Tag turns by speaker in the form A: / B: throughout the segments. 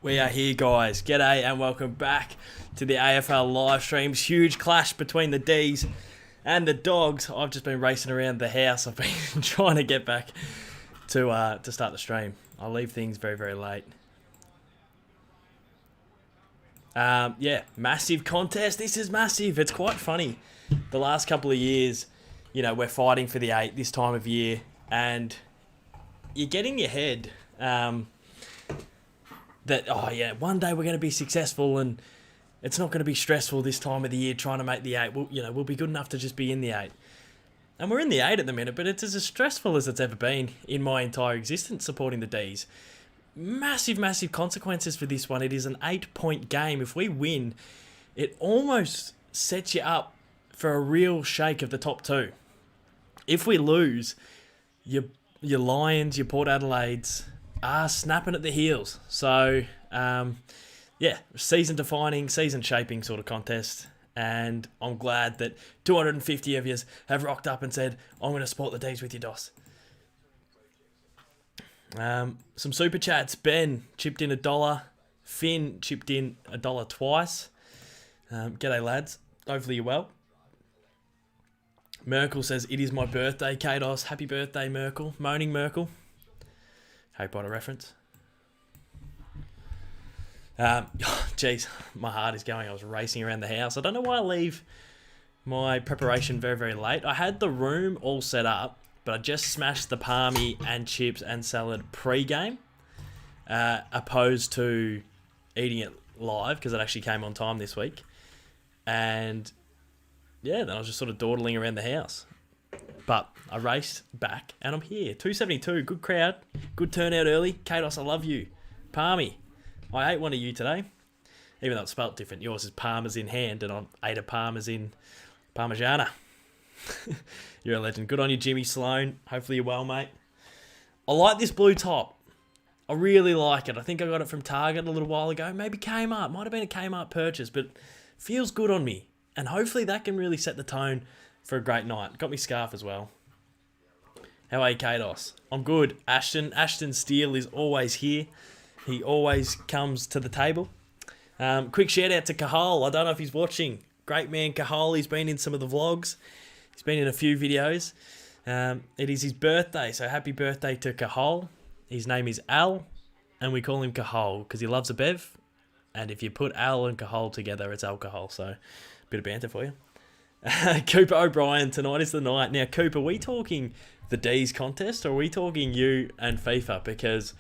A: We are here, guys. G'day and welcome back to the AFL live streams. Huge clash between the D's and the Dogs. I've just been racing around the house. I've been trying to get back to start the stream. I leave things very, very late. Yeah, massive contest. This is massive. It's quite funny. The last couple of years, you know, we're fighting for the 8 this time of year, and you get in your head that, oh yeah, one day we're going to be successful and it's not going to be stressful this time of the year trying to make the 8. We'll be good enough to just be in the 8. And we're in the 8 at the minute, but it's as stressful as it's ever been in my entire existence supporting the D's. Massive, massive consequences for this one. It is an 8-point game. If we win, it almost sets you up for a real shake of the top 2. If we lose, your Lions, your Port Adelaides are snapping at the heels. So, yeah, season-defining, season-shaping sort of contest. And I'm glad that 250 of you have rocked up and said, I'm going to support the D's with you, Doss. Some super chats. Ben chipped in $1. Finn chipped in $1 twice. G'day, lads. Hopefully you're well. Merkel says, it is my birthday, Kados. Happy birthday, Merkel. Moaning Merkel. Harry Potter reference. Jeez, my heart is going. I was racing around the house. I don't know why I leave my preparation very, very late. I had the room all set up, but I just smashed the palmy and chips and salad pre-game, opposed to eating it live because it actually came on time this week. And yeah, then I was just sort of dawdling around the house. But I raced back and I'm here. 272, good crowd, good turnout early. Kados, I love you. Palmy, I ate one of you today, even though it's spelt different. Yours is Palmer's in hand and I ate a Palmer's in Parmigiana. You're a legend. Good on you, Jimmy Sloan. Hopefully you're well, mate. I like this blue top. I really like it. I think I got it from Target a little while ago. Maybe Kmart. Might have been a Kmart purchase, but feels good on me. And hopefully that can really set the tone for a great night. Got me scarf as well. How are you, Kados? I'm good. Ashton Steele is always here. He always comes to the table. Quick shout out to Cahal. I don't know if he's watching. Great man, Cahal. He's been in some of the vlogs. He's been in a few videos. It is his birthday, so happy birthday to Cahal. His name is Al, and we call him Cahal because he loves a bev. And if you put Al and Cahal together, it's alcohol. So, bit of banter for you. Cooper O'Brien, tonight is the night. Now, Cooper, are we talking the D's contest or are we talking you and FIFA? Because,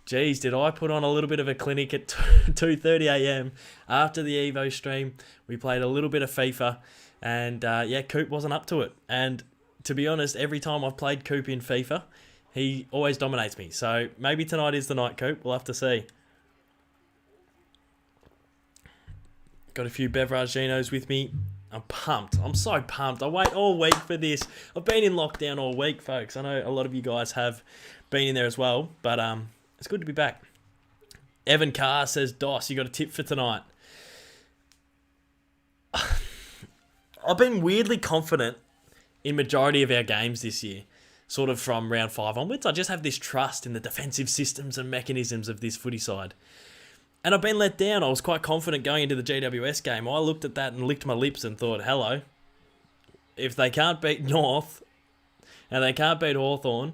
A: geez, did I put on a little bit of a clinic at 2:30 a.m. after the Evo stream. We played a little bit of FIFA and, yeah, Coop wasn't up to it. And to be honest, every time I've played Coop in FIFA, he always dominates me. So maybe tonight is the night, Coop. We'll have to see. Got a few beveraginos with me. I'm pumped. I'm so pumped. I wait all week for this. I've been in lockdown all week, folks. I know a lot of you guys have been in there as well, but it's good to be back. Evan Carr says, Doss, you got a tip for tonight? I've been weirdly confident in majority of our games this year, sort of from round 5 onwards. I just have this trust in the defensive systems and mechanisms of this footy side. And I've been let down. I was quite confident going into the GWS game. I looked at that and licked my lips and thought, hello, if they can't beat North and they can't beat Hawthorn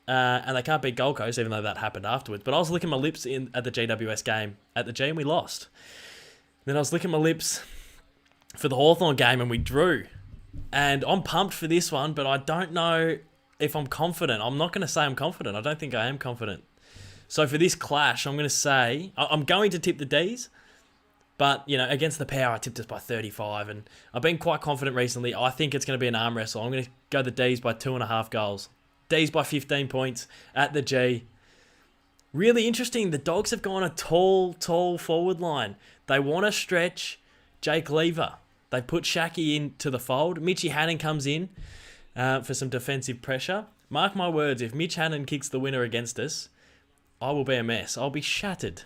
A: and they can't beat Gold Coast, even though that happened afterwards. But I was licking my lips at the GWS game at the G and we lost. Then I was licking my lips for the Hawthorn game and we drew. And I'm pumped for this one, but I don't know if I'm confident. I'm not going to say I'm confident. I don't think I am confident. So for this clash, I'm going to say, I'm going to tip the D's, but, you know, against the Power, I tipped us by 35, and I've been quite confident recently. I think it's going to be an arm wrestle. I'm going to go the D's by 2.5 goals. D's by 15 points at the G. Really interesting. The Dogs have gone a tall forward line. They want to stretch Jake Lever. They put Shaki into the fold. Mitchy Hannon comes in for some defensive pressure. Mark my words, if Mitch Hannon kicks the winner against us, I will be a mess. I'll be shattered.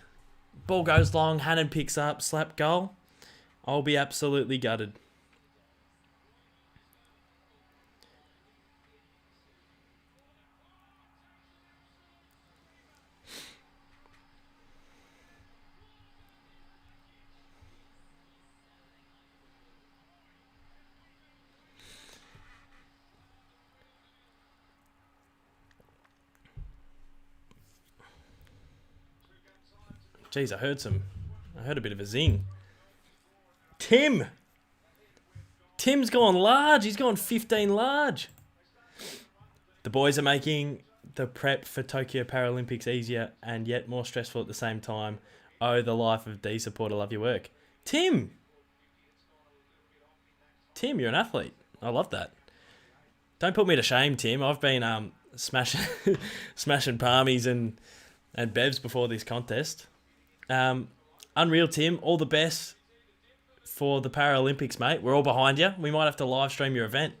A: Ball goes long, Hannon picks up, slap goal. I'll be absolutely gutted. Jeez, I heard a bit of a zing. Tim's gone large. He's gone 15 large. The boys are making the prep for Tokyo Paralympics easier and yet more stressful at the same time. Oh, the life of D supporter. Love your work. Tim, you're an athlete. I love that. Don't put me to shame, Tim. I've been smashing palmies and bevs before this contest. Unreal, Tim. All the best for the Paralympics, mate. We're all behind you. We might have to live stream your event.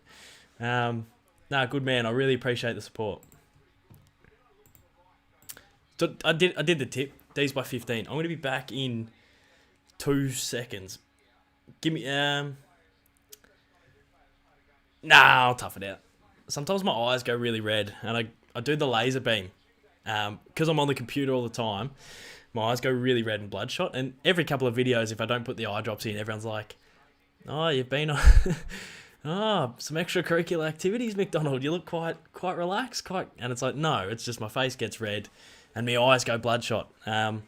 A: Good man. I really appreciate the support. So I did the tip. D's by 15. I'm going to be back in 2 seconds. Give me... I'll tough it out. Sometimes my eyes go really red, and I do the laser beam. Because I'm on the computer all the time, my eyes go really red and bloodshot. And every couple of videos, if I don't put the eye drops in, everyone's like, "Oh, you've been on some extracurricular activities, MacDonald. You look quite relaxed, And it's like, no, it's just my face gets red, and my eyes go bloodshot. I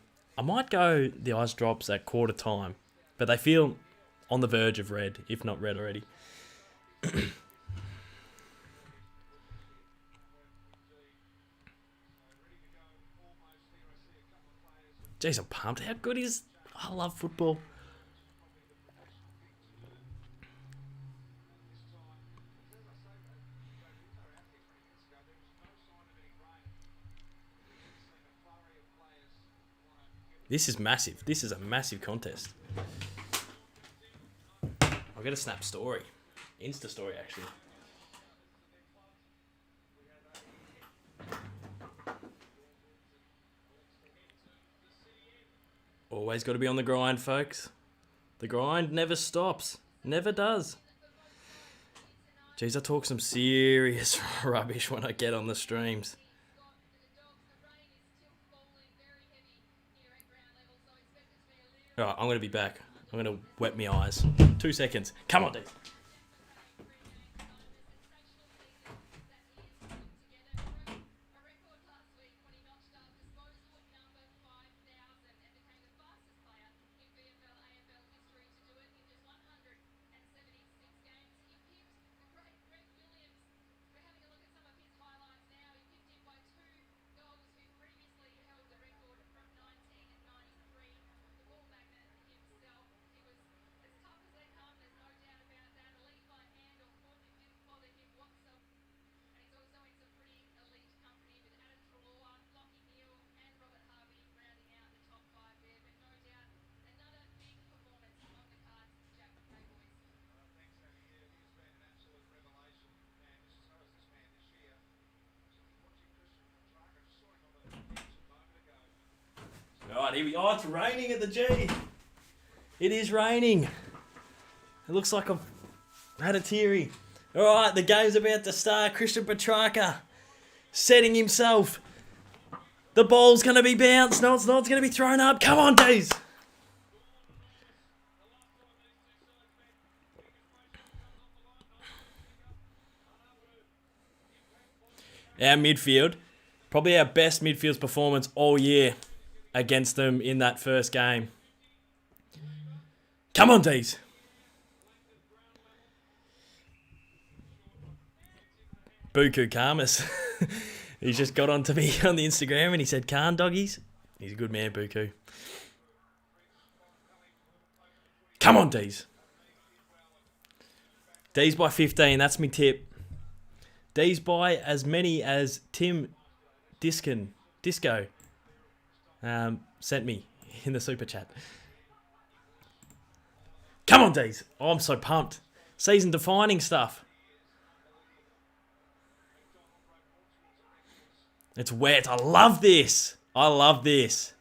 A: might go the eyes drops at quarter time, but they feel on the verge of red, if not red already. Jeez, I'm pumped. How good is... I love football. This is massive. This is a massive contest. I'll get a snap story. Insta story, actually. Always got to be on the grind, folks. The grind never stops. Never does. Jeez, I talk some serious rubbish when I get on the streams. Alright, I'm going to be back. I'm going to wet my eyes. 2 seconds. Come on, Dave. Alright, here we go. Oh, it's raining at the G. It is raining. It looks like I've had a teary. Alright, the game's about to start. Christian Petrarca setting himself. The ball's going to be bounced. No, it's not. It's going to be thrown up. Come on, Days. Our midfield, probably our best midfield performance all year against them in that first game. Come on, Dees. Buku Karmas. He's just got onto me on the Instagram and he said, "Khan doggies." He's a good man, Buku. Come on, Dees. Dees by 15. That's me tip. Dees by as many as Tim Disco sent me in the super chat. Come on, Dees. Oh, I'm so pumped. Season defining stuff. It's wet. I love this. I love this.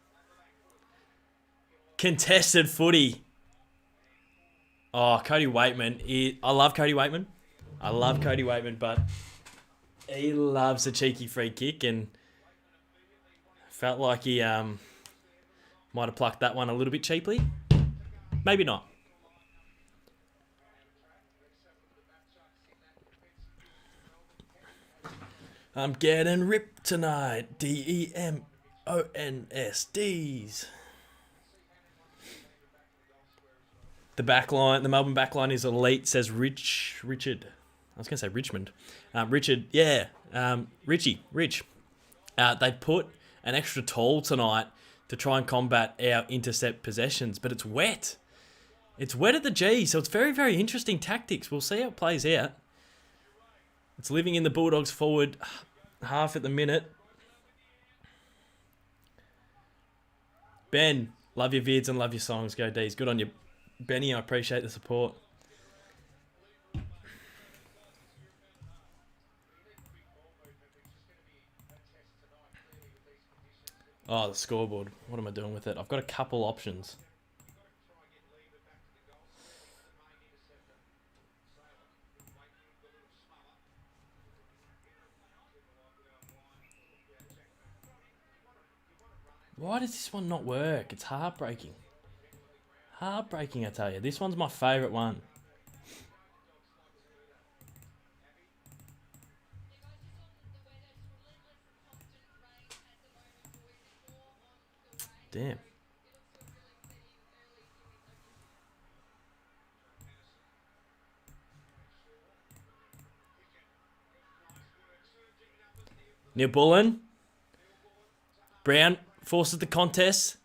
A: Contested footy. Oh, Cody Waitman. I love Cody Waitman. But he loves a cheeky free kick and felt like he might have plucked that one a little bit cheaply. Maybe not. I'm getting ripped tonight. DEMONS. D's. The backline, the Melbourne backline is elite, says Richard. I was going to say Richmond. Richard, yeah. Rich. They put an extra tall tonight to try and combat our intercept possessions, but it's wet. It's wet at the G, so it's very, very interesting tactics. We'll see how it plays out. It's living in the Bulldogs forward half at the minute. Ben, love your vids and love your songs. Go D's. Good on you, Benny. I appreciate the support. Oh, the scoreboard. What am I doing with it? I've got a couple options. Why does this one not work? It's heartbreaking. Heartbreaking, I tell you. This one's my favourite one. Damn. Neil Bullen. Brown forces the contest.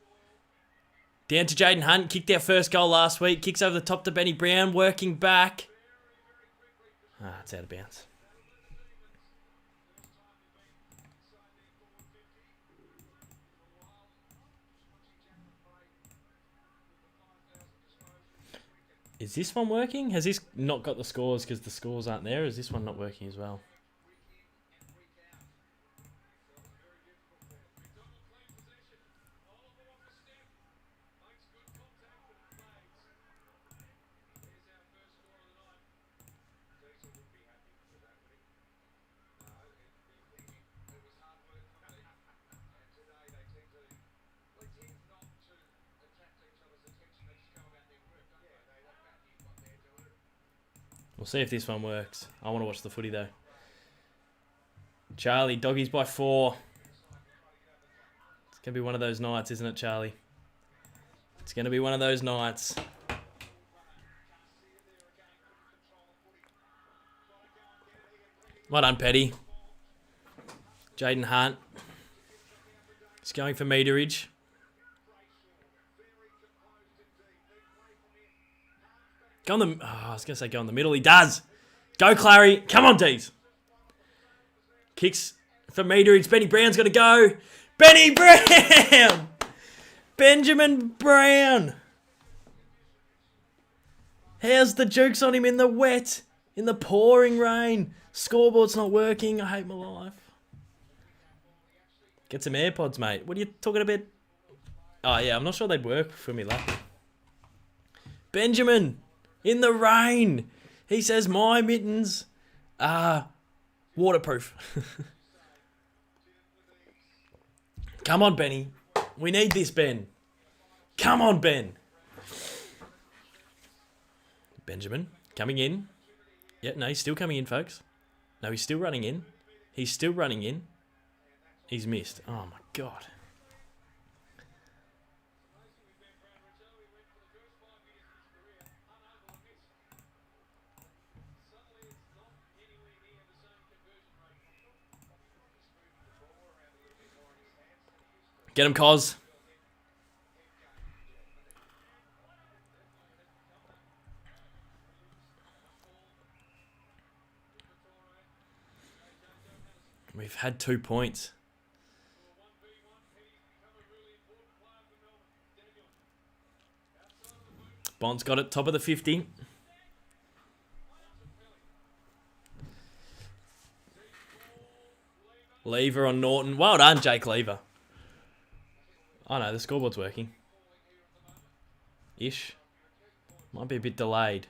A: Down to Jaden Hunt. Kicked our first goal last week. Kicks over the top to Benny Brown. Working back. It's out of bounds. Is this one working? Has this not got the scores because the scores aren't there? Or is this one not working as well? We'll see if this one works. I want to watch the footy though. Charlie, doggies by 4. It's going to be one of those nights, isn't it, Charlie? It's going to be one of those nights. Well done, Petty. Jaden Hunt. He's going for meterage. Go on the... I was going to say go on the middle. He does. Go, Clary. Come on, D's. Kicks for meterage. Benny Brown's got to go. Benny Brown! Benjamin Brown. How's the jukes on him in the wet? In the pouring rain? Scoreboard's not working. I hate my life. Get some AirPods, mate. What are you talking about? Oh, yeah. I'm not sure they'd work for me, lucky. Benjamin. In the rain. He says my mittens are waterproof. Come on, Benny. We need this, Ben. Come on, Ben. Benjamin coming in. Yeah, no, he's still coming in, folks. No, he's still running in. He's still running in. He's missed. Oh, my God. Get him, Cos. We've had 2 points. Bond's got it, top of the 50. Lever on Norton. Well done, Jake Lever. Oh no, the scoreboard's working. Ish. Might be a bit delayed.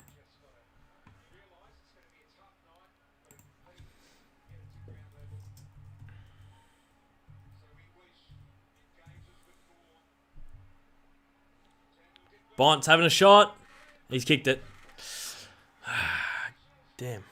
A: Bont's having a shot. He's kicked it. Damn.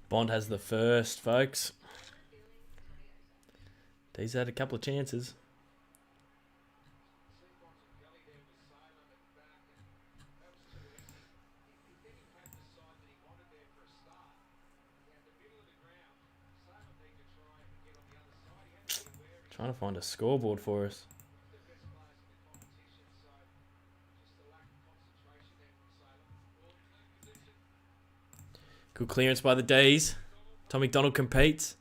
A: Bond has the first, folks. He's had a couple of chances. Trying to find a scoreboard for us. Good clearance by the D's. Tom MacDonald competes.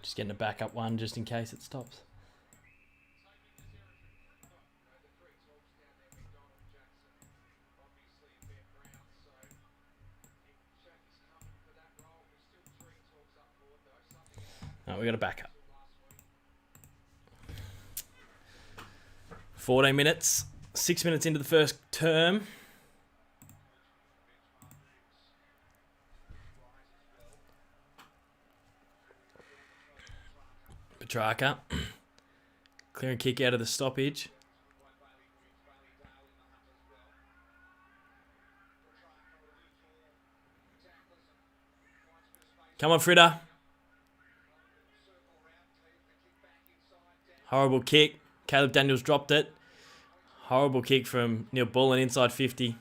A: Just getting a backup one just in case it stops. Oh, we got a backup. 14 minutes. 6 minutes into the first term. Petrarca. Clearing kick out of the stoppage. Come on, Fritter. Horrible kick. Caleb Daniels dropped it. Horrible kick from Neil Bullen inside 50.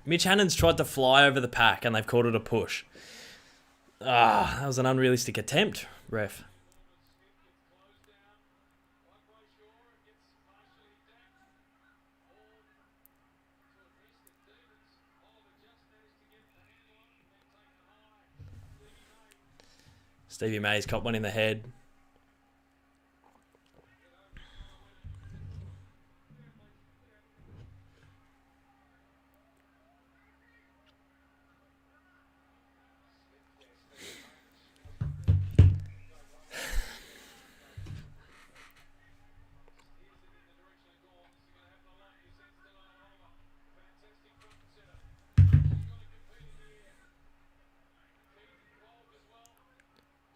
A: Mitch Hannon's tried to fly over the pack and they've called it a push. That was an unrealistic attempt, ref. Stevie May's caught one in the head.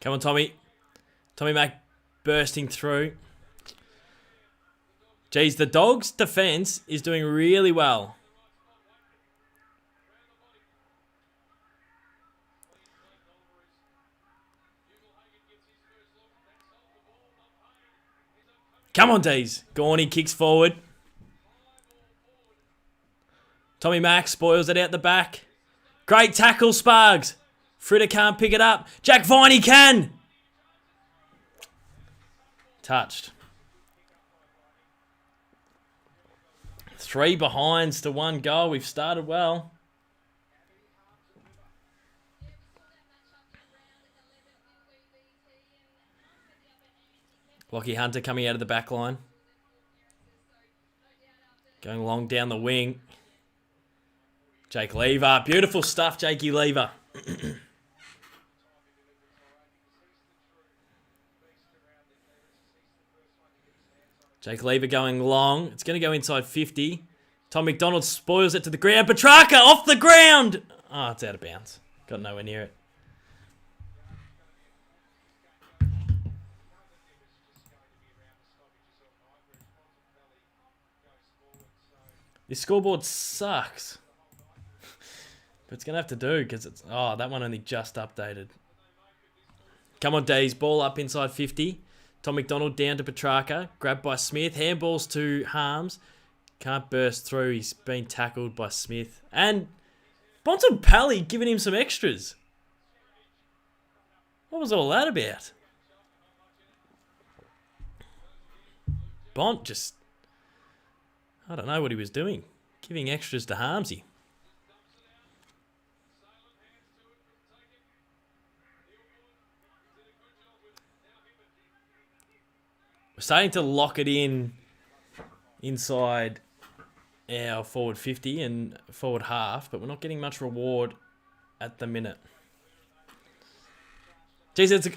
A: Come on, Tommy. Tommy Mac bursting through. Geez, the Dogs' defense is doing really well. Come on, D's. Gorney kicks forward. Tommy Mac spoils it out the back. Great tackle, Spargs. Fritter can't pick it up. Jack Viney can. Touched. 3 behinds to 1 goal. We've started well. Lockie Hunter coming out of the back line. Going long down the wing. Jake Lever. Beautiful stuff, Jakey Lever. Jake Lever going long. It's going to go inside 50. Tom MacDonald spoils it to the ground. Petrarca off the ground. Oh, it's out of bounds. Got nowhere near it. This scoreboard sucks. But it's going to have to do because it's... Oh, that one only just updated. Come on, Days. Ball up inside 50. Tom MacDonald down to Petrarca. Grabbed by Smith. Handballs to Harms. Can't burst through. He's been tackled by Smith. And Bontempelli giving him some extras. What was all that about? Bont just... I don't know what he was doing. Giving extras to Harmsy. We're starting to lock it in inside our forward 50 and forward half, but we're not getting much reward at the minute. Jeez, it's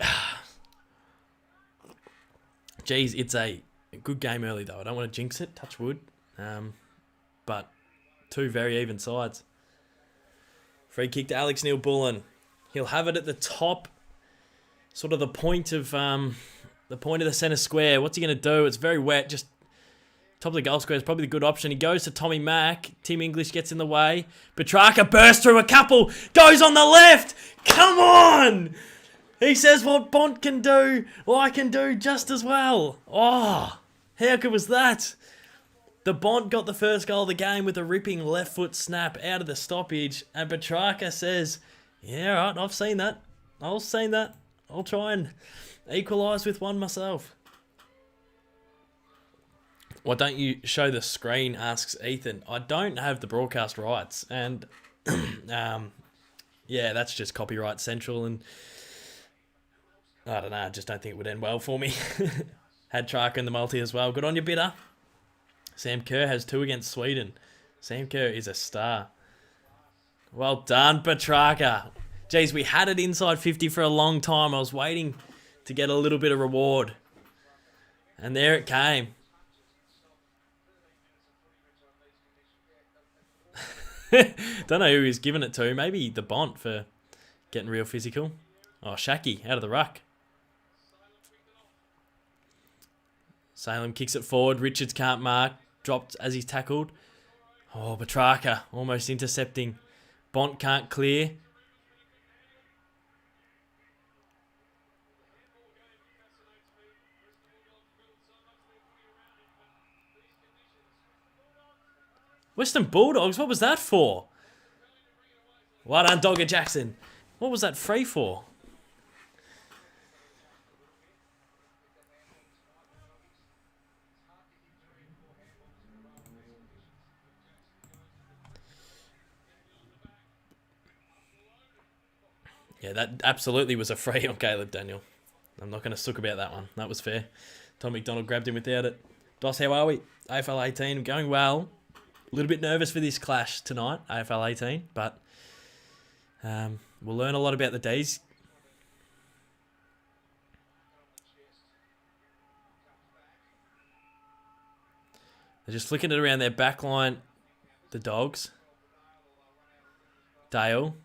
A: a good game early, though. I don't want to jinx it, touch wood. But two very even sides. Free kick to Alex Neil-Bullen. He'll have it at the top, sort of the point of the centre square. What's he going to do? It's very wet. Just top of the goal square is probably the good option. He goes to Tommy Mack. Tim English gets in the way. Petrarca bursts through a couple. Goes on the left. Come on! He says what Bont can do, well, I can do just as well. Oh, how good was that? The Bont got the first goal of the game with a ripping left foot snap out of the stoppage. And Petrarca says, yeah, right, I've seen that. I'll try and equalise with one myself. Why don't you show the screen, asks Ethan. I don't have the broadcast rights. And, yeah, that's just copyright central. And I don't know, I just don't think it would end well for me. Had Traka in the multi as well. Good on you, Bitter. Sam Kerr has 2 against Sweden. Sam Kerr is a star. Well done, Petrarca. Jeez, we had it inside 50 for a long time. I was waiting to get a little bit of reward. And there it came. Don't know who he's giving it to. Maybe the Bont for getting real physical. Oh, Shaki out of the ruck. Salem kicks it forward. Richards can't mark. Dropped as he's tackled. Oh, Petrarca almost intercepting. Bont can't clear. Western Bulldogs, what was that for? Well done, Dogger Jackson. What was that free for? Yeah, that absolutely was a free on Caleb Daniel. I'm not going to sook about that one. That was fair. Tom MacDonald grabbed him without it. Dos, how are we? AFL 18, going well. A little bit nervous for this clash tonight, AFL 18, but we'll learn a lot about the D's. They're just flicking it around their back line, the Dogs. Dale.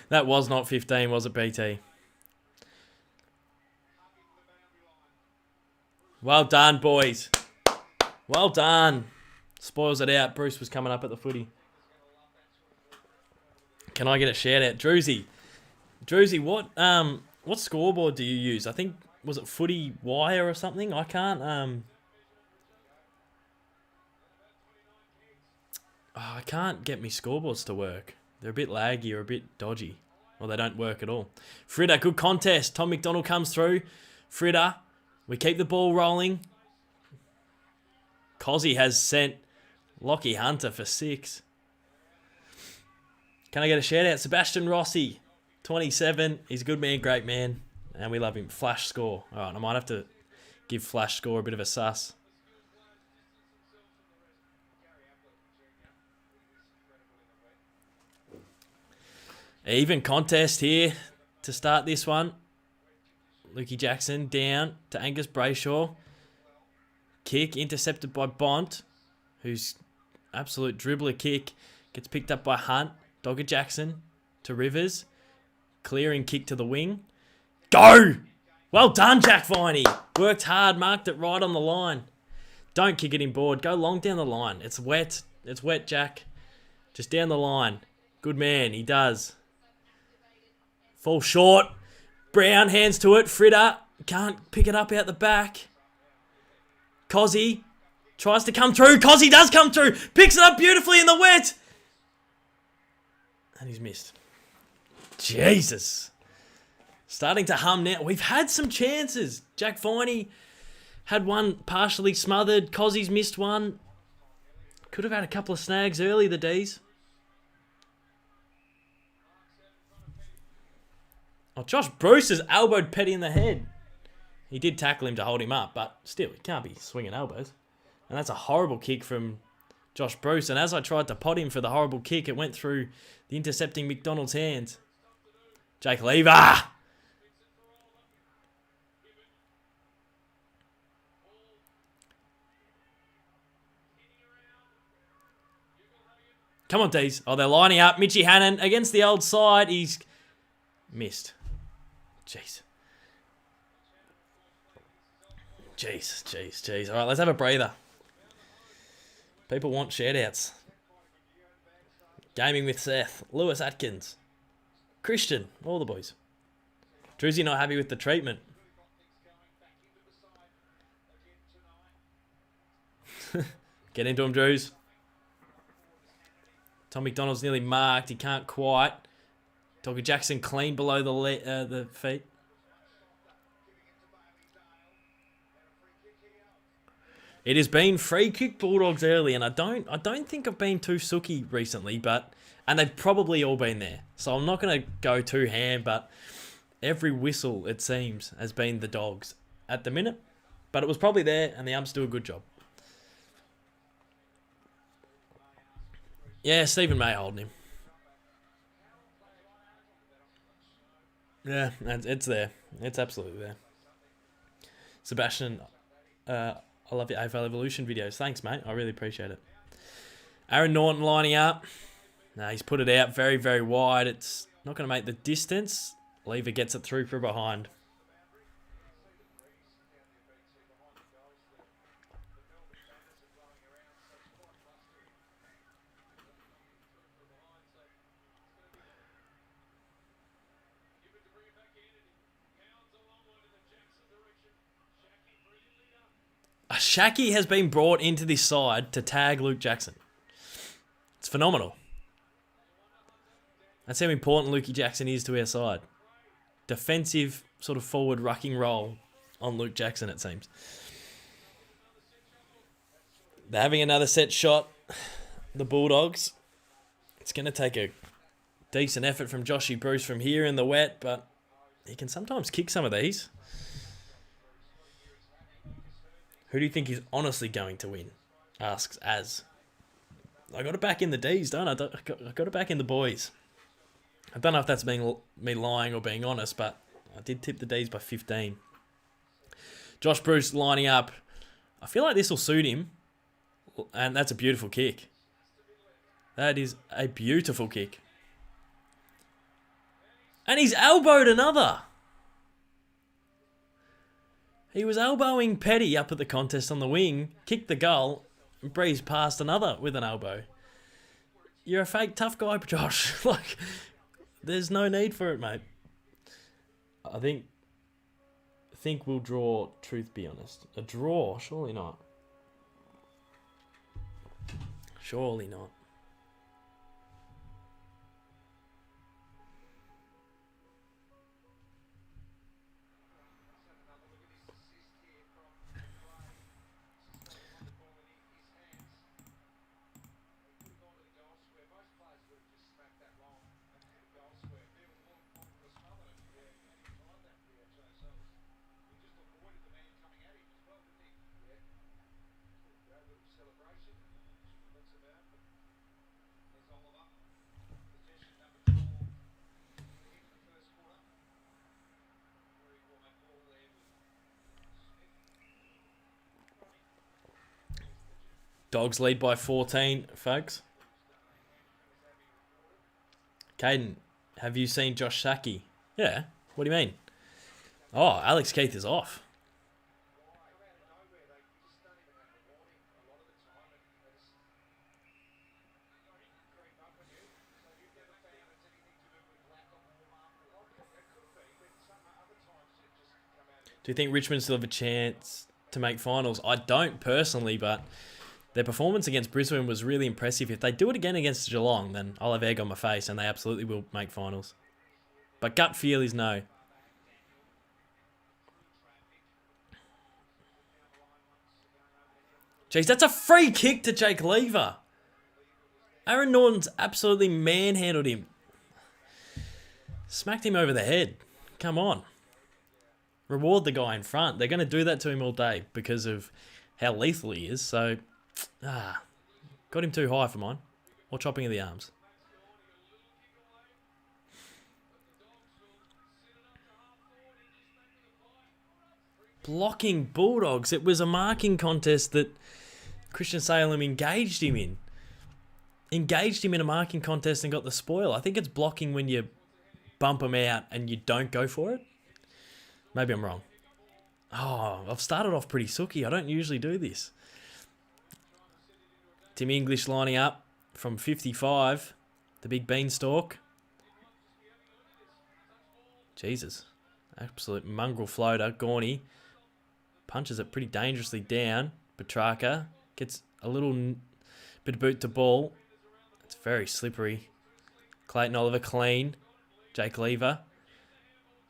A: That was not 15, was it, BT? Well done, boys. Well done. Spoils it out. Bruce was coming up at the footy. Can I get a shout out? Druzy, what scoreboard do you use? I think, was it Footy Wire or something? I can't get me scoreboards to work. They're a bit laggy or a bit dodgy. Or they don't work at all. Fritter, good contest. Tom MacDonald comes through. Fritter, we keep the ball rolling. Cozzy has sent Lockie Hunter for 6. Can I get a shout out? Sebastian Rossi, 27. He's a good man, great man. And we love him. Flash score. All right, I might have to give Flash score a bit of a sus. Even contest here to start this one. Lukey Jackson down to Angus Brayshaw. Kick intercepted by Bont, who's absolute dribbler kick. Gets picked up by Hunt. Dogger Jackson to Rivers. Clearing kick to the wing. Go! Well done, Jack Viney. Worked hard, marked it right on the line. Don't kick it in board. Go long down the line. It's wet. It's wet, Jack. Just down the line. Good man, he does. Fall short. Brown hands to it. Fritter can't pick it up out the back. Cozzy tries to come through. Cozzy does come through. Picks it up beautifully in the wet. And he's missed. Jesus. Starting to hum now. We've had some chances. Jack Viney had one partially smothered. Cozzie's missed one. Could have had a couple of snags early, the D's. Oh, Josh Bruce has elbowed Petty in the head. He did tackle him to hold him up, but still, he can't be swinging elbows. And that's a horrible kick from Josh Bruce. And as I tried to pot him for the horrible kick, it went through the intercepting MacDonald's hands. Jake Lever! Come on, D's. Oh, they're lining up. Mitchy Hannon against the old side. He's missed. Jeez. Jeez. All right, let's have a breather. People want shout-outs. Gaming with Seth. Lewis Atkins. Christian. All the boys. Druzy not happy with the treatment. Get into him, Drews. Tom MacDonald's nearly marked. He can't quite. Dogger Jackson clean below the feet. It has been free kick Bulldogs early, and I don't think I've been too sooky recently, and they've probably all been there. So I'm not going to go too ham, but every whistle, it seems, has been the Dogs at the minute. But it was probably there, and the umps do a good job. Yeah, Stephen May holding him. Yeah, it's there. It's absolutely there. Sebastian, I love your AFL Evolution videos. Thanks, mate. I really appreciate it. Aaron Norton lining up. No, he's put it out very, very wide. It's not going to make the distance. Lever gets it through from behind. Shaki has been brought into this side to tag Luke Jackson. It's phenomenal. That's how important Lukey Jackson is to our side. Defensive, sort of forward rucking role on Luke Jackson, it seems. They're having another set shot. The Bulldogs. It's going to take a decent effort from Joshy Bruce from here in the wet, but he can sometimes kick some of these. Who do you think is honestly going to win? Asks Az. I got it back in the D's, don't I? I got it back in the boys. I don't know if that's being me lying or being honest, but I did tip the D's by 15. Josh Bruce lining up. I feel like this will suit him. And that's a beautiful kick. That is a beautiful kick. And he's elbowed another. He was elbowing Petty up at the contest on the wing, kicked the goal, and breezed past another with an elbow. You're a fake tough guy, Josh. Like, there's no need for it, mate. I think we'll draw, truth be honest. A draw? Surely not. Surely not. Dogs lead by 14, folks. Caden, have you seen Josh Saki? Yeah. What do you mean? Oh, Alex Keith is off. Do you think Richmond still have a chance to make finals? I don't personally, but their performance against Brisbane was really impressive. If they do it again against Geelong, then I'll have egg on my face and they absolutely will make finals. But gut feel is no. Jeez, that's a free kick to Jake Lever. Aaron Norton's absolutely manhandled him. Smacked him over the head. Come on. Reward the guy in front. They're going to do that to him all day because of how lethal he is. So, got him too high for mine. Or chopping of the arms. Blocking Bulldogs. It was a marking contest that Christian Salem engaged him in. Engaged him in a marking contest and got the spoil. I think it's blocking when you bump him out and you don't go for it. Maybe I'm wrong. Oh, I've started off pretty sooky. I don't usually do this. Tim English lining up from 55. The big beanstalk. Jesus. Absolute mongrel floater. Gorney punches it pretty dangerously down. Petrarca gets a little bit of boot to ball. It's very slippery. Clayton Oliver clean. Jake Lever.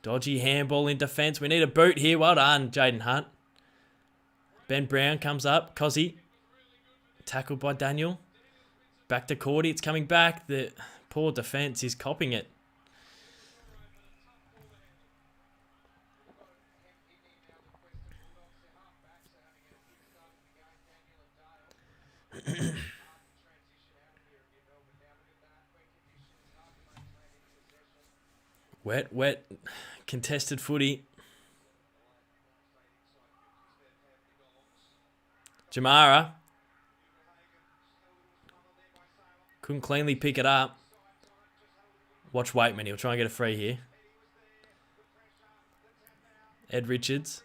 A: Dodgy handball in defence. We need a boot here. Well done, Jaden Hunt. Ben Brown comes up. Cozzy. Tackled by Daniel. Back to Cordy. It's coming back. The poor defence is copping it. Wet, contested footy. Jamara. Couldn't cleanly pick it up. Watch Waitman, he'll try and get a free here. Ed Richards.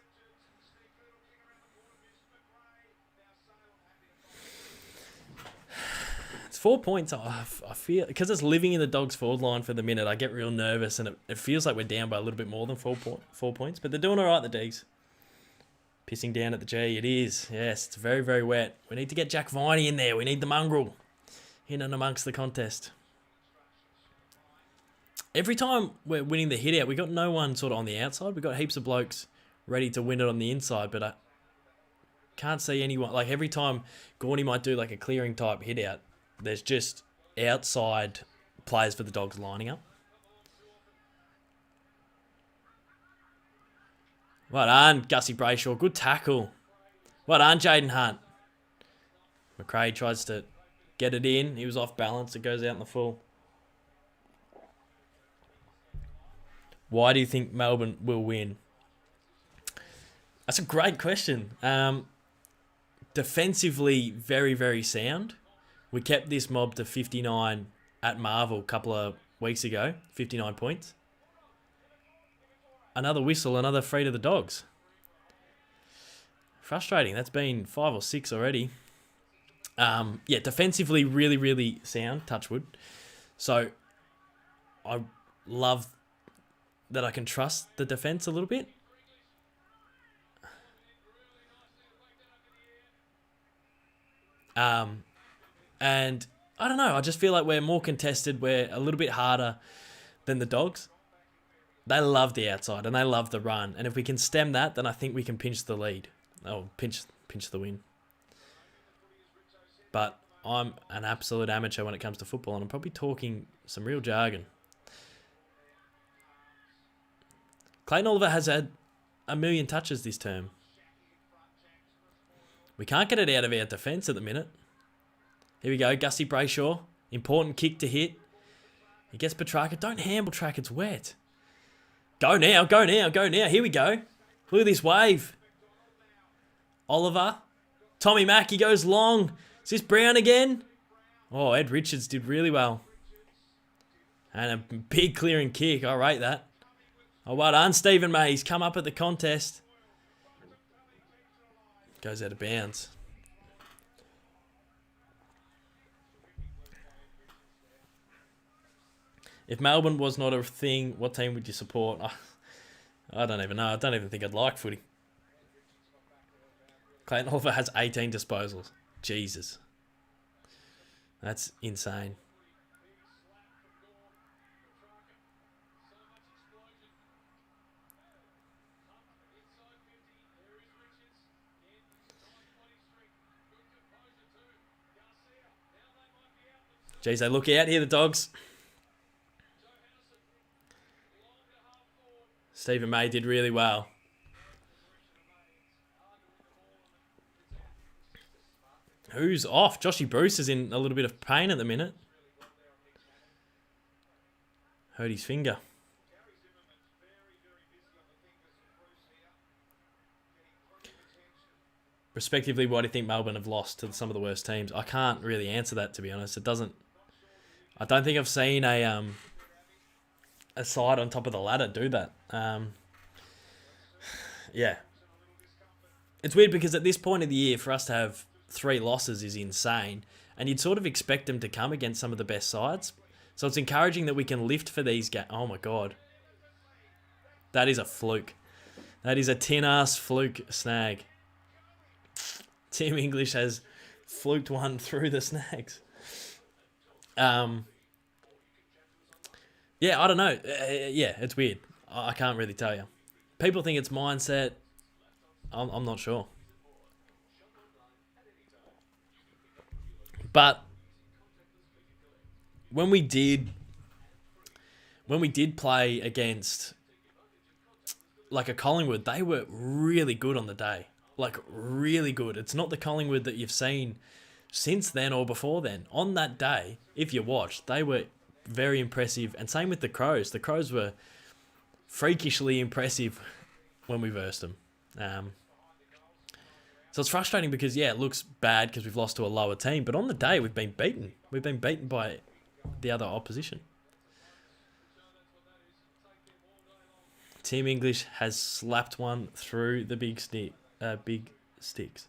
A: It's 4 points. I feel, because it's living in the Dogs forward line for the minute, I get real nervous and it feels like we're down by a little bit more than 4 points. But they're doing all right, the Dogs. Pissing down at the G. It is. Yes, it's very, very wet. We need to get Jack Viney in there. We need the mongrel in and amongst the contest. Every time we're winning the hit out, we got no one sort of on the outside. We got heaps of blokes ready to win it on the inside, but I can't see anyone. Like every time Gorney might do like a clearing type hit out, there's just outside players for the Dogs lining up. Well done, Gussie Brayshaw. Good tackle. Well done, Jaden Hunt. McRae tries to get it in. He was off balance. It goes out in the full. Why do you think Melbourne will win? That's a great question. Defensively, very, very sound. We kept this mob to 59 at Marvel a couple of weeks ago. 59 points. Another whistle, another free to the Dogs. Frustrating. That's been 5 or 6 already. Yeah, defensively, really, really sound. Touch wood. So, I love that I can trust the defence a little bit. And I don't know. I just feel like we're more contested. We're a little bit harder than the Dogs. They love the outside and they love the run. And if we can stem that, then I think we can pinch the lead. Oh, pinch the win. But I'm an absolute amateur when it comes to football, and I'm probably talking some real jargon. Clayton Oliver has had 1 million touches this term. We can't get it out of our defence at the minute. Here we go, Gussie Brayshaw. Important kick to hit. He gets Petrarca. Don't handle track, it's wet. Go now, go now, go now. Here we go. Look at this wave. Oliver. Tommy Mack, he goes long. Is this Brown again? Oh, Ed Richards did really well. And a big clearing kick. I rate that. Oh, well done, Stephen May. He's come up at the contest. Goes out of bounds. If Melbourne was not a thing, what team would you support? I don't even know. I don't even think I'd like footy. Clayton Oliver has 18 disposals. Jesus. That's insane. Jeez, they look out here, the Dogs. Stephen May did really well. Who's off? Joshy Bruce is in a little bit of pain at the minute. Hurt his finger. Respectively, why do you think Melbourne have lost to some of the worst teams? I can't really answer that, to be honest. It doesn't. I don't think I've seen a side on top of the ladder do that. Yeah, it's weird because at this point of the year, for us to have 3 losses is insane, and you'd sort of expect them to come against some of the best sides. So it's encouraging that we can lift for these games. Oh my god, that is a fluke. That is a tin-ass fluke snag. Team English has fluked one through the snags. Yeah, I don't know. Yeah, it's weird. I can't really tell you. People think it's mindset. I'm not sure. But when we did play against like a Collingwood, they were really good on the day. Like, really good. It's not the Collingwood that you've seen since then or before then. On that day, if you watched, they were very impressive. And same with the Crows. The Crows were freakishly impressive when we versed them. So it's frustrating because, yeah, it looks bad because we've lost to a lower team. But on the day, we've been beaten. We've been beaten by the other opposition. Team English has slapped one through the big sticks.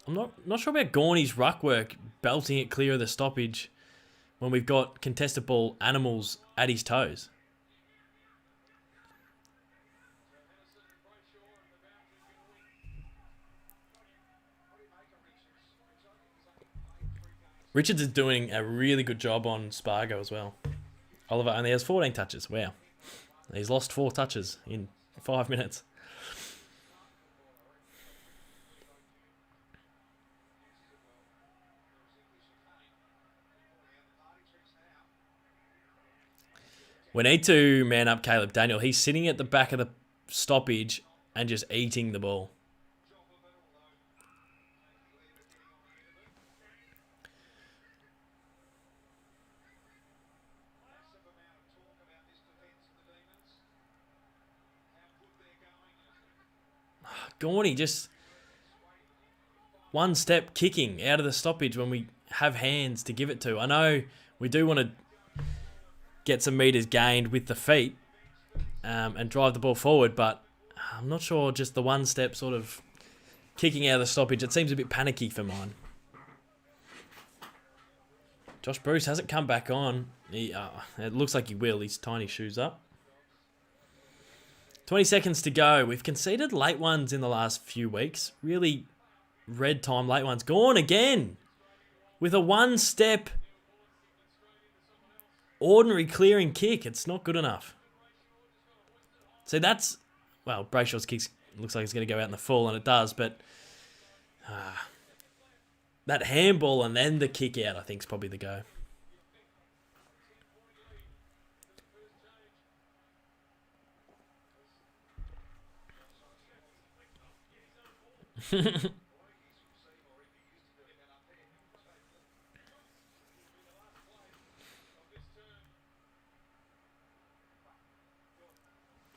A: I'm not sure about Gorney's ruck work, belting it clear of the stoppage when we've got contested ball animals at his toes. Richards is doing a really good job on Spargo as well. Oliver only has 14 touches. Wow. He's lost 4 touches in 5 minutes. We need to man up Caleb Daniel. He's sitting at the back of the stoppage and just eating the ball. Gorney just one step kicking out of the stoppage when we have hands to give it to. I know we do want to get some metres gained with the feet and drive the ball forward, but I'm not sure just the one step sort of kicking out of the stoppage. It seems a bit panicky for mine. Josh Bruce hasn't come back on. It looks like he will. He's tying his shoes up. 20 seconds to go. We've conceded late ones in the last few weeks. Really red time late ones. Gone again with a one-step ordinary clearing kick. It's not good enough. So that's... Well, Brayshaw's kick looks like it's going to go out in the full, and it does, but... that handball and then the kick out, I think, is probably the go.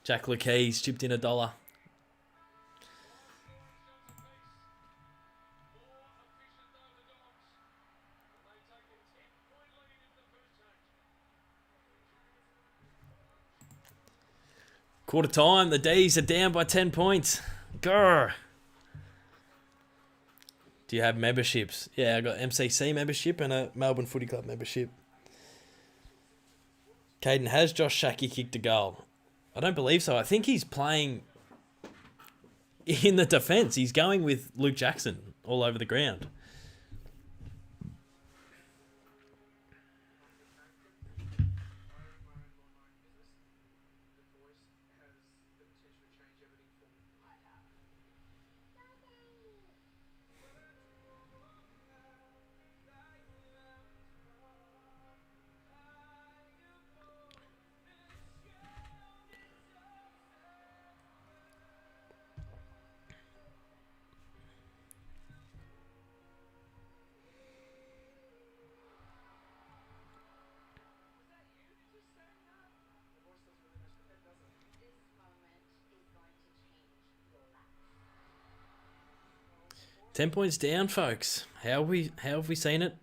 A: Jack Leakey's chipped in $1. Quarter time, the D's are down by 10 points. Grr. Do you have memberships? Yeah, I got MCC membership and a Melbourne Footy Club membership. Caden, has Josh Shackey kicked a goal? I don't believe so. I think he's playing in the defence. He's going with Luke Jackson all over the ground. 10 points down, folks. How have we seen it?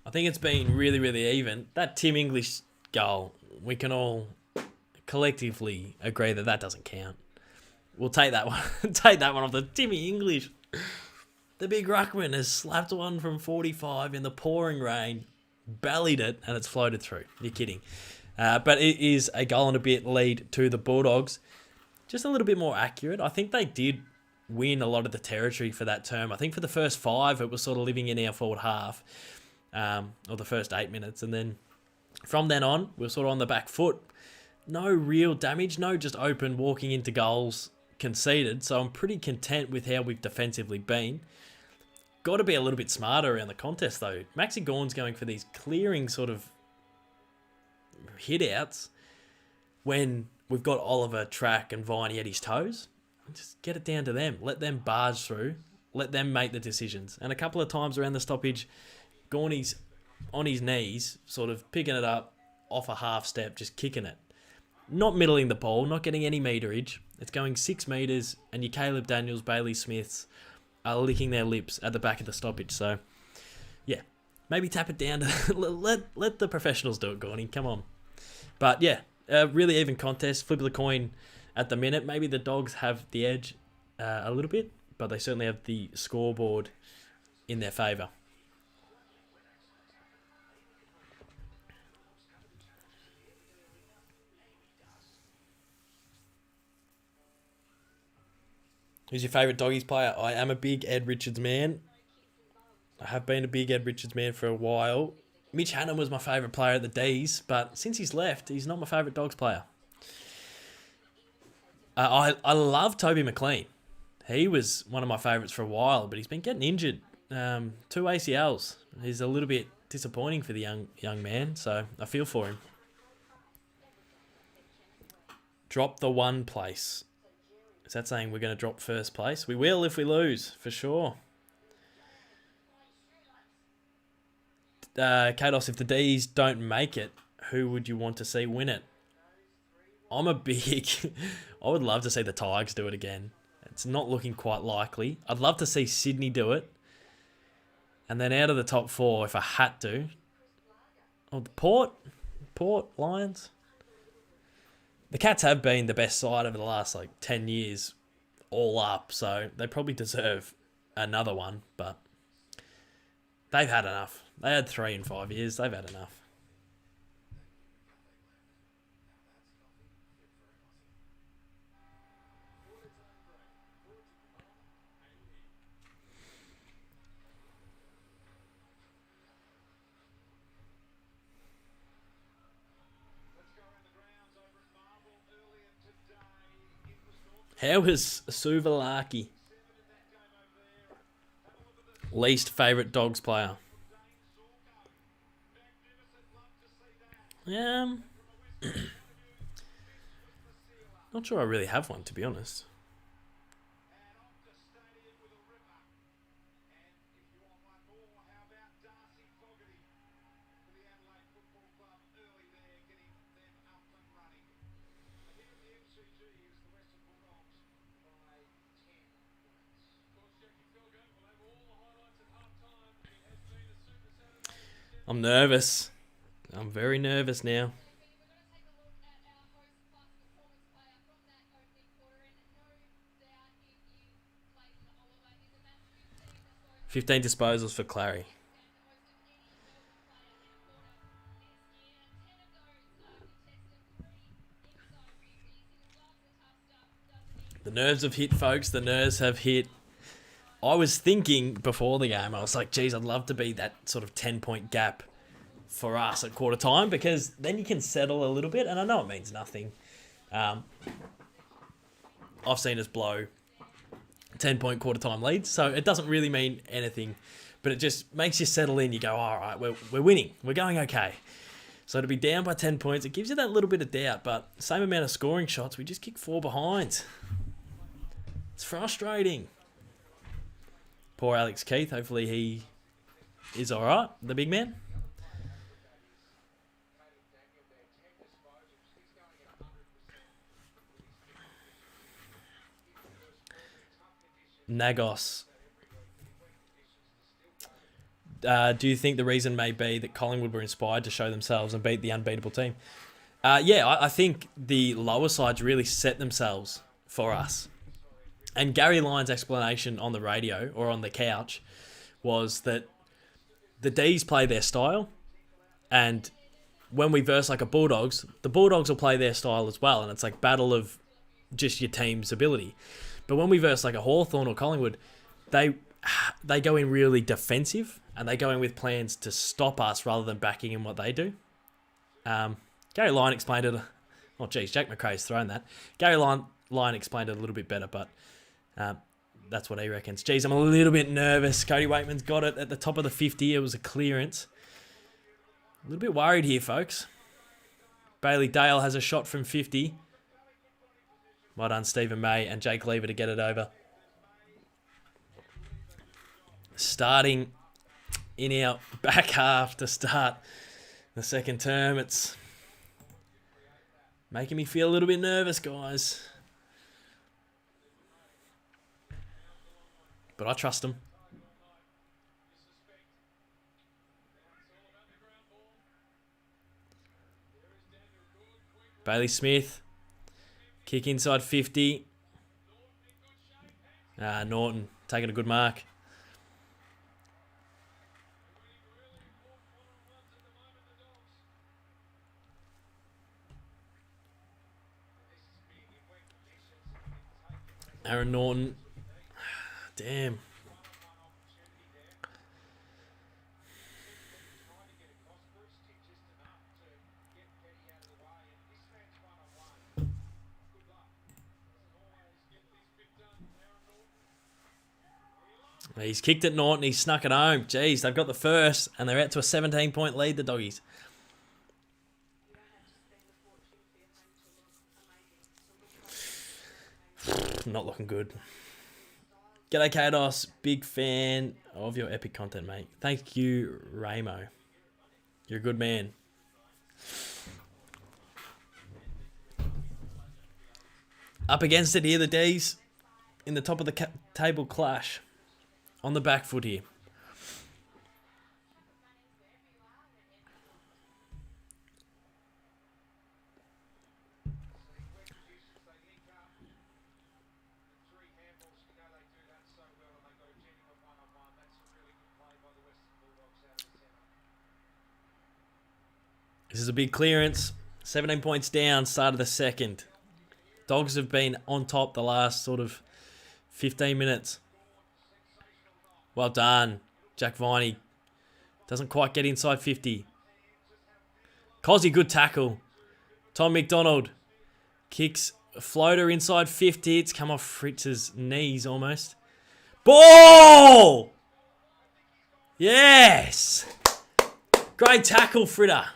A: I think it's been really, really even. That Tim English goal, we can all collectively agree that that doesn't count. We'll take that one. Take that one off the Timmy English. The big ruckman has slapped one from 45 in the pouring rain, bellied it, and it's floated through. You're kidding. But it is a goal and a bit lead to the Bulldogs. Just a little bit more accurate. I think they did win a lot of the territory for that term. I think for the first 5, it was sort of living in our forward half, or the first 8 minutes. And then from then on, we were sort of on the back foot. No real damage, no just open walking into goals conceded. So I'm pretty content with how we've defensively been. Got to be a little bit smarter around the contest, though. Maxi Gawn's going for these clearing sort of hit-outs when we've got Oliver, Track, and Viney at his toes. Just get it down to them. Let them barge through. Let them make the decisions. And a couple of times around the stoppage, Gawny's on his knees, sort of picking it up off a half step, just kicking it. Not middling the ball, not getting any meterage. It's going 6 metres, and your Caleb Daniels, Bailey Smiths are licking their lips at the back of the stoppage. So, yeah, maybe tap it down to let the professionals do it, Gawny. Come on. But yeah, a really even contest. Flip of the coin at the minute. Maybe the Dogs have the edge a little bit, but they certainly have the scoreboard in their favour. Who's your favourite Doggies player? I am a big Ed Richards man. I have been a big Ed Richards man for a while. Mitch Hannum was my favourite player at the D's, but since he's left, he's not my favourite Dogs player. I love Toby McLean. He was one of my favourites for a while, but he's been getting injured. 2 ACLs. He's a little bit disappointing for the young man, so I feel for him. Drop the 1 place. Is that saying we're going to drop first place? We will if we lose, for sure. Kados, if the D's don't make it, who would you want to see win it? I would love to see the Tigers do it again. It's not looking quite likely. I'd love to see Sydney do it. And then out of the top 4, if I had to. Oh, the Port Lions. The Cats have been the best side over the last 10 years all up, so they probably deserve another one, but they've had enough. They had 3 in 5 years. They've had enough. How is Suvalaki least favourite Dogs player? Not sure I really have one, to be honest. I'm nervous. I'm very nervous now. "15 disposals for Clary." The nerves have hit, folks. The nerves have hit. I was thinking before the game, I was like, geez, I'd love to be that sort of 10-point gap for us at quarter time, because then you can settle a little bit, and I know it means nothing. I've seen us blow 10-point quarter time leads, so it doesn't really mean anything, but it just makes you settle in. You go, all right, we're winning. We're going okay. So to be down by 10 points, it gives you that little bit of doubt, but same amount of scoring shots, we just kick 4 behind. It's frustrating. Poor Alex Keith. Hopefully he is all right, the big man. Nagos. Do you think the reason may be that Collingwood were inspired to show themselves and beat the unbeatable team? Yeah, I think the lower sides really set themselves for us. And Gary Lyon's explanation on the radio or on the couch was that the D's play their style, and when we verse like a Bulldogs, the Bulldogs will play their style as well, and it's like battle of just your team's ability. But when we verse like a Hawthorn or Collingwood, they go in really defensive, and they go in with plans to stop us rather than backing in what they do. Gary Lyon explained it. Oh, geez, Jack McRae's thrown that. Gary Lyon explained it a little bit better, but that's what he reckons. Geez, I'm a little bit nervous. Cody Waitman's got it at the top of the 50. It was a clearance. A little bit worried here, folks. Bailey Dale has a shot from 50. Well done, Stephen May and Jake Lever to get it over. Starting in our back half to start the second term. It's making me feel a little bit nervous, guys. But I trust them. Bailey Smith. Kick inside 50. Norton taking a good mark. Aaron Norton. Damn. He's kicked at Norton. He's snuck it home. Jeez, they've got the first, and they're out to a 17-point lead, the Doggies. Not looking good. G'day, Kados. Big fan of your epic content, mate. Thank you, Ramo. You're a good man. Up against it here, the D's. In the top of the table clash. On the back foot here. This is a big clearance. 17 points down, start of the second. Dogs have been on top the last sort of 15 minutes. Well done. Jack Viney doesn't quite get inside 50. Cozzy, good tackle. Tom MacDonald kicks a floater inside 50. It's come off Fritz's knees almost. Ball! Yes! Great tackle, Fritter.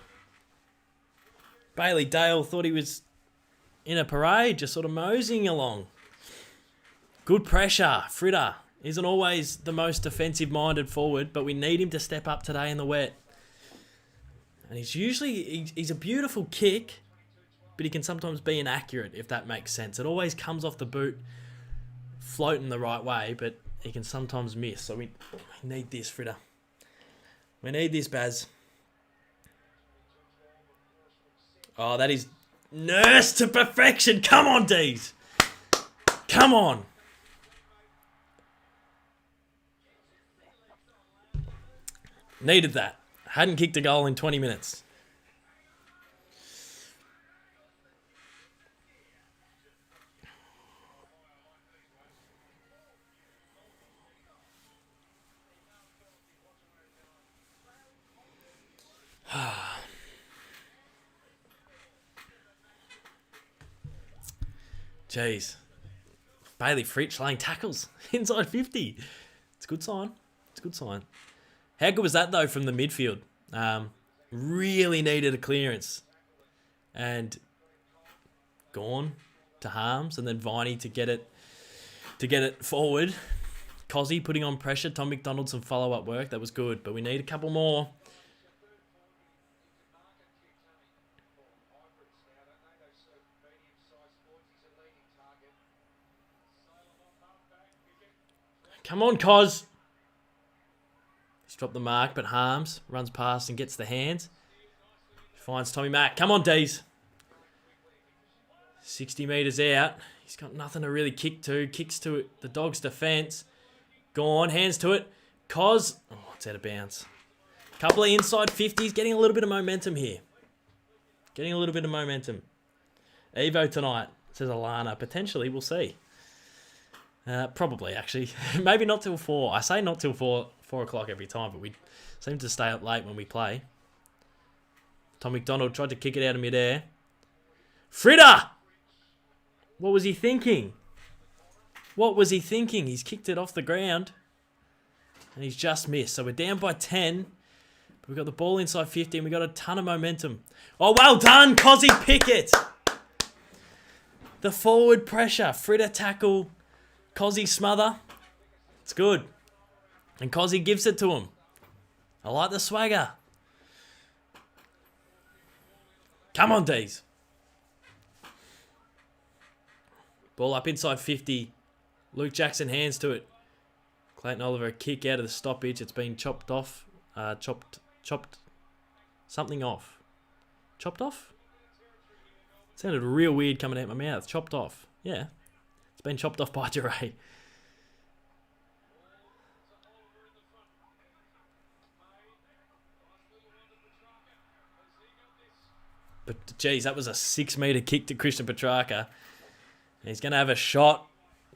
A: Bailey Dale thought he was in a parade, just sort of moseying along. Good pressure. Fritter isn't always the most defensive-minded forward, but we need him to step up today in the wet. And he's a beautiful kick, but he can sometimes be inaccurate, if that makes sense. It always comes off the boot, floating the right way, but he can sometimes miss. So we need this, Fritter. We need this, Baz. Oh, that is nurse to perfection. Come on, D's. Come on. Needed that. Hadn't kicked a goal in 20 minutes. Jeez. Bailey Fritsch laying tackles inside 50. It's a good sign. It's a good sign. How good was that, though, from the midfield? Really needed a clearance. And gone to Harms, and then Viney to get it forward. Cozzy putting on pressure. Tom MacDonald some follow-up work. That was good, but we need a couple more. Come on, Cos. He's dropped the mark, but Harms runs past and gets the hands. Finds Tommy Mack. Come on, Dees. 60 metres out. He's got nothing to really kick to. Kicks to it. The Dogs' defence. Gone. Hands to it. Cos. Oh, it's out of bounds. Couple of inside 50s. Getting a little bit of momentum here. Getting a little bit of momentum. Evo tonight, says Alana. Potentially, we'll see. Probably, actually. Maybe not till 4. I say not till 4 o'clock every time, but we seem to stay up late when we play. Tom MacDonald tried to kick it out of midair. Fritter! What was he thinking? What was he thinking? He's kicked it off the ground. And he's just missed. So we're down by 10. But we've got the ball inside 50 and we've got a ton of momentum. Oh, well done, Cozzy Pickett! The forward pressure. Fritter tackle. Cozzy smother. It's good. And Cozzy gives it to him. I like the swagger. Come on, Dees. Ball up inside 50. Luke Jackson hands to it. Clayton Oliver a kick out of the stoppage. It's been chopped off. Chopped something off. Chopped off? Sounded real weird coming out my mouth. Chopped off. Yeah. It's been chopped off by Duray. But, geez, that was a 6-metre kick to Christian Petrarca. He's going to have a shot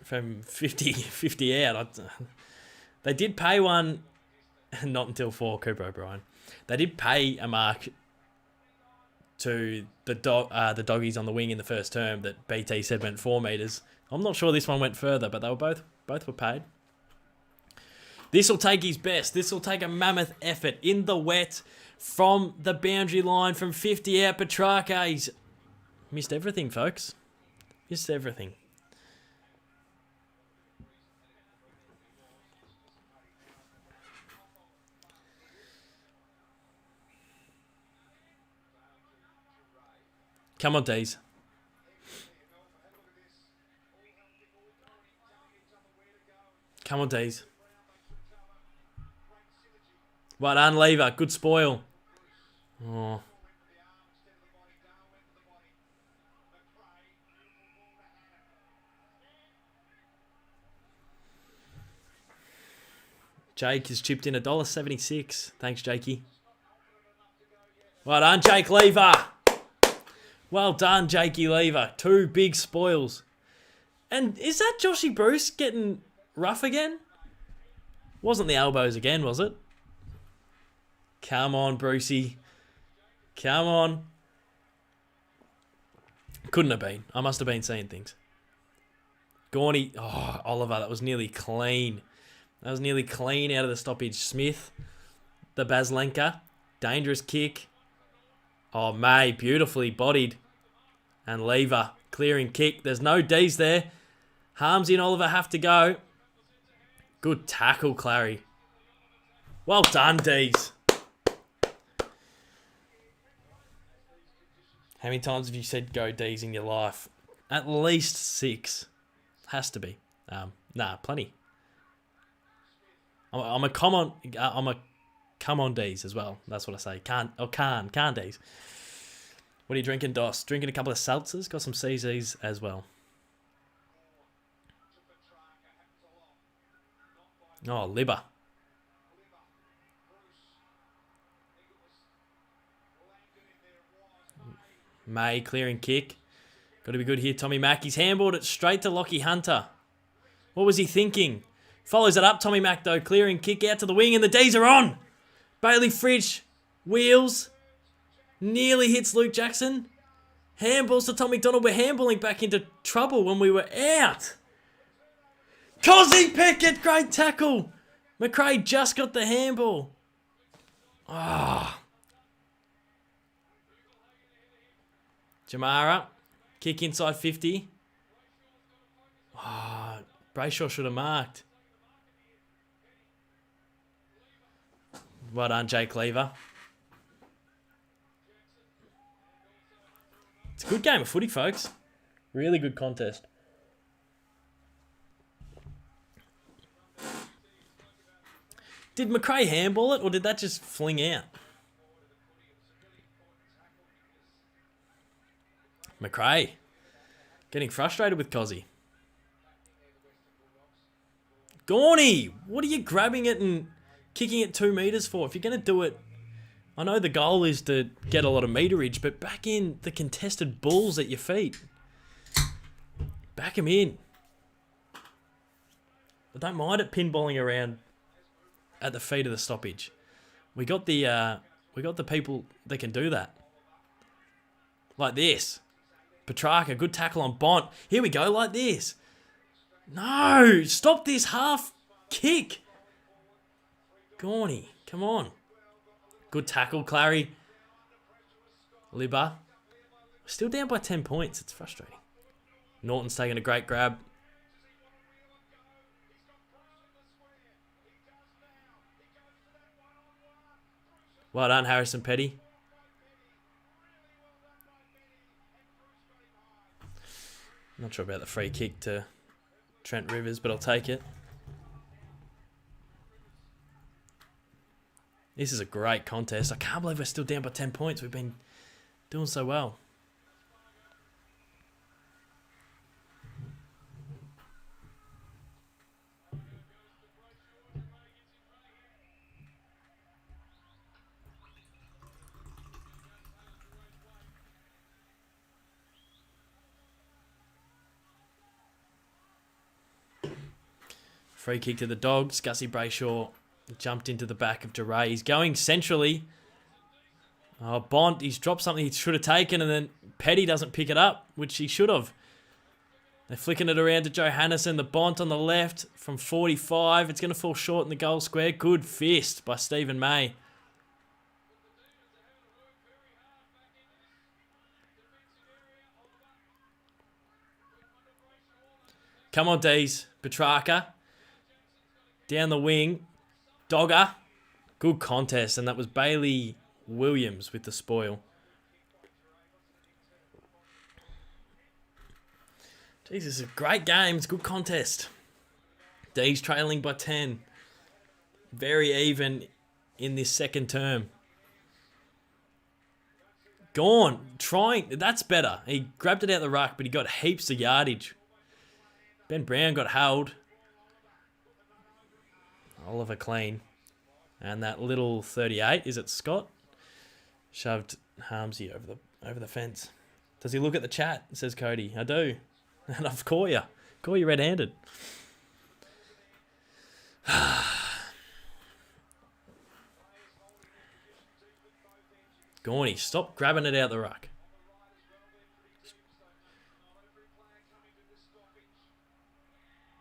A: from 50 out. They did pay one, not until 4, Cooper O'Brien. They did pay a mark to the doggies on the wing in the first term that BT said went 4 metres. I'm not sure this one went further, but they were both were paid. This will take his best. This will take a mammoth effort in the wet from the boundary line from 50 out. Petrarca, he's missed everything, folks. Missed everything. Come on, Dees. Come on, Dees. Well done, Lever. Good spoil. Oh. Jake has chipped in $1.76. Thanks, Jakey. Well done, Jake Lever. Well done, Jakey Lever. 2 big spoils. And is that Joshy Bruce getting rough again? Wasn't the elbows again, was it? Come on, Brucey. Come on. Couldn't have been. I must have been seeing things. Gorney. Oh, Oliver, that was nearly clean. That was nearly clean out of the stoppage. Smith, the Baslenka. Dangerous kick. Oh, May, beautifully bodied. And Lever, clearing kick. There's no D's there. Harmsy and Oliver have to go. Good tackle, Clary. Well done, D's. How many times have you said go D's in your life? At least 6. Has to be. Nah, plenty. I'm a come on D's as well. That's what I say. Can't D's. What are you drinking, Dos? Drinking a couple of seltzers. Got some CZs as well. Oh, Libber. May clearing kick. Got to be good here. Tommy Mack. He's handballed it straight to Lockie Hunter. What was he thinking? Follows it up. Tommy Mack, though. Clearing kick out to the wing, and the D's are on. Bailey Fridge. Wheels. Nearly hits Luke Jackson. Handballs to Tom MacDonald. We're handballing back into trouble when we were out. Cozzy Pickett. Great tackle. McRae just got the handball. Ah. Jamara. Kick inside 50. Ah. Brayshaw should have marked. Well done, Jake Lever. It's a good game of footy, folks. Really good contest. Did McRae handball it, or did that just fling out? McRae getting frustrated with Cozzy. Gorney, what are you grabbing it and kicking it 2 metres for? If you're going to do it, I know the goal is to get a lot of meterage, but back in the contested balls at your feet. Back him in. I don't mind it pinballing around at the feet of the stoppage. We got the people that can do that. Like this. Petrarca, good tackle on Bont. Here we go, like this. No, stop this half kick. Gorney, come on. Good tackle, Clary. Libba. Still down by 10 points. It's frustrating. Norton's taking a great grab. Well done, Harrison Petty. Not sure about the free kick to Trent Rivers, but I'll take it. This is a great contest. I can't believe we're still down by 10 points. We've been doing so well. Free kick to the Dogs. Gussie Brayshaw jumped into the back of DeRay. He's going centrally. Oh, Bont, he's dropped something he should have taken, and then Petty doesn't pick it up, which he should have. They're flicking it around to Johannisen. The Bont on the left from 45. It's going to fall short in the goal square. Good fist by Stephen May. Come on, D's. Petrarca. Down the wing. Dogger. Good contest, and that was Bailey Williams with the spoil. Jeez, this is a great game. It's a good contest. D's trailing by 10. Very even in this second term. Gone. Trying. That's better. He grabbed it out the ruck, but he got heaps of yardage. Ben Brown got held. Oliver clean. And that little 38, is it Scott? Shoved Harmsy over the fence. Does he look at the chat? Says Cody. I do. And I've caught you. Caught you red-handed. Gorney, stop grabbing it out the ruck.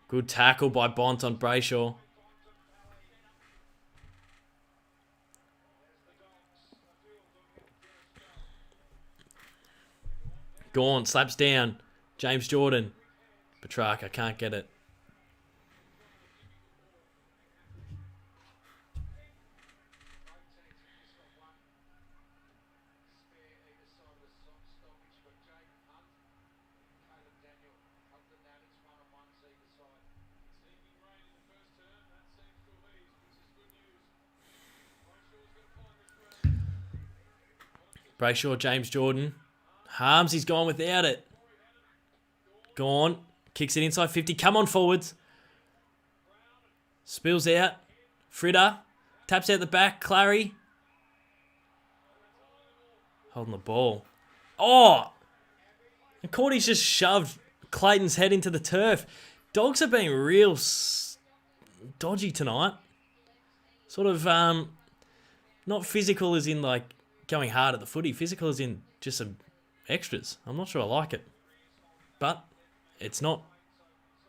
A: Good tackle by Bont on Brayshaw. Gone, slaps down. James Jordan. Petrarca can't get it. Brayshaw, James Jordan. Harmsy's gone without it. Gone. Kicks it inside 50. Come on, forwards. Spills out. Fritter. Taps out the back. Clary. Holding the ball. Oh! And Cordy's just shoved Clayton's head into the turf. Dogs have been real dodgy tonight. Sort of, not physical as in like going hard at the footy. Physical as in just some extras. I'm not sure I like it. But it's not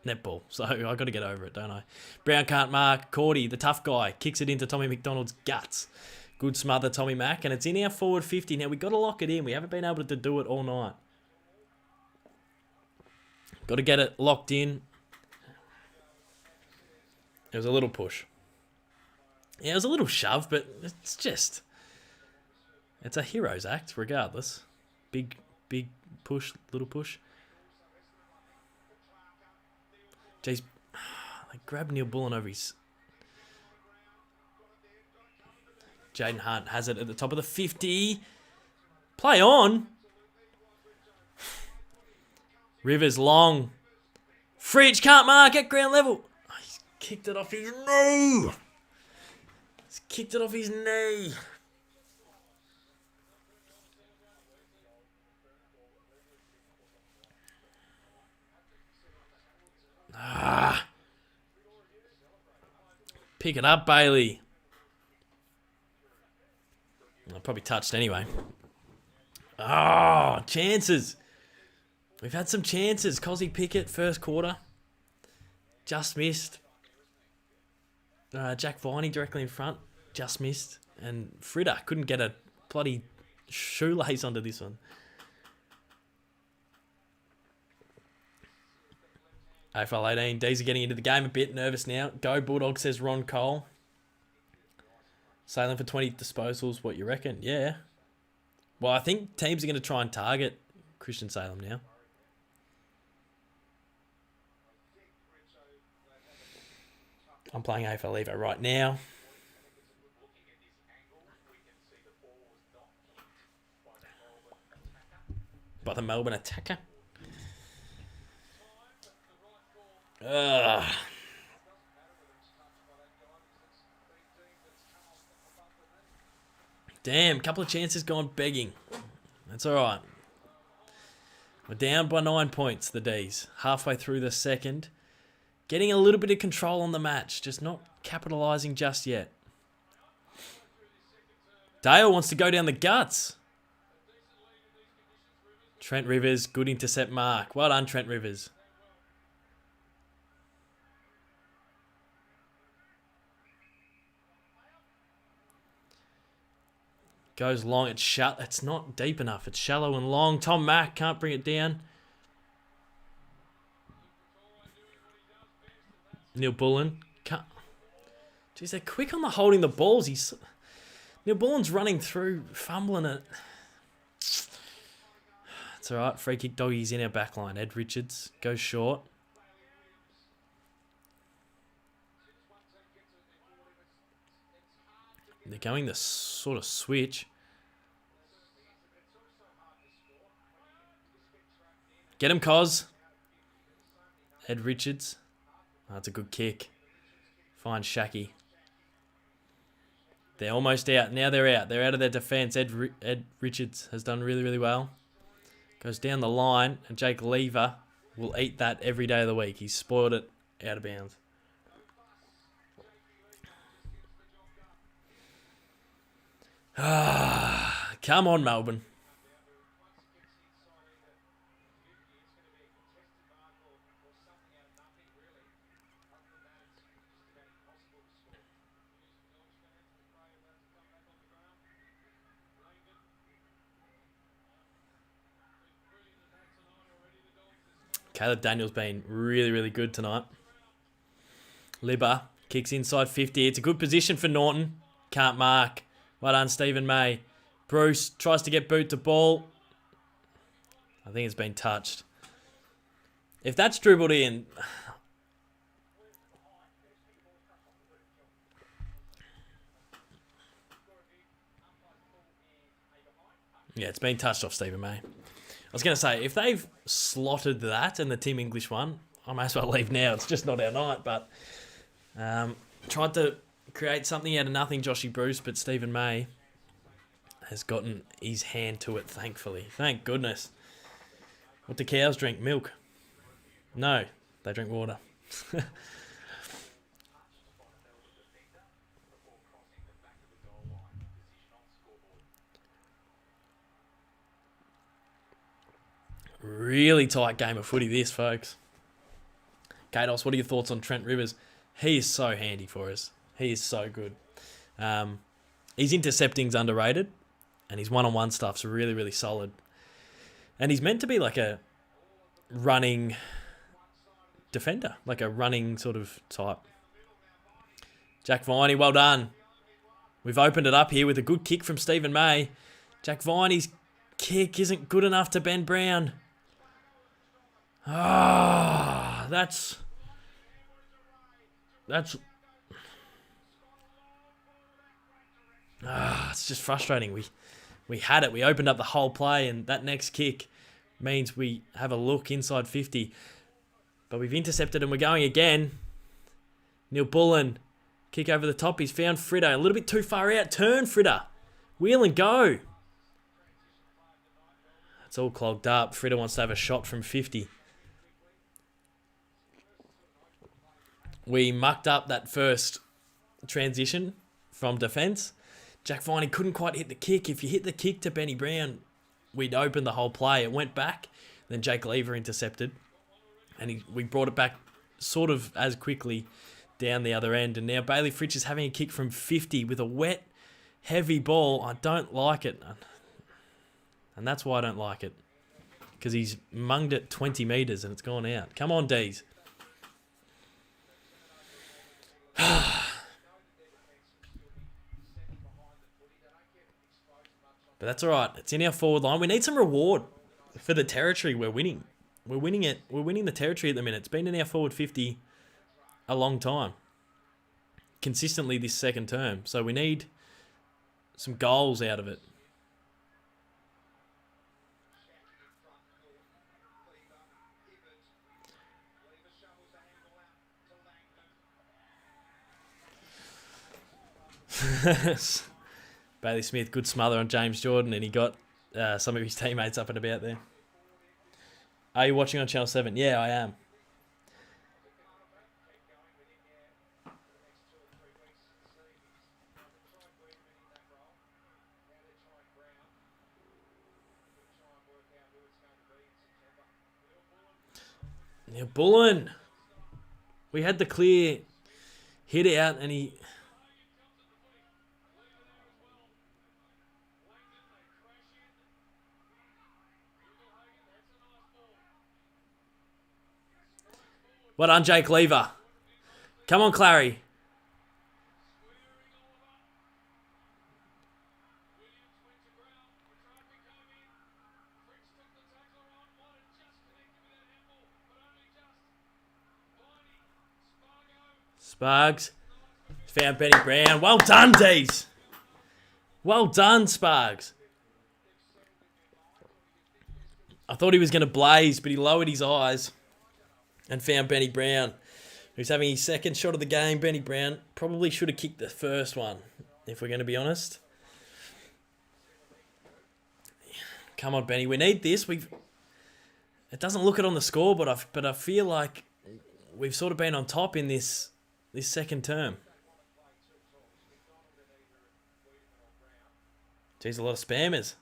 A: netball, so I got to get over it, don't I? Brown can't mark. Cordy, the tough guy, kicks it into Tommy MacDonald's guts. Good smother, Tommy Mack, and it's in our forward 50. Now, we've got to lock it in. We haven't been able to do it all night. Got to get it locked in. It was a little push. Yeah, it was a little shove, but it's just... It's a hero's act, regardless. Big push, little push. Jeez, they grabbed Neil Bullen over his... Jaden Hunt has it at the top of the 50. Play on. Rivers long. Fridge can't mark at ground level. Oh, he's kicked it off his knee. He's kicked it off his knee. Pick it up, Bailey. I probably touched anyway. Oh, chances. We've had some chances. Cozzy Pickett, first quarter. Just missed. Jack Viney directly in front. Just missed. And Fritter couldn't get a bloody shoelace onto this one. AFL 18. D's are getting into the game a bit. Nervous now. Go Bulldogs, says Ron Cole. Salem for 20 disposals. What you reckon? Yeah. Well, I think teams are going to try and target Christian Salem now. I'm playing AFL Evo right now. By the Melbourne attacker. Damn, couple of chances gone begging. That's all right. We're down by 9 points, the D's. Halfway through the second. Getting a little bit of control on the match. Just not capitalising just yet. Dale wants to go down the guts. Trent Rivers, good intercept mark. Well done, Trent Rivers. Goes long. It's not deep enough. It's shallow and long. Tom Mack can't bring it down. Neil Bullen can't. Jeez, they're quick on the holding the balls. Neil Bullen's running through, fumbling it. It's all right. Free kick doggies in our back line. Ed Richards goes short. They're going the sort of switch. Get him, Cos. Ed Richards. Oh, that's a good kick. Fine, Shacky. They're almost out. Now they're out. They're out of their defence. Ed Richards has done really, really well. Goes down the line, and Jake Lever will eat that every day of the week. He's spoiled it out of bounds. Come on, Melbourne. Caleb Daniels been really, really good tonight. Libba kicks inside 50. It's a good position for Norton. Can't mark. Well done, Stephen May. Bruce tries to get boot to ball. I think it's been touched. If that's dribbled in... Yeah, it's been touched off Stephen May. I was going to say, if they've slotted that and the Tim English one, I may as well leave now. It's just not our night, but tried to create something out of nothing, Joshy Bruce, but Stephen May has gotten his hand to it, thankfully. Thank goodness. What do cows drink? Milk? No, they drink water. Really tight game of footy this, folks. Kados, what are your thoughts on Trent Rivers? He is so handy for us. He is so good. His intercepting's underrated, and his one-on-one stuff's really, really solid. And he's meant to be like a running defender, like a running sort of type. Jack Viney, well done. We've opened it up here with a good kick from Stephen May. Jack Viney's kick isn't good enough to Ben Brown. That's it's just frustrating. We had it. We opened up the whole play, and that next kick means we have a look inside 50. But we've intercepted and we're going again. Neil Bullen, kick over the top. He's found Fritter. A little bit too far out. Turn, Fritter. Wheel and go. It's all clogged up. Fritter wants to have a shot from 50. We mucked up that first transition from defence. Jack Viney couldn't quite hit the kick. If you hit the kick to Benny Brown, we'd open the whole play. It went back. Then Jake Lever intercepted. And we brought it back sort of as quickly down the other end. And now Bailey Fritsch is having a kick from 50 with a wet, heavy ball. I don't like it. And that's why I don't like it. Because he's munged it 20 metres and it's gone out. Come on, D's. But that's all right. It's in our forward line. We need some reward for the territory we're winning. We're winning it. We're winning the territory at the minute. It's been in our forward 50 a long time. Consistently this second term. So we need some goals out of it. Bailey Smith, good smother on James Jordan, and he got some of his teammates up and about there. Are you watching on Channel 7? Yeah, I am. Neil Bullen. We had the clear hit out and he... Well done, Jake Lever. Come on, Clary. Spargs. Found Benny Brown. Well done, D's. Well done, Spargs. I thought he was going to blaze, but he lowered his eyes and found Benny Brown, who's having his second shot of the game. Benny Brown probably should have kicked the first one, if we're going to be honest. Come on, Benny. We need this. It doesn't look it on the score, but I feel like we've sort of been on top in this second term. Geez, a lot of spammers.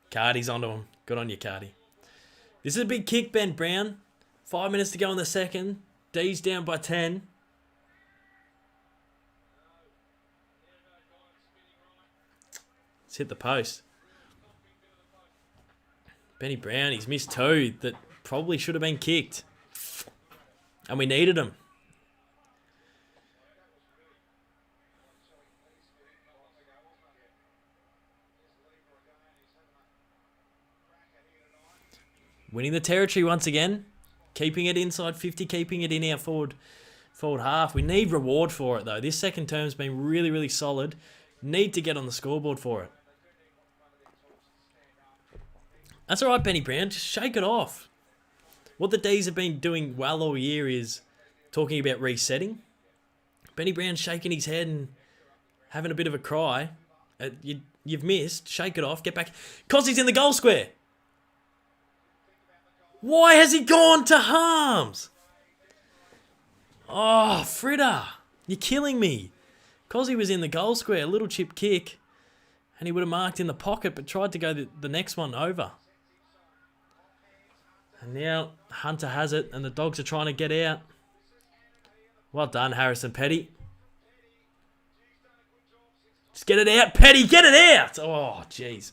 A: Cardi's onto him. Good on you, Cardi. This is a big kick, Ben Brown. 5 minutes to go in the second. D's down by 10. Let's hit the post. Benny Brown, he's missed two that probably should have been kicked. And we needed him. Winning the territory once again. Keeping it inside 50, keeping it in our forward half. We need reward for it, though. This second term's been really, really solid. Need to get on the scoreboard for it. That's all right, Benny Brown. Just shake it off. What the D's have been doing well all year is talking about resetting. Benny Brown shaking his head and having a bit of a cry. You've missed. Shake it off. Get back. Cossey's in the goal square. Why has he gone to Harms? Oh, Fritter. You're killing me. Cosy was in the goal square. A little chip kick. And he would have marked in the pocket, but tried to go the next one over. And now Hunter has it, and the Dogs are trying to get out. Well done, Harrison Petty. Just get it out, Petty. Get it out. Oh, jeez.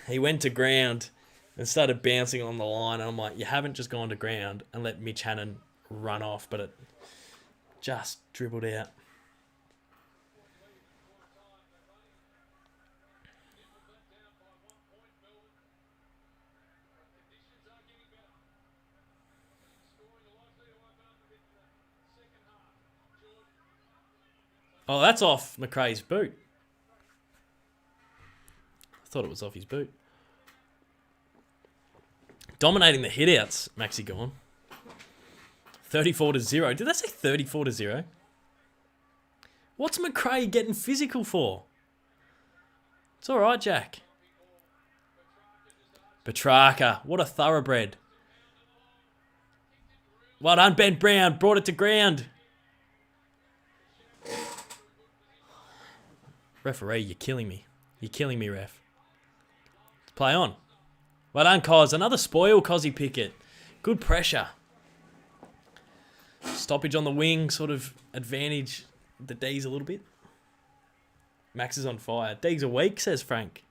A: He went to ground and started bouncing on the line. And I'm like, you haven't just gone to ground and let Mitch Hannon run off, but it just dribbled out. Oh, that's off McRae's boot. I thought it was off his boot. Dominating the hitouts, Maxi Gorn. 34-0. Did I say 34-0? What's McRae getting physical for? It's all right, Jack. Petrarca, what a thoroughbred. Well done, Ben Brown. Brought it to ground. Referee, you're killing me. You're killing me, ref. Let's play on. Well done, Cos. Another spoil, Cozzy Pickett. Good pressure. Stoppage on the wing, sort of advantage the D's a little bit. Max is on fire. D's a weak, says Frank.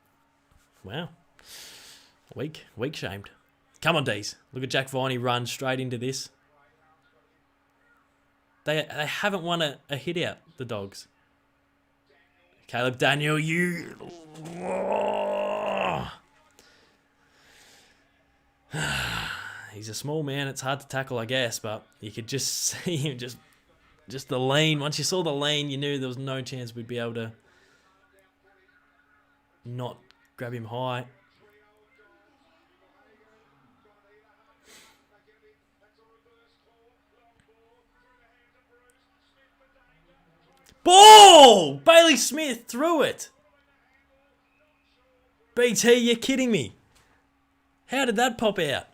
A: Wow. Weak shamed. Come on, D's. Look at Jack Viney run straight into this. They haven't won a hit out, the Dogs. Caleb Daniel, you... He's a small man. It's hard to tackle, I guess, but you could just see him, just the lean. Once you saw the lean, you knew there was no chance we'd be able to not grab him high. Ball! Bailey Smith threw it. BT, you're kidding me. How did that pop out?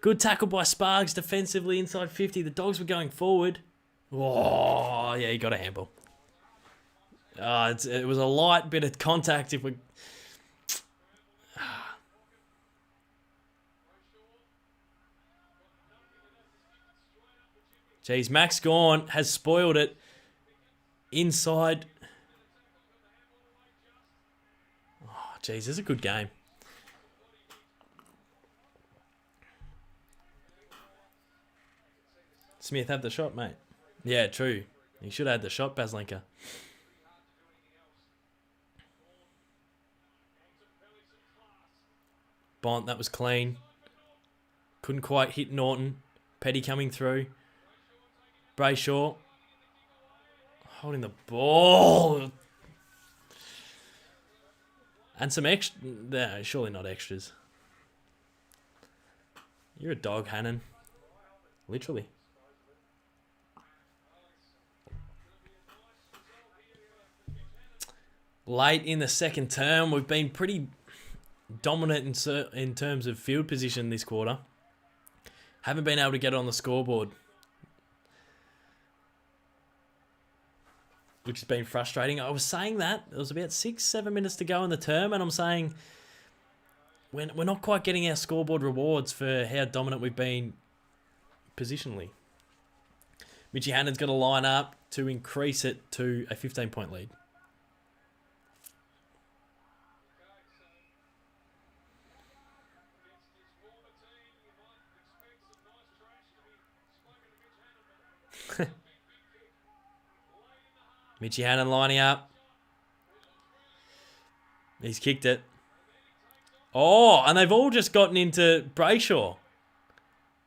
A: Good tackle by Sparks defensively inside 50. The Dogs were going forward. Oh, yeah, he got a handball. It was a light bit of contact if we... Jeez, Max Gorn has spoiled it. Inside. Oh, jeez, this is a good game. Smith had the shot, mate. Yeah, true. He should have had the shot, Baslenka. Bont, that was clean. Couldn't quite hit Norton. Petty coming through. Brayshaw. Holding the ball. And some extra... No, surely not extras. You're a dog, Hannon. Literally. Late in the second term, we've been pretty dominant in terms of field position this quarter. Haven't been able to get it on the scoreboard, which has been frustrating. I was saying that. It was about 6-7 minutes to go in the term, and I'm saying we're not quite getting our scoreboard rewards for how dominant we've been positionally. Mitchie Hannon's going to line up to increase it to a 15-point lead. Mitchie Hannon lining up. He's kicked it. Oh, and they've all just gotten into Brayshaw.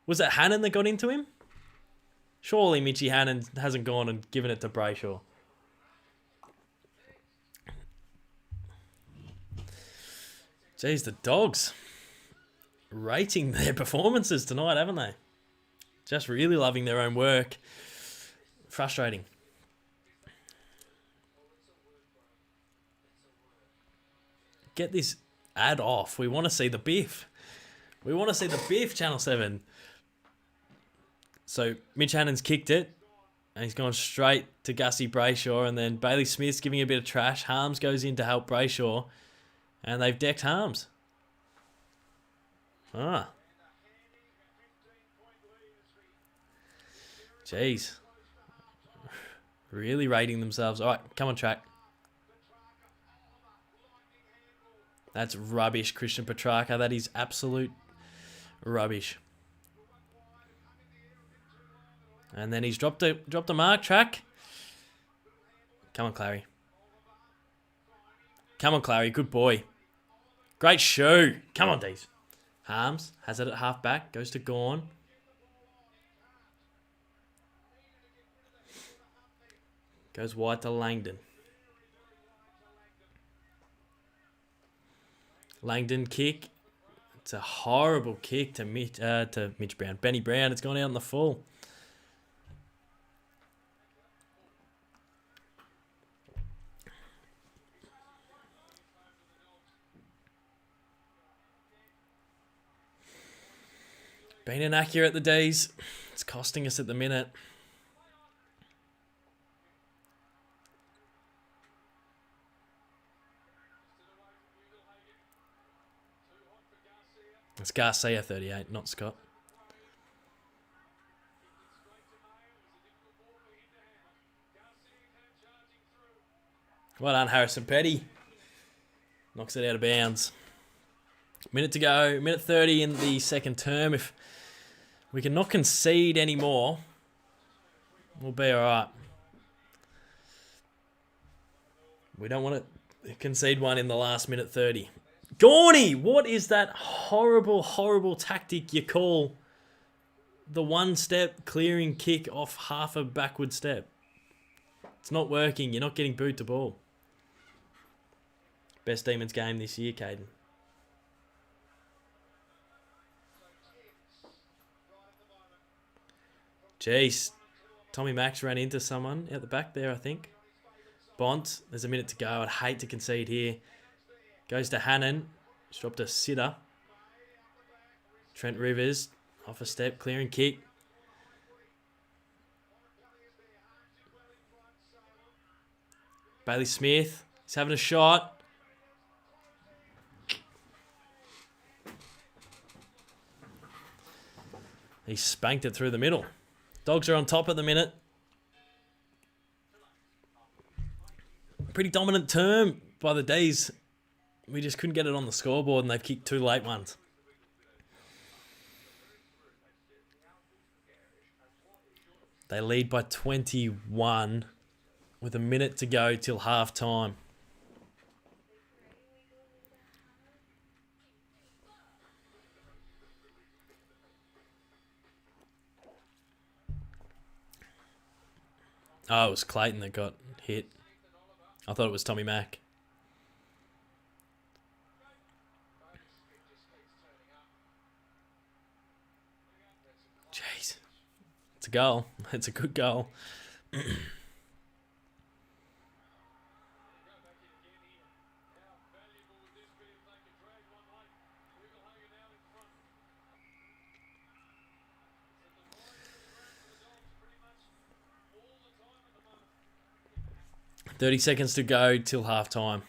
A: Was it Hannon that got into him? Surely Mitchie Hannon hasn't gone and given it to Brayshaw. Jeez, the Dogs rating their performances tonight, haven't they? Just really loving their own work. Frustrating. Get this ad off. We want to see the biff. We want to see the biff, Channel 7. So Mitch Hannon's kicked it. And he's gone straight to Gussie Brayshaw. And then Bailey Smith's giving a bit of trash. Harms goes in to help Brayshaw. And they've decked Harms. Ah. Jeez. Really rating themselves. All right, come on track. That's rubbish, Christian Petrarca. That is absolute rubbish. And then he's dropped a mark track. Come on, Clary. Come on, Clary. Good boy. Great shoe. Come on, Dees. Harms has it at half back. Goes to Gorn. Goes wide to Langdon. Langdon kick. It's a horrible kick to Mitch Brown. Benny Brown. It's gone out in the full. Been inaccurate the D's. It's costing us at the minute. It's Garcia 38, not Scott. Well done, Harrison Petty. Knocks it out of bounds. Minute to go. Minute 30 in the second term. If we can not concede anymore, we'll be all right. We don't want to concede one in the last minute 30. Gorney, what is that horrible, horrible tactic you call the one-step clearing kick off half a backward step? It's not working. You're not getting boot to ball. Best Demons game this year, Caden. Jeez. Tommy Max ran into someone out the back there, I think. Bont, there's a minute to go. I'd hate to concede here. Goes to Hannon. He's dropped a sitter. Trent Rivers, off a step, clearing kick. Bailey Smith, he's having a shot. He spanked it through the middle. Dogs are on top at the minute. Pretty dominant term by the D's. We just couldn't get it on the scoreboard and they've kicked 2 late ones. They lead by 21 with a minute to go till half time. Oh, it was Clayton that got hit. I thought it was Tommy Mack. Jeez. It's a goal. It's a good goal. 30 seconds to go till half time.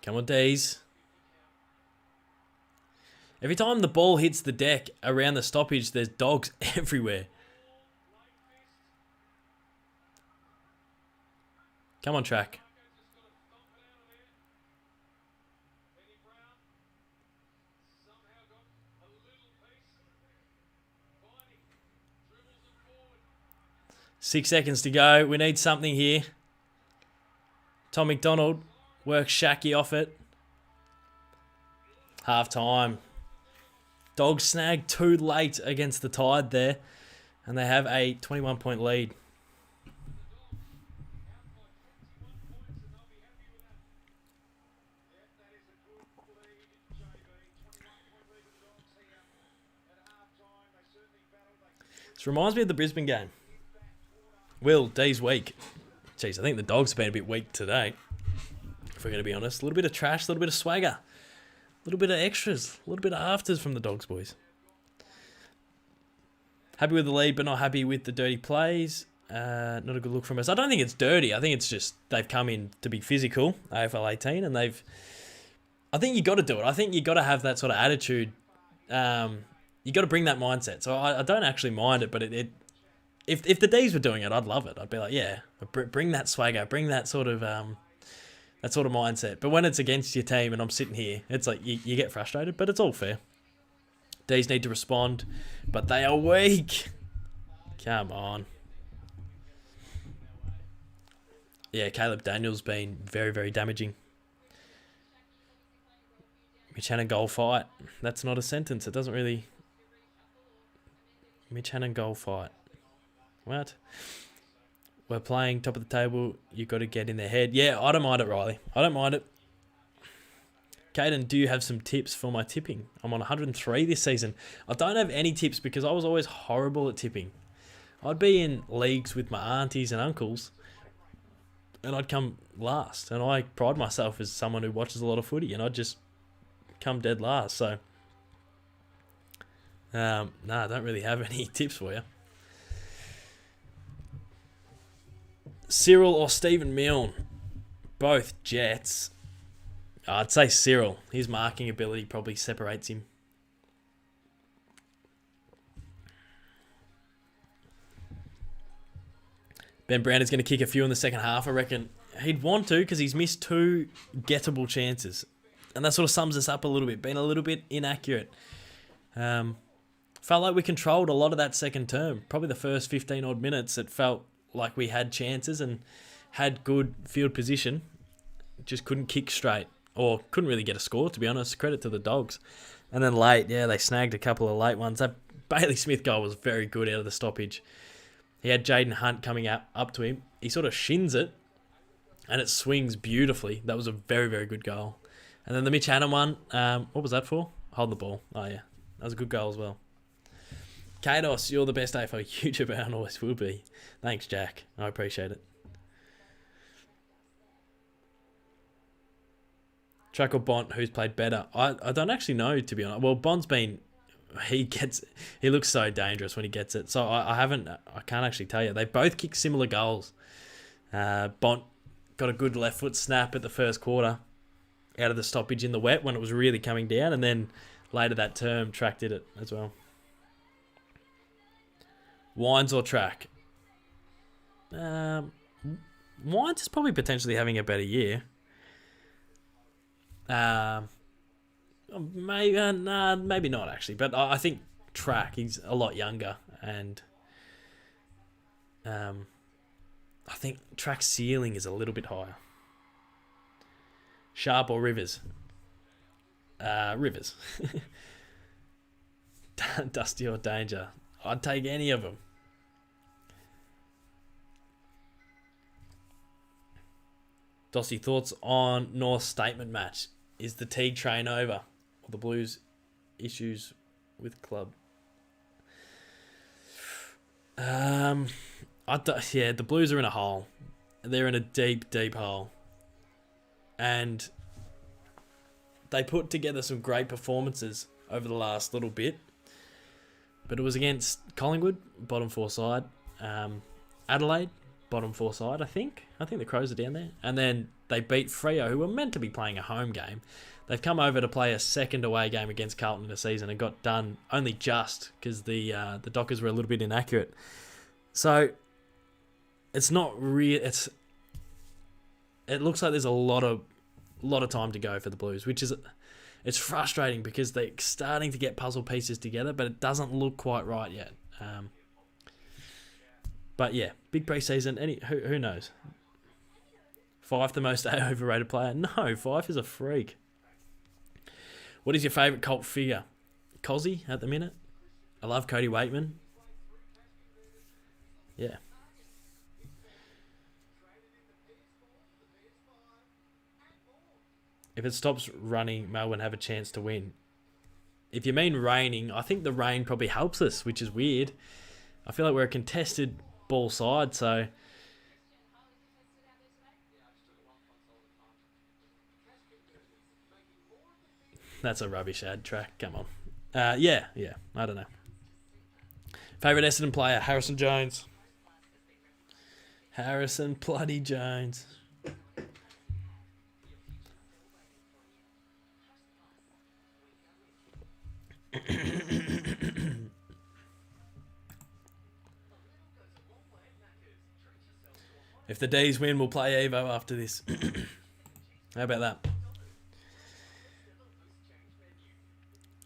A: Come on, D's. Every time the ball hits the deck around the stoppage, there's dogs everywhere. Come on, track. Six seconds to go. We need something here. Tom MacDonald works Shacky off it. Half time. Dogs snagged 2 late against the Tide there. And they have a 21-point lead. This reminds me of the Brisbane game. Will, D's weak. Jeez, I think the Dogs have been a bit weak today, if we're going to be honest. A little bit of trash, a little bit of swagger. A little bit of extras, a little bit of afters from the Dogs boys. Happy with the lead, but not happy with the dirty plays. Not a good look from us. I don't think it's dirty. I think it's just they've come in to be physical, AFL 18, and they've... I think you got to do it. I think you got to have that sort of attitude. You got to bring that mindset. So I don't actually mind it, but if the D's were doing it, I'd love it. I'd be like, yeah, bring that swagger, bring that sort of mindset. But when it's against your team and I'm sitting here, it's like you get frustrated, but it's all fair. D's need to respond, but they are weak. Come on. Yeah, Caleb Daniels been very, very damaging. Mitch Hannon goal fight. That's not a sentence. It doesn't really... Mitch Hannon goal fight. What? We're playing top of the table. You got to get in their head. Yeah, I don't mind it, Riley. I don't mind it. Caden, do you have some tips for my tipping? I'm on 103 this season. I don't have any tips because I was always horrible at tipping. I'd be in leagues with my aunties and uncles and I'd come last. And I pride myself as someone who watches a lot of footy and I'd just come dead last. So, I don't really have any tips for you. Cyril or Stephen Milne? Both Jets. I'd say Cyril. His marking ability probably separates him. Ben Brown is going to kick a few in the second half. I reckon he'd want to because he's missed 2 gettable chances. And that sort of sums us up a little bit. Been a little bit inaccurate. Felt like we controlled a lot of that second term. Probably the first 15 odd minutes it felt like we had chances and had good field position. Just couldn't kick straight. Or couldn't really get a score, to be honest. Credit to the Dogs. And then late, they snagged a couple of late ones. That Bailey Smith goal was very good out of the stoppage. He had Jaden Hunt coming up to him. He sort of shins it, and it swings beautifully. That was a very, very good goal. And then the Mitch Hannon one, what was that for? Holding the ball. Oh, yeah. That was a good goal as well. Kados, you're the best AFL YouTuber and always will be. Thanks, Jack. I appreciate it. Track or Bont, who's played better? I don't actually know, to be honest. Well, Bont's been... He looks so dangerous when he gets it. So I can't actually tell you. They both kick similar goals. Bont got a good left foot snap at the first quarter out of the stoppage in the wet when it was really coming down, and then later that term Track did it as well. Wines or Track? Wines is probably potentially having a better year. Maybe not actually, but I think Track, he's a lot younger, and I think Track's ceiling is a little bit higher. Sharp or Rivers? Rivers. Dusty or Danger? I'd take any of them. Dossie, thoughts on North's statement match? Is the Teague train over? Or the Blues issues with club? The Blues are in a hole. They're in a deep, deep hole. And they put together some great performances over the last little bit. But it was against Collingwood, bottom 4 side. Adelaide, bottom 4 side, I think. I think the Crows are down there. And then they beat Freo, who were meant to be playing a home game. They've come over to play a second away game against Carlton in the season and got done only just because the Dockers were a little bit inaccurate. So it's not real. It looks like there's a lot of time to go for the Blues, which is it's frustrating because they're starting to get puzzle pieces together, but it doesn't look quite right yet. But yeah, big preseason. Who knows? Fife, the most overrated player? No, Fife is a freak. What is your favourite cult figure? Cozzy at the minute. I love Cody Waitman. Yeah. If it stops running, Melbourne have a chance to win. If you mean raining, I think the rain probably helps us, which is weird. I feel like we're a contested ball side, so... That's a rubbish ad Track. Come on. Yeah. I don't know. Favourite Essendon player? Harrison Jones. Harrison bloody Jones. If the D's win, we'll play Evo after this. How about that?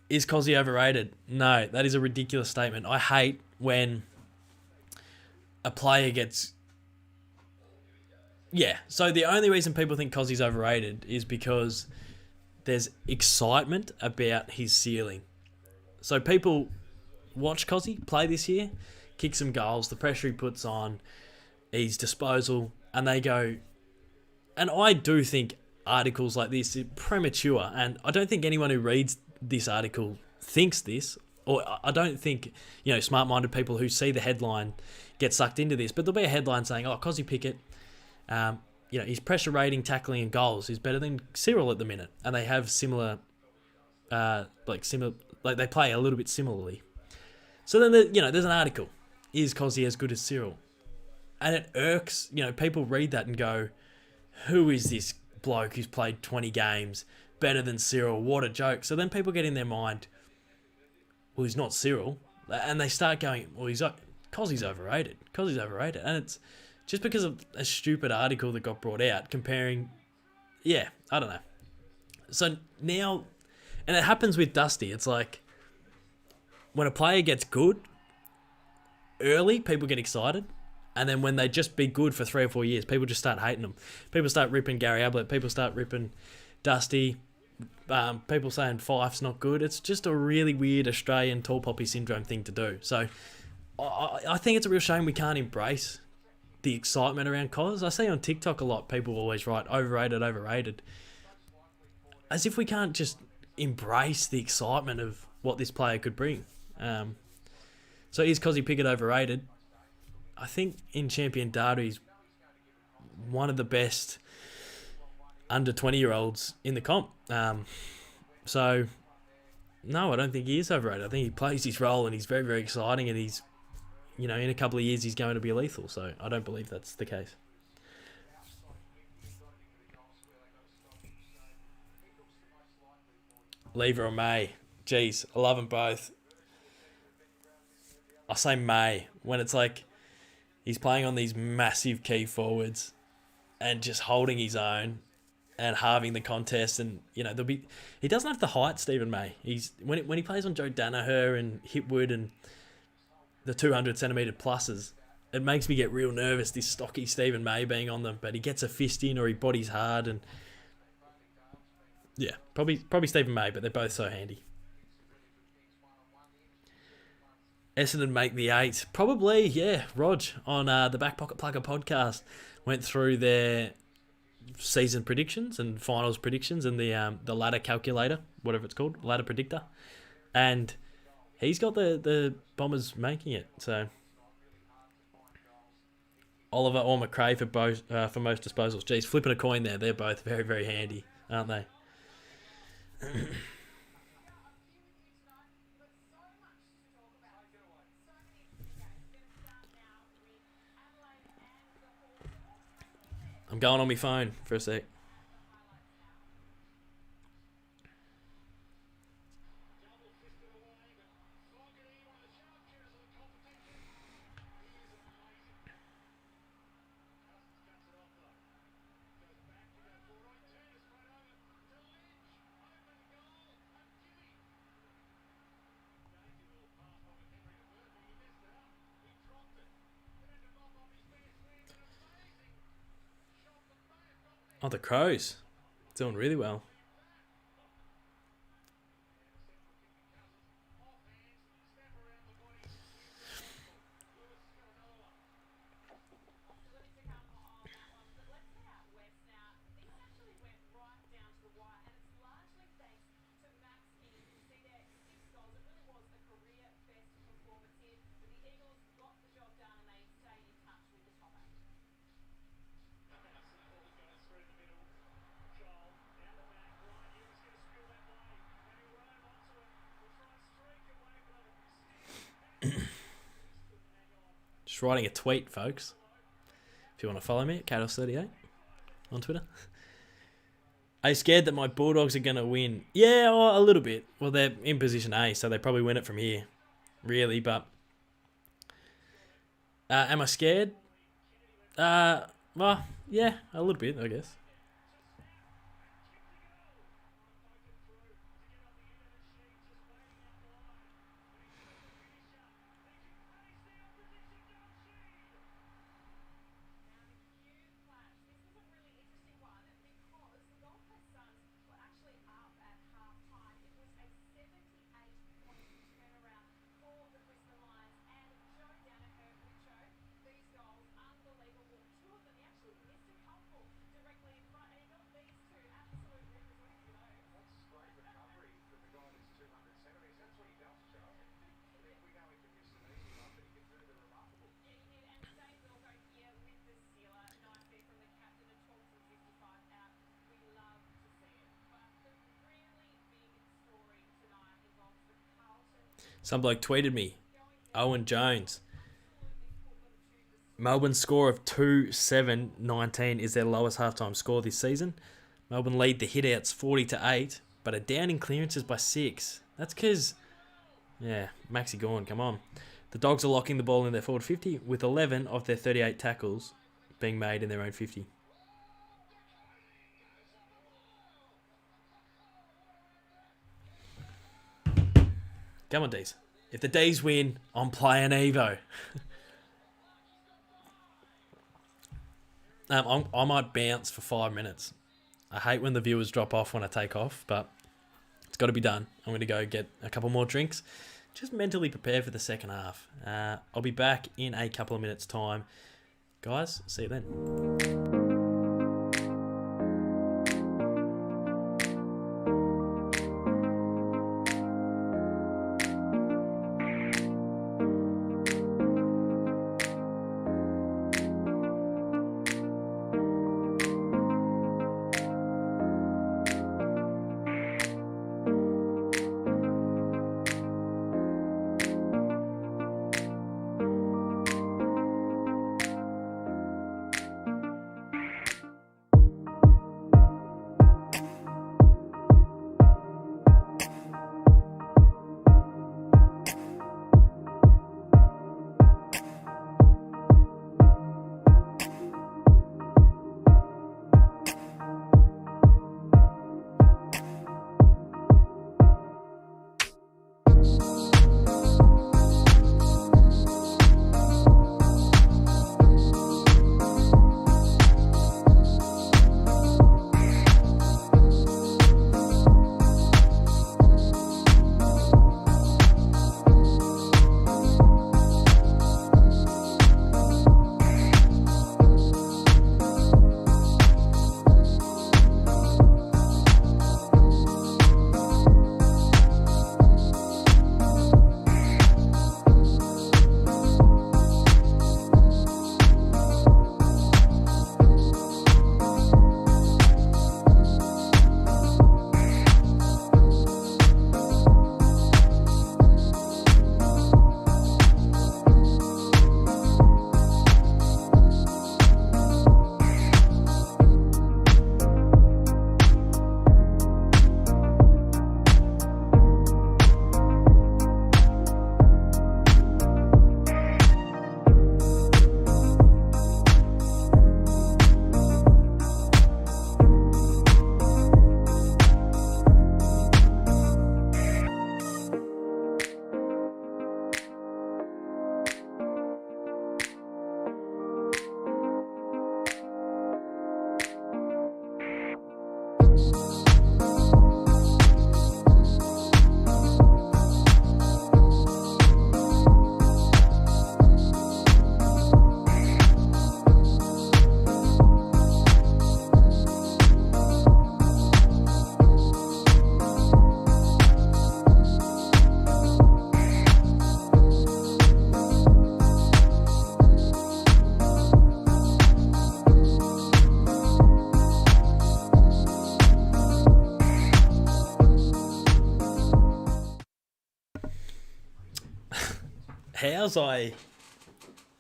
A: Is Cozzy overrated? No, that is a ridiculous statement. I hate when a player gets... Yeah, so the only reason people think Cozzy's overrated is because there's excitement about his ceiling. So people watch Cozzy play this year, kick some goals, the pressure he puts on, his disposal, and they go. And I do think articles like this are premature, and I don't think anyone who reads this article thinks this, or I don't think, smart-minded people who see the headline get sucked into this, but there'll be a headline saying, Cozzy Pickett, his pressure rating, tackling and goals is better than Cyril at the minute, and they have similar, they play a little bit similarly. So then, there's an article, is Cozzy as good as Cyril? And it irks, people read that and go, who is this bloke who's played 20 games better than Cyril? What a joke. So then people get in their mind, well, he's not Cyril. And they start going, well, Cozzy's overrated. Cozzy's overrated. And it's just because of a stupid article that got brought out comparing, I don't know. So now, and it happens with Dusty. It's like, when a player gets good, early, people get excited. And then when they just be good for 3 or 4 years, people just start hating them. People start ripping Gary Ablett. People start ripping Dusty. People saying Fife's not good. It's just a really weird Australian tall poppy syndrome thing to do. So I think it's a real shame we can't embrace the excitement around Coz. I see on TikTok a lot, people always write overrated. As if we can't just embrace the excitement of what this player could bring. So is Cozzy Pickett overrated? I think in champion data, he's one of the best under 20-year-olds in the comp. So, no, I don't think he is overrated. I think he plays his role and he's very, very exciting, and he's, in a couple of years he's going to be lethal. So I don't believe that's the case. Lever or May? Jeez, I love them both. I say May when it's like, he's playing on these massive key forwards and just holding his own and halving the contest. And, he doesn't have the height, Stephen May. When he plays on Joe Danaher and Hipwood and the 200 centimetre pluses, it makes me get real nervous, this stocky Stephen May being on them. But he gets a fist in or he bodies hard. And yeah, probably Stephen May, but they're both so handy. Essendon make the 8. Probably, yeah. Rog on the Back Pocket Plugger podcast went through their season predictions and finals predictions and the ladder calculator, whatever it's called, ladder predictor. And he's got the Bombers making it. So Oliver or McRae for both for most disposals. Geez, flipping a coin there. They're both very, very handy, aren't they? I'm going on my phone for a sec. Oh, the Crows. Doing really well. Just writing a tweet, folks. If you want to follow me at Cados38 on Twitter. Are you scared that my Bulldogs are going to win? Yeah, a little bit. Well, they're in position A, so they probably win it from here, really. But am I scared? Well, yeah, a little bit, I guess. Some bloke tweeted me, Owen Jones. Melbourne's score of 2-7-19 is their lowest halftime score this season. Melbourne lead the hitouts 40-8, but are down in clearances by 6. That's because, Maxi Gawn, come on. The Dogs are locking the ball in their forward 50, with 11 of their 38 tackles being made in their own 50. Come on, D's. If the D's win, I'm playing Evo. I might bounce for 5 minutes. I hate when the viewers drop off when I take off, but it's got to be done. I'm going to go get a couple more drinks. Just mentally prepare for the second half. I'll be back in a couple of minutes' time. Guys, see you then.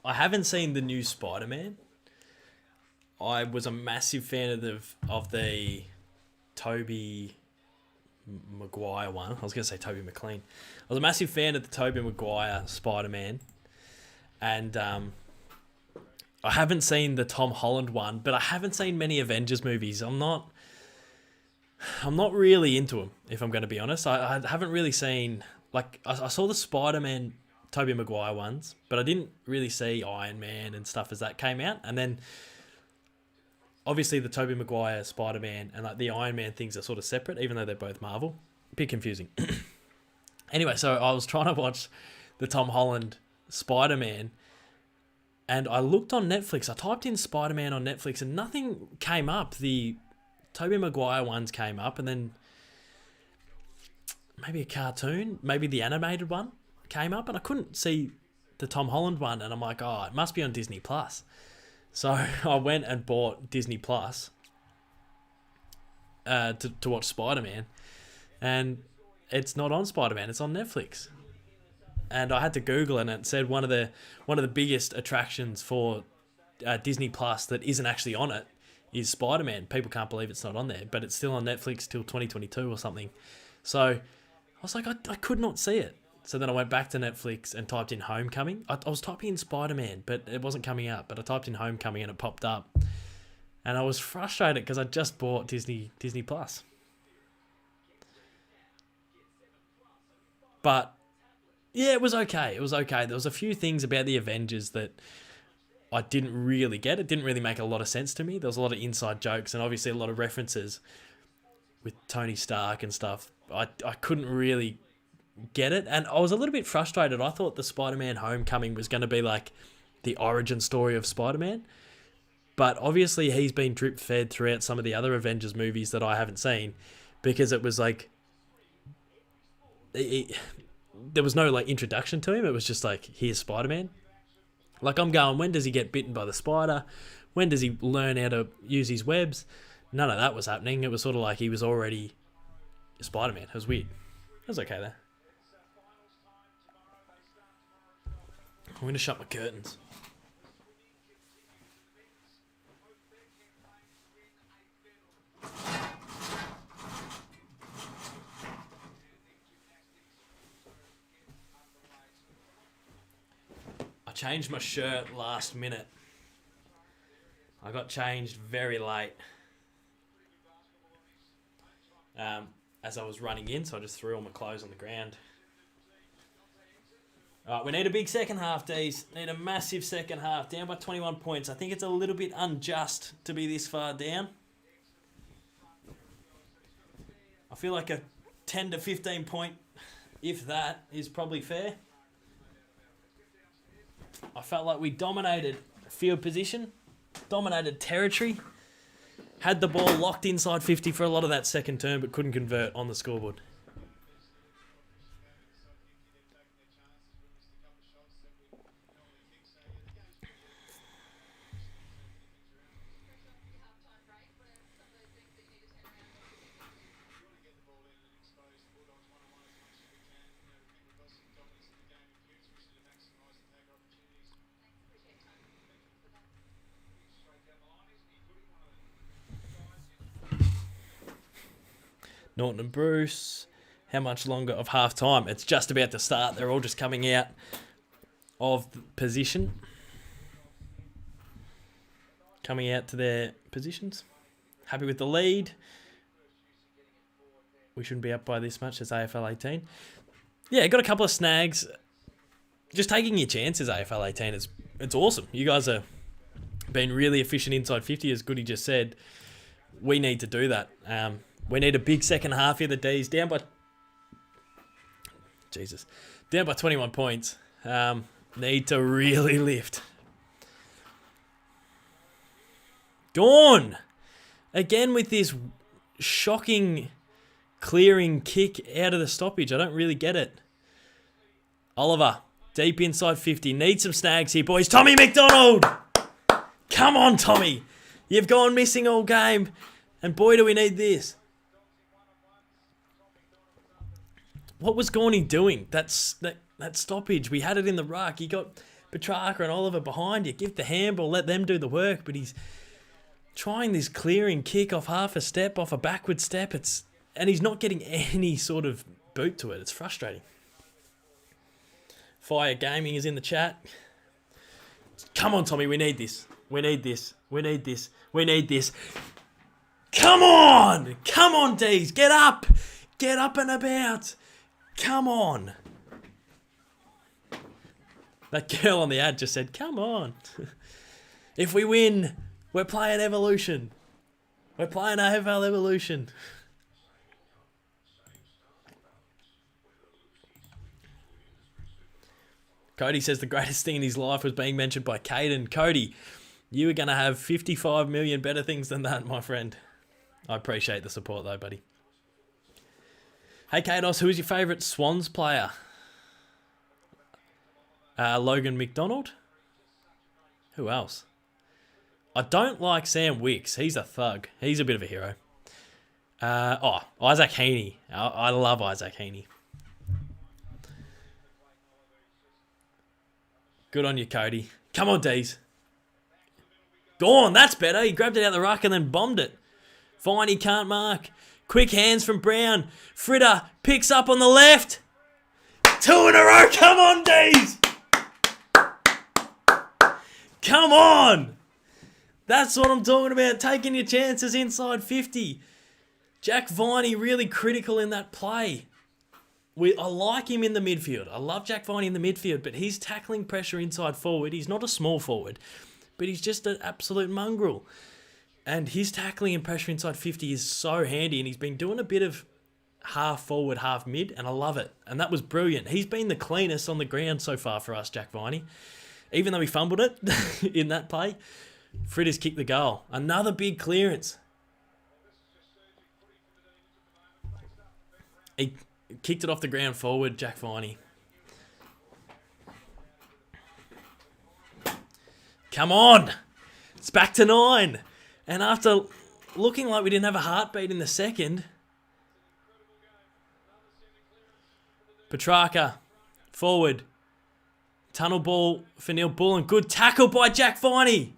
A: I haven't seen the new Spider-Man. I was a massive fan of the Tobey Maguire one. I was going to say Tobey McLean. I was a massive fan of the Tobey Maguire Spider-Man. And I haven't seen the Tom Holland one, but I haven't seen many Avengers movies. I'm not really into them, if I'm going to be honest. I haven't really seen... I saw the Spider-Man Tobey Maguire ones, but I didn't really see Iron Man and stuff as that came out. And then obviously the Tobey Maguire Spider-Man and the Iron Man things are sort of separate, even though they're both Marvel. A bit confusing. Anyway, so I was trying to watch the Tom Holland Spider-Man, and I looked on Netflix. I typed in Spider-Man on Netflix and nothing came up. The Tobey Maguire ones came up, and then maybe a cartoon, maybe the animated one came up, and I couldn't see the Tom Holland one, and I'm like, oh, it must be on Disney Plus. So I went and bought Disney Plus to watch Spider-Man, and it's not on Spider-Man, it's on Netflix. and I had to Google it, and it said one of the biggest attractions for Disney Plus that isn't actually on it is Spider-Man. People can't believe it's not on there, but it's still on Netflix till 2022 or something. So I was like, I could not see it. So then I went back to Netflix and typed in Homecoming. I was typing in Spider-Man, but it wasn't coming up. But I typed in Homecoming and it popped up. And I was frustrated because I just bought Disney Plus. But yeah, it was okay. It was okay. There was a few things about the Avengers that I didn't really get. It didn't really make a lot of sense to me. There was a lot of inside jokes and obviously a lot of references with Tony Stark and stuff. I couldn't really get it, and I was a little bit frustrated. I thought the Spider-Man Homecoming was going to be like the origin story of Spider-Man, but obviously he's been drip-fed throughout some of the other Avengers movies that I haven't seen, because it was like there was no like introduction to him. It was just like, here's Spider-Man. Like, I'm going, when does he get bitten by the spider? When does he learn how to use his webs? None of that was happening. It was sort of like he was already Spider-Man. It was weird. It was okay though. I'm going to shut my curtains. I changed my shirt last minute. I got changed very late. As I was running in, so I just threw all my clothes on the ground. All right, we need a big second half, D's. Need a massive second half. Down by 21 points. I think it's a little bit unjust to be this far down. I feel like a 10 to 15 point, if that, is probably fair. I felt like we dominated field position, dominated territory, had the ball locked inside 50 for a lot of that second term, but couldn't convert on the scoreboard. Norton and Bruce. How much longer of half time? It's just about to start. They're all just coming out of position. Coming out to their positions. Happy with the lead. We shouldn't be up by this much as AFL 18. Yeah, got a couple of snags. Just taking your chances, AFL 18. It's awesome. You guys are being really efficient inside 50, as Goody just said. We need to do that. We need a big second half here. The D's down by 21 points. Need to really lift. Dawn again with this shocking clearing kick out of the stoppage. I don't really get it. Oliver deep inside 50. Need some snags here, boys. Tommy MacDonald. Come on, Tommy. You've gone missing all game, and boy, do we need this. What was Gorney doing? That stoppage. We had it in the ruck. You got Petrarca and Oliver behind you. Give the handball. Let them do the work. But he's trying this clearing kick off half a step, off a backward step. And he's not getting any sort of boot to it. It's frustrating. Fire Gaming is in the chat. Come on, Tommy. We need this. We need this. We need this. We need this. Come on. Come on, D's. Get up. Get up and about. Come on. That girl on the ad just said, come on. If we win, we're playing Evolution. We're playing AFL Evolution. Cody says the greatest thing in his life was being mentioned by Caden. Cody, you are going to have 55 million better things than that, my friend. I appreciate the support though, buddy. Hey, Kados, who is your favourite Swans player? Logan MacDonald? Who else? I don't like Sam Wicks. He's a thug. He's a bit of a hero. Isaac Heaney. I love Isaac Heaney. Good on you, Cody. Come on, Dees. Go on, that's better. He grabbed it out the ruck and then bombed it. Fine, he can't mark. Quick hands from Brown. Fritter picks up on the left. 2 in a row. Come on, Dees. Come on. That's what I'm talking about. Taking your chances inside 50. Jack Viney really critical in that play. I like him in the midfield. I love Jack Viney in the midfield, but he's tackling pressure inside forward. He's not a small forward, but he's just an absolute mongrel. And his tackling and pressure inside 50 is so handy, and he's been doing a bit of half forward, half mid, and I love it. And that was brilliant. He's been the cleanest on the ground so far for us, Jack Viney. Even though he fumbled it in that play, Fritters kicked the goal. Another big clearance. He kicked it off the ground forward, Jack Viney. Come on. It's back to 9. And after looking like we didn't have a heartbeat in the second, Petrarca, forward. Tunnel ball for Neil Bullen. Good tackle by Jack Viney.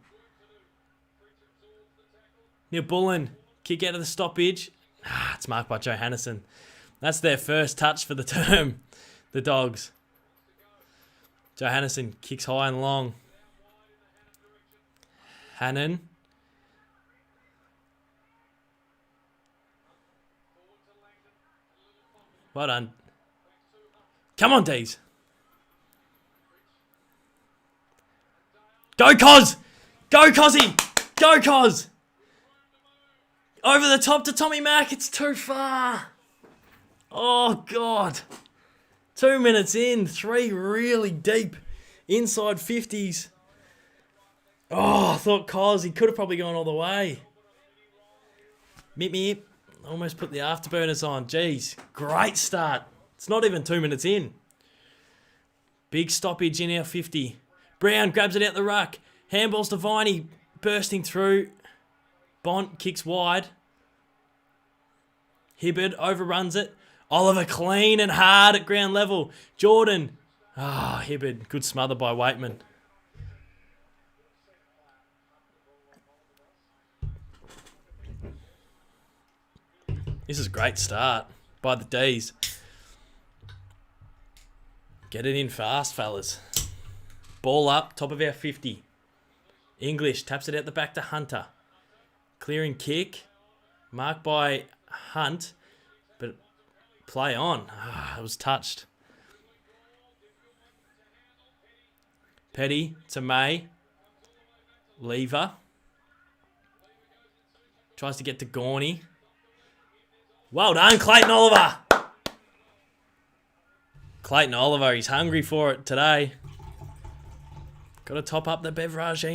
A: Neil Bullen, kick out of the stoppage. It's marked by Johannesson. That's their first touch for the term, the Dogs. Johannesson kicks high and long. Hannon. Well done. Come on, Dees. Go, Cos! Go, Cozzy! Go, Cos! Over the top to Tommy Mack. It's too far. Oh, God. 2 minutes in. 3 really deep inside 50s. Oh, I thought Cos, he could have probably gone all the way. Mip. Almost put the afterburners on. Jeez, great start. It's not even 2 minutes in. Big stoppage in our 50. Brown grabs it out the ruck. Handballs to Viney, bursting through. Bont kicks wide. Hibbard overruns it. Oliver clean and hard at ground level. Jordan. Hibbard. Good smother by Waitman. This is a great start by the D's. Get it in fast, fellas. Ball up, top of our 50. English taps it out the back to Hunter. Clearing kick. Marked by Hunt. But play on. It was touched. Petty to May. Lever. Tries to get to Gorney. Well done, Clayton Oliver. Clayton Oliver, he's hungry for it today. Got to top up the beverage,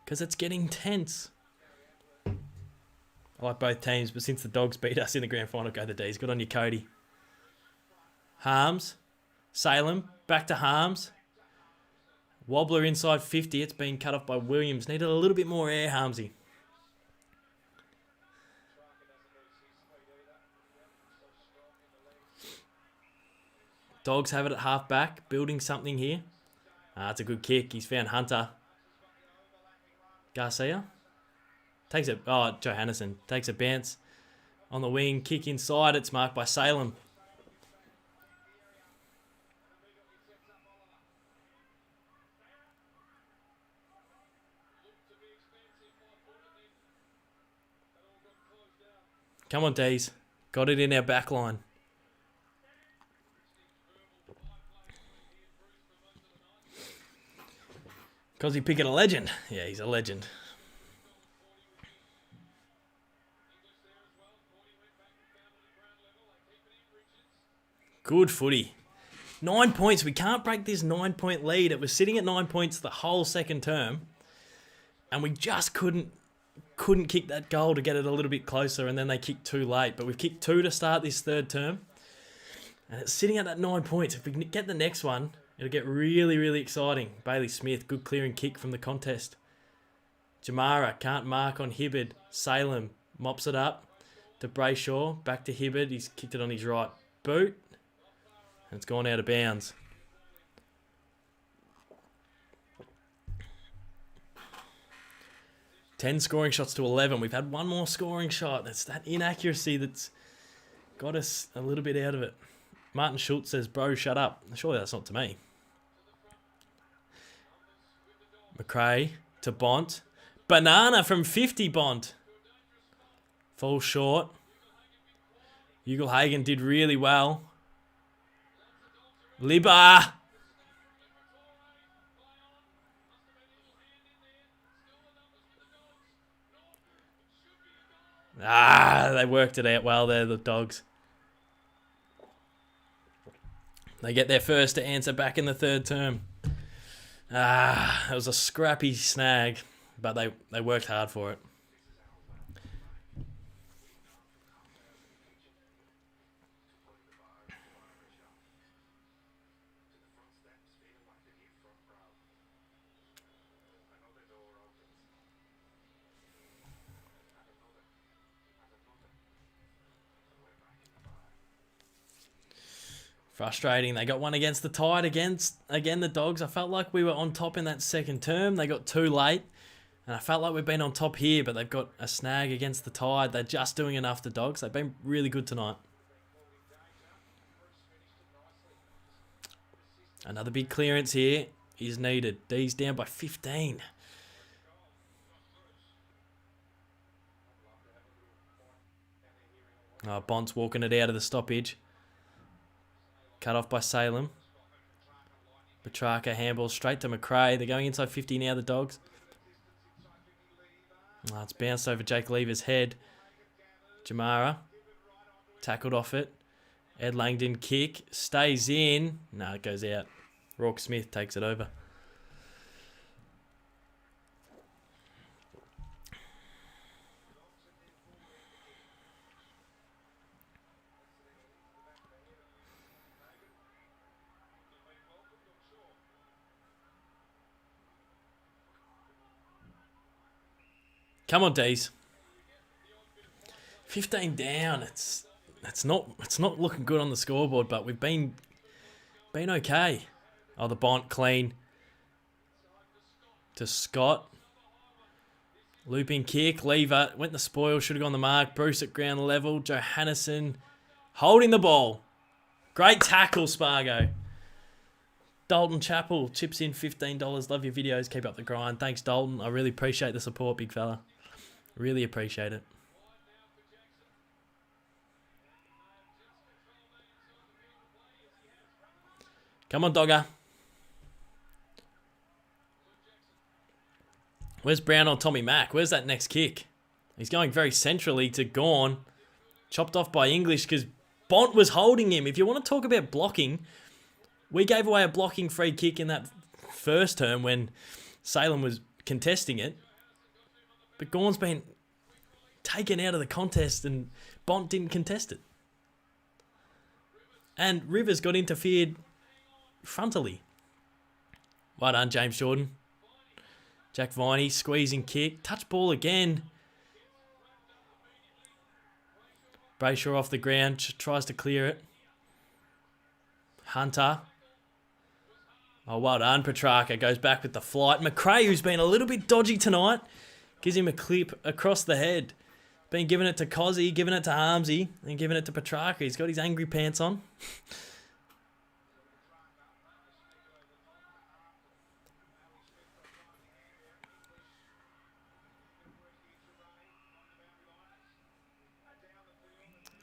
A: because it's getting tense. I like both teams, but since the Dogs beat us in the grand final, go the D's. Good on you, Cody. Harms. Salem. Back to Harms. Wobbler inside 50. It's been cut off by Williams. Needed a little bit more air, Harmsy. Dogs have it at half back, building something here. It's a good kick. He's found Hunter. Garcia. Takes it. Johannesson. Takes a bounce on the wing. Kick inside. It's marked by Salem. Come on, D's. Got it in our back line. Cosy Pickett a legend. Yeah, he's a legend. Good footy. 9 points. We can't break this 9-point lead. It was sitting at 9 points the whole second term. And we just couldn't kick that goal to get it a little bit closer. And then they kicked 2 late. But we've kicked 2 to start this third term. And it's sitting at that 9 points. If we can get the next one, it'll get really, really exciting. Bailey Smith, good clearing kick from the contest. Jamara can't mark on Hibbard. Salem mops it up to Brayshaw. Back to Hibbard. He's kicked it on his right boot. And it's gone out of bounds. 10 scoring shots to 11. We've had one more scoring shot. That's that inaccuracy that's got us a little bit out of it. Martin Schultz says, bro, shut up. Surely that's not to me. McRae to Bont. Banana from 50, Bont. Falls short. Ugelhagen did really well. Libba. They worked it out well there, the Dogs. They get their first to answer back in the third term. It was a scrappy snag, but they worked hard for it. Frustrating. They got one against the Tide again, the Dogs. I felt like we were on top in that second term. They got too late. And I felt like we've been on top here, but they've got a snag against the Tide. They're just doing enough, the Dogs. They've been really good tonight. Another big clearance here is needed. D's down by 15. Bont's walking it out of the stoppage. Cut off by Salem. Petrarca handballs straight to McRae. They're going inside 50 now, the Dogs. It's bounced over Jake Lever's head. Jamara. Tackled off it. Ed Langdon kick. Stays in. No, it goes out. Rourke Smith takes it over. Come on, D's. 15 down. It's not looking good on the scoreboard, but we've been okay. Oh, the Bont clean to Scott. Looping kick. Lever went the spoil. Should have gone the mark. Bruce at ground level. Johannesson holding the ball. Great tackle, Spargo. Dalton Chappell chips in $15. Love your videos. Keep up the grind. Thanks, Dalton. I really appreciate the support, big fella. Really appreciate it. Come on, Dogger. Where's Brown on Tommy Mack? Where's that next kick? He's going very centrally to Gawn. Chopped off by English because Bont was holding him. If you want to talk about blocking, we gave away a blocking free kick in that first term when Salem was contesting it. But Gawn's been taken out of the contest and Bont didn't contest it. And Rivers got interfered frontally. Well done, James Jordan. Jack Viney, squeezing kick. Touch ball again. Brayshaw off the ground, tries to clear it. Hunter. Oh, well done, Petrarca. Goes back with the flight. McRae, who's been a little bit dodgy tonight, gives him a clip across the head. Been giving it to Cozzy, giving it to Harmsy, and giving it to Petrarca. He's got his angry pants on.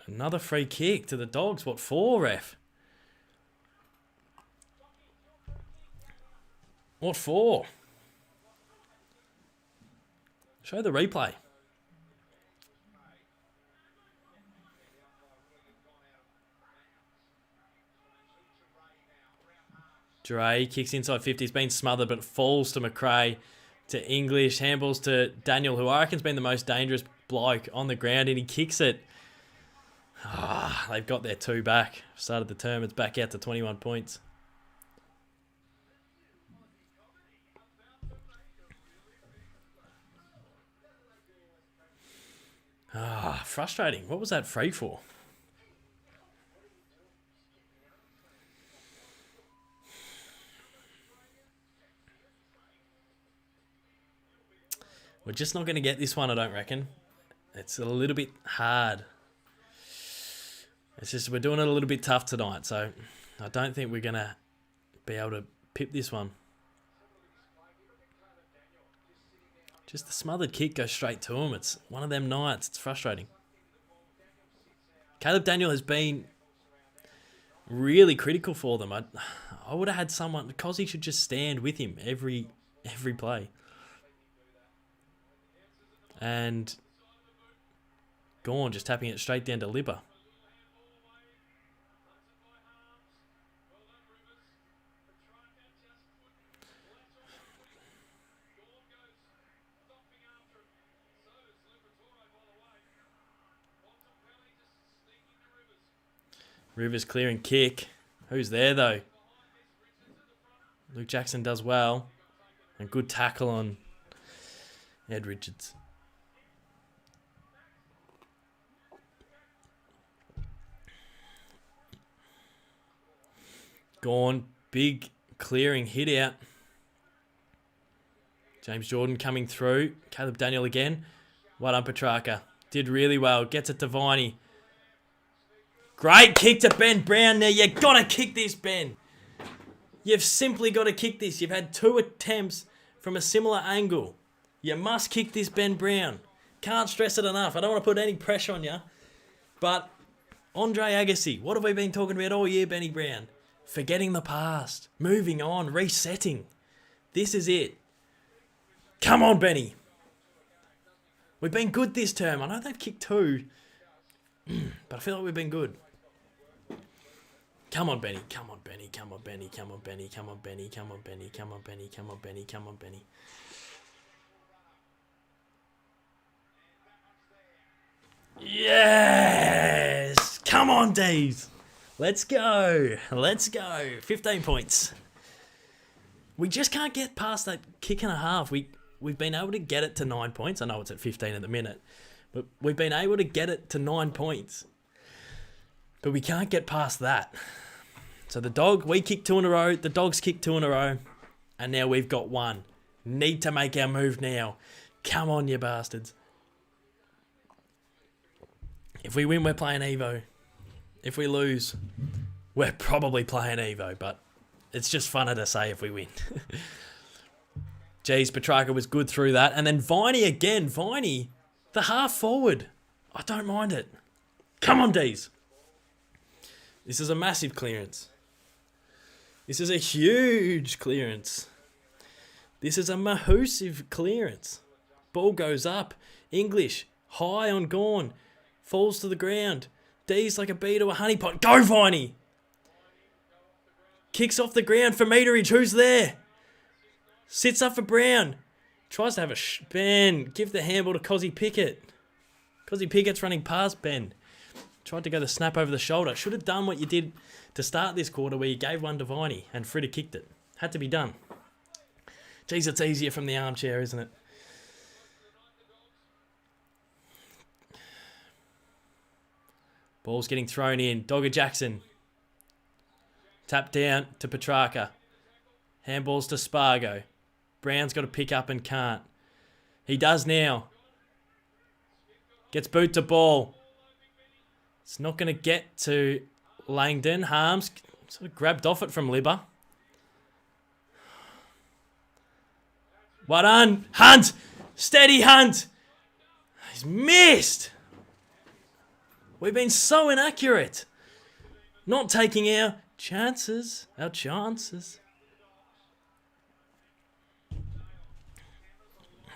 A: Another free kick to the Dogs. What for, ref? What for? Show the replay. Dre kicks inside 50. He's been smothered, but falls to McRae, to English. Handballs to Daniel, who I reckon's been the most dangerous bloke on the ground, and he kicks it. They've got their two back. Started the term. It's back out to 21 points. Frustrating. What was that free for? We're just not going to get this one, I don't reckon. It's a little bit hard. It's just we're doing it a little bit tough tonight, so I don't think we're going to be able to pip this one. Just the smothered kick goes straight to him. It's one of them nights. It's frustrating. Caleb Daniel has been really critical for them. I would have had someone, because he should just stand with him every play. And Gorn just tapping it straight down to Libba. Rivers clearing kick. Who's there though? Luke Jackson does well. And good tackle on Ed Richards. Gone. Big clearing hit out. James Jordan coming through. Caleb Daniel again. Well done, Petrarca. Did really well. Gets it to Viney. Great kick to Ben Brown there. You got to kick this, Ben. You've simply got to kick this. You've had 2 attempts from a similar angle. You must kick this, Ben Brown. Can't stress it enough. I don't want to put any pressure on you. But Andre Agassi, what have we been talking about all year, Benny Brown? Forgetting the past. Moving on. Resetting. This is it. Come on, Benny. We've been good this term. I know they've kicked 2. But I feel like we've been good. Come on, Benny. Come on, Benny. Come on, Benny. Come on, Benny. Come on, Benny. Come on, Benny. Come on, Benny. Come on, Benny. Come on, Benny. Yes! Come on, D's. Let's go. Let's go. 15 points. We just can't get past that kick and a half. We've been able to get it to 9 points. I know it's at 15 at the minute. But we've been able to get it to 9 points. But we can't get past that. So we kicked 2 in a row. The Dogs kicked 2 in a row. And now we've got 1. Need to make our move now. Come on, you bastards. If we win, we're playing Evo. If we lose, we're probably playing Evo. But it's just funner to say if we win. Jeez, Petrarca was good through that. And then Viney again. Viney, the half forward. I don't mind it. Come on, D's. This is a massive clearance. This is a huge clearance. This is a mahoosive clearance. Ball goes up. English, high on Gorn. Falls to the ground. D's like a bee to a honeypot. Go, Viney! Kicks off the ground for Meterage. Who's there? Sits up for Brown. Tries to have a Ben. Give the handball to Cozzy Pickett. Cozzy Pickett's running past Ben. Tried to go the snap over the shoulder. Should have done what you did to start this quarter where you gave one to Viney and Fritter kicked it. Had to be done. Jeez, it's easier from the armchair, isn't it? Ball's getting thrown in. Dogger Jackson. Tap down to Petrarca. Handballs to Spargo. Brown's got to pick up and can't. He does now. Gets boot to ball. It's not going to get to Langdon. Harms sort of grabbed off it from Libba. Well done. Hunt. Steady Hunt. He's missed. We've been so inaccurate. Not taking our chances. Our chances.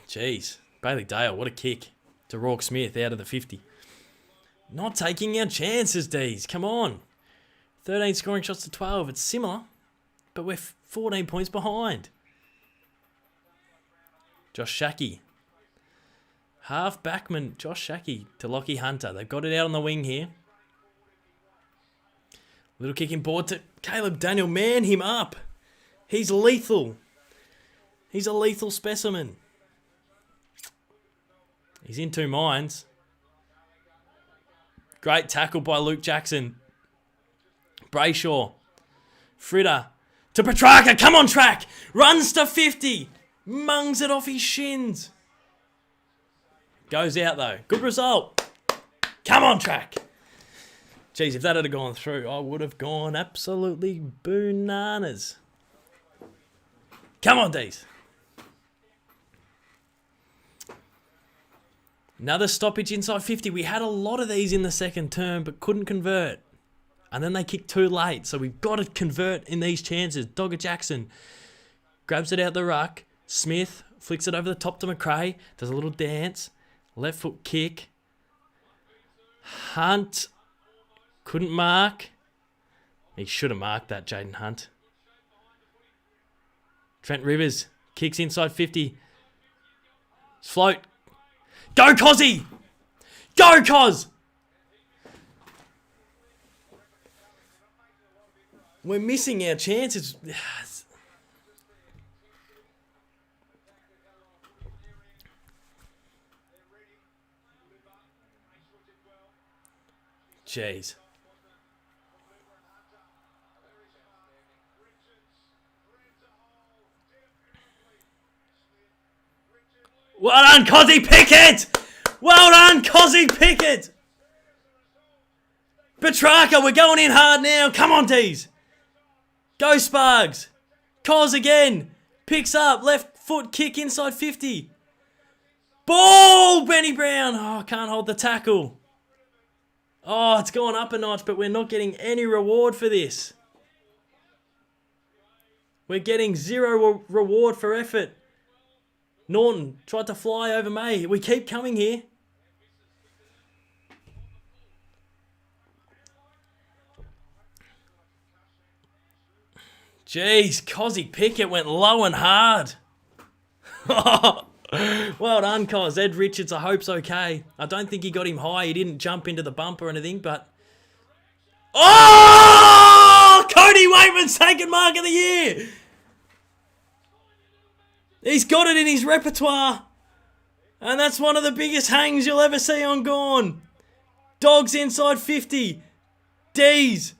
A: Jeez. Bailey Dale, what a kick to Rourke Smith out of the 50. Not taking our chances, D's. Come on. 13 scoring shots to 12. It's similar, but we're 14 points behind. Josh Shackey. Half backman Josh Shackey to Lockie Hunter. They've got it out on the wing here. Little kicking board to Caleb Daniel. Man him up. He's lethal. He's a lethal specimen. He's in 2 minds. Great tackle by Luke Jackson. Brayshaw. Fritter. To Petrarca. Come on, track. Runs to 50. Mungs it off his shins. Goes out though. Good result. Come on, track. Jeez, if that had gone through, I would have gone absolutely bananas. Come on, D's. Another stoppage inside 50. We had a lot of these in the second term, but couldn't convert. And then they kicked too late, so we've got to convert in these chances. Dogger Jackson grabs it out the ruck. Smith flicks it over the top to McRae. Does a little dance. Left foot kick. Hunt couldn't mark. He should have marked that, Jaden Hunt. Trent Rivers kicks inside 50. Float. Go, Cozzy! Go, Coz! We're missing our chances. Jeez. Well done, Cozzy Pickett! Well done, Cozzy Pickett! Petrarca, we're going in hard now. Come on, D's. Go, Spargs. Coz again. Picks up. Left foot kick inside 50. Ball, Benny Brown. Oh, can't hold the tackle. Oh, it's gone up a notch, but we're not getting any reward for this. We're getting zero reward for effort. Norton tried to fly over May. We keep coming here. Jeez, Cozzy Pickett went low and hard. Well done, Coz. Ed Richards, I hope's okay. I don't think he got him high. He didn't jump into the bump or anything, but... Oh! Cody Waitman's taken mark of the year! He's got it in his repertoire. And that's one of the biggest hangs you'll ever see on Gorn. Dogs inside 50. D's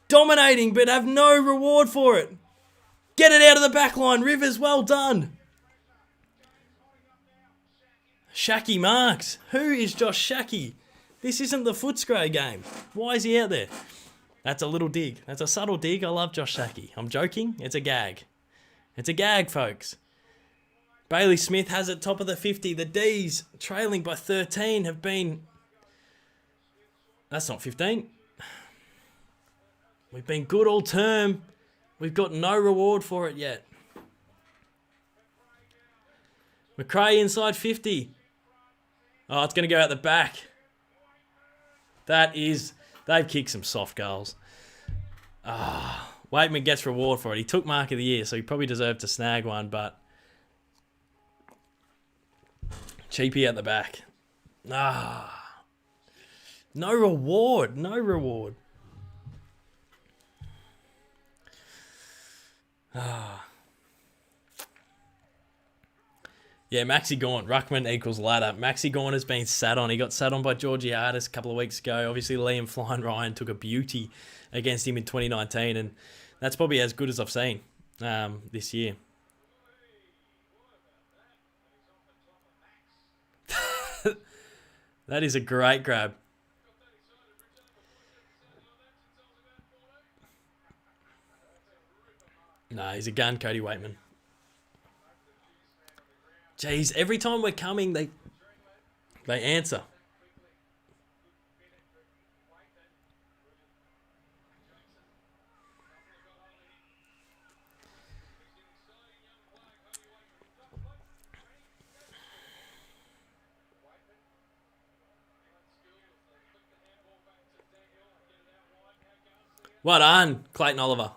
A: dominating but have no reward for it. Get it out of the back line. Rivers, well done. Shacky marks. Who is Josh Shacky? This isn't the Footscray game. Why is he out there? That's a little dig. That's a subtle dig. I love Josh Shacky. I'm joking. It's a gag. It's a gag, folks. Bailey Smith has it top of the 50. The D's, trailing by 13, have been... That's not 15. We've been good all term. We've got no reward for it yet. McRae inside 50. Oh, it's going to go out the back. That is... They've kicked some soft goals. Waitman gets reward for it. He took mark of the year, so he probably deserved to snag one, but... Cheapy at the back. No reward. No reward. Yeah, Maxi Gawn. Ruckman equals ladder. Maxi Gawn has been sat on. He got sat on by Georgiadis a couple of weeks ago. Obviously, Liam Flying Ryan took a beauty against him in 2019, and that's probably as good as I've seen this year. That is a great grab. No, he's a gun, Cody Waitman. Jeez, every time we're coming, they answer. Well done, Clayton Oliver.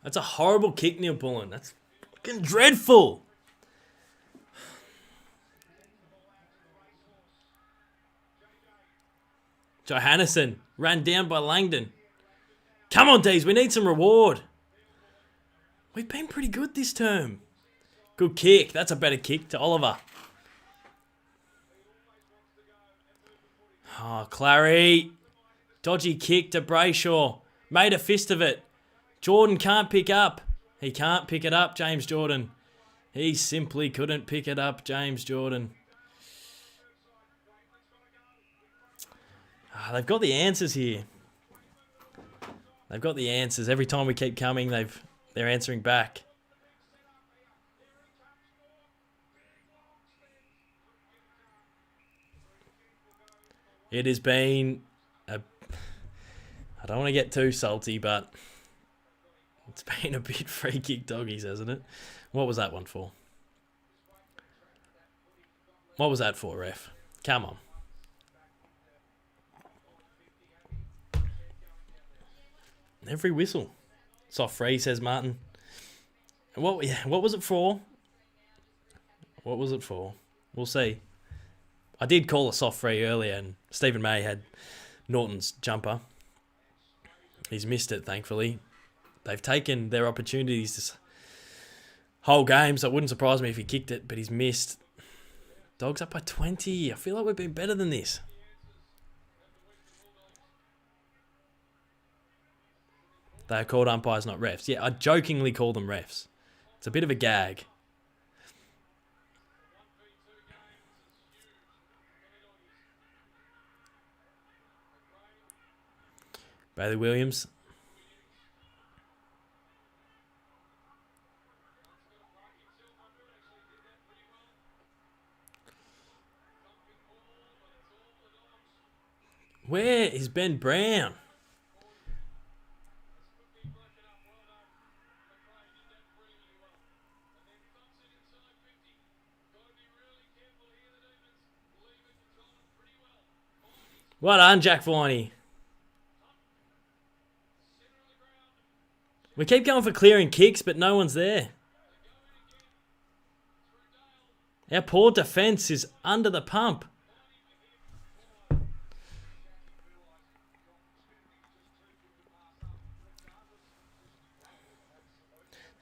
A: That's a horrible kick, Neil Bullen. That's fucking dreadful. Johannesson ran down by Langdon. Come on, D's. We need some reward. We've been pretty good this term. Good kick. That's a better kick to Oliver. Oh, Clary. Dodgy kick to Brayshaw. Made a fist of it. Jordan can't pick up. He can't pick it up, James Jordan. He simply couldn't pick it up, James Jordan. They've got the answers here. They've got the answers. Every time we keep coming, they're answering back. It has been I don't want to get too salty, but it's been a bit free kick doggies, hasn't it? What was that one for? What was that for, ref? Come on. Every whistle. Soft free, says Martin. What was it for? What was it for? We'll see. I did call a soft free earlier, and Stephen May had Norton's jumper. He's missed it, thankfully. They've taken their opportunities this whole game, so it wouldn't surprise me if he kicked it, but he's missed. Dogs up by 20. I feel like we've been better than this. They are called umpires, not refs. Yeah, I jokingly call them refs. It's a bit of a gag. Bailey Williams. Where is Ben Brown? Well done, Jack Viney. We keep going for clearing kicks, but no one's there. Our poor defence is under the pump.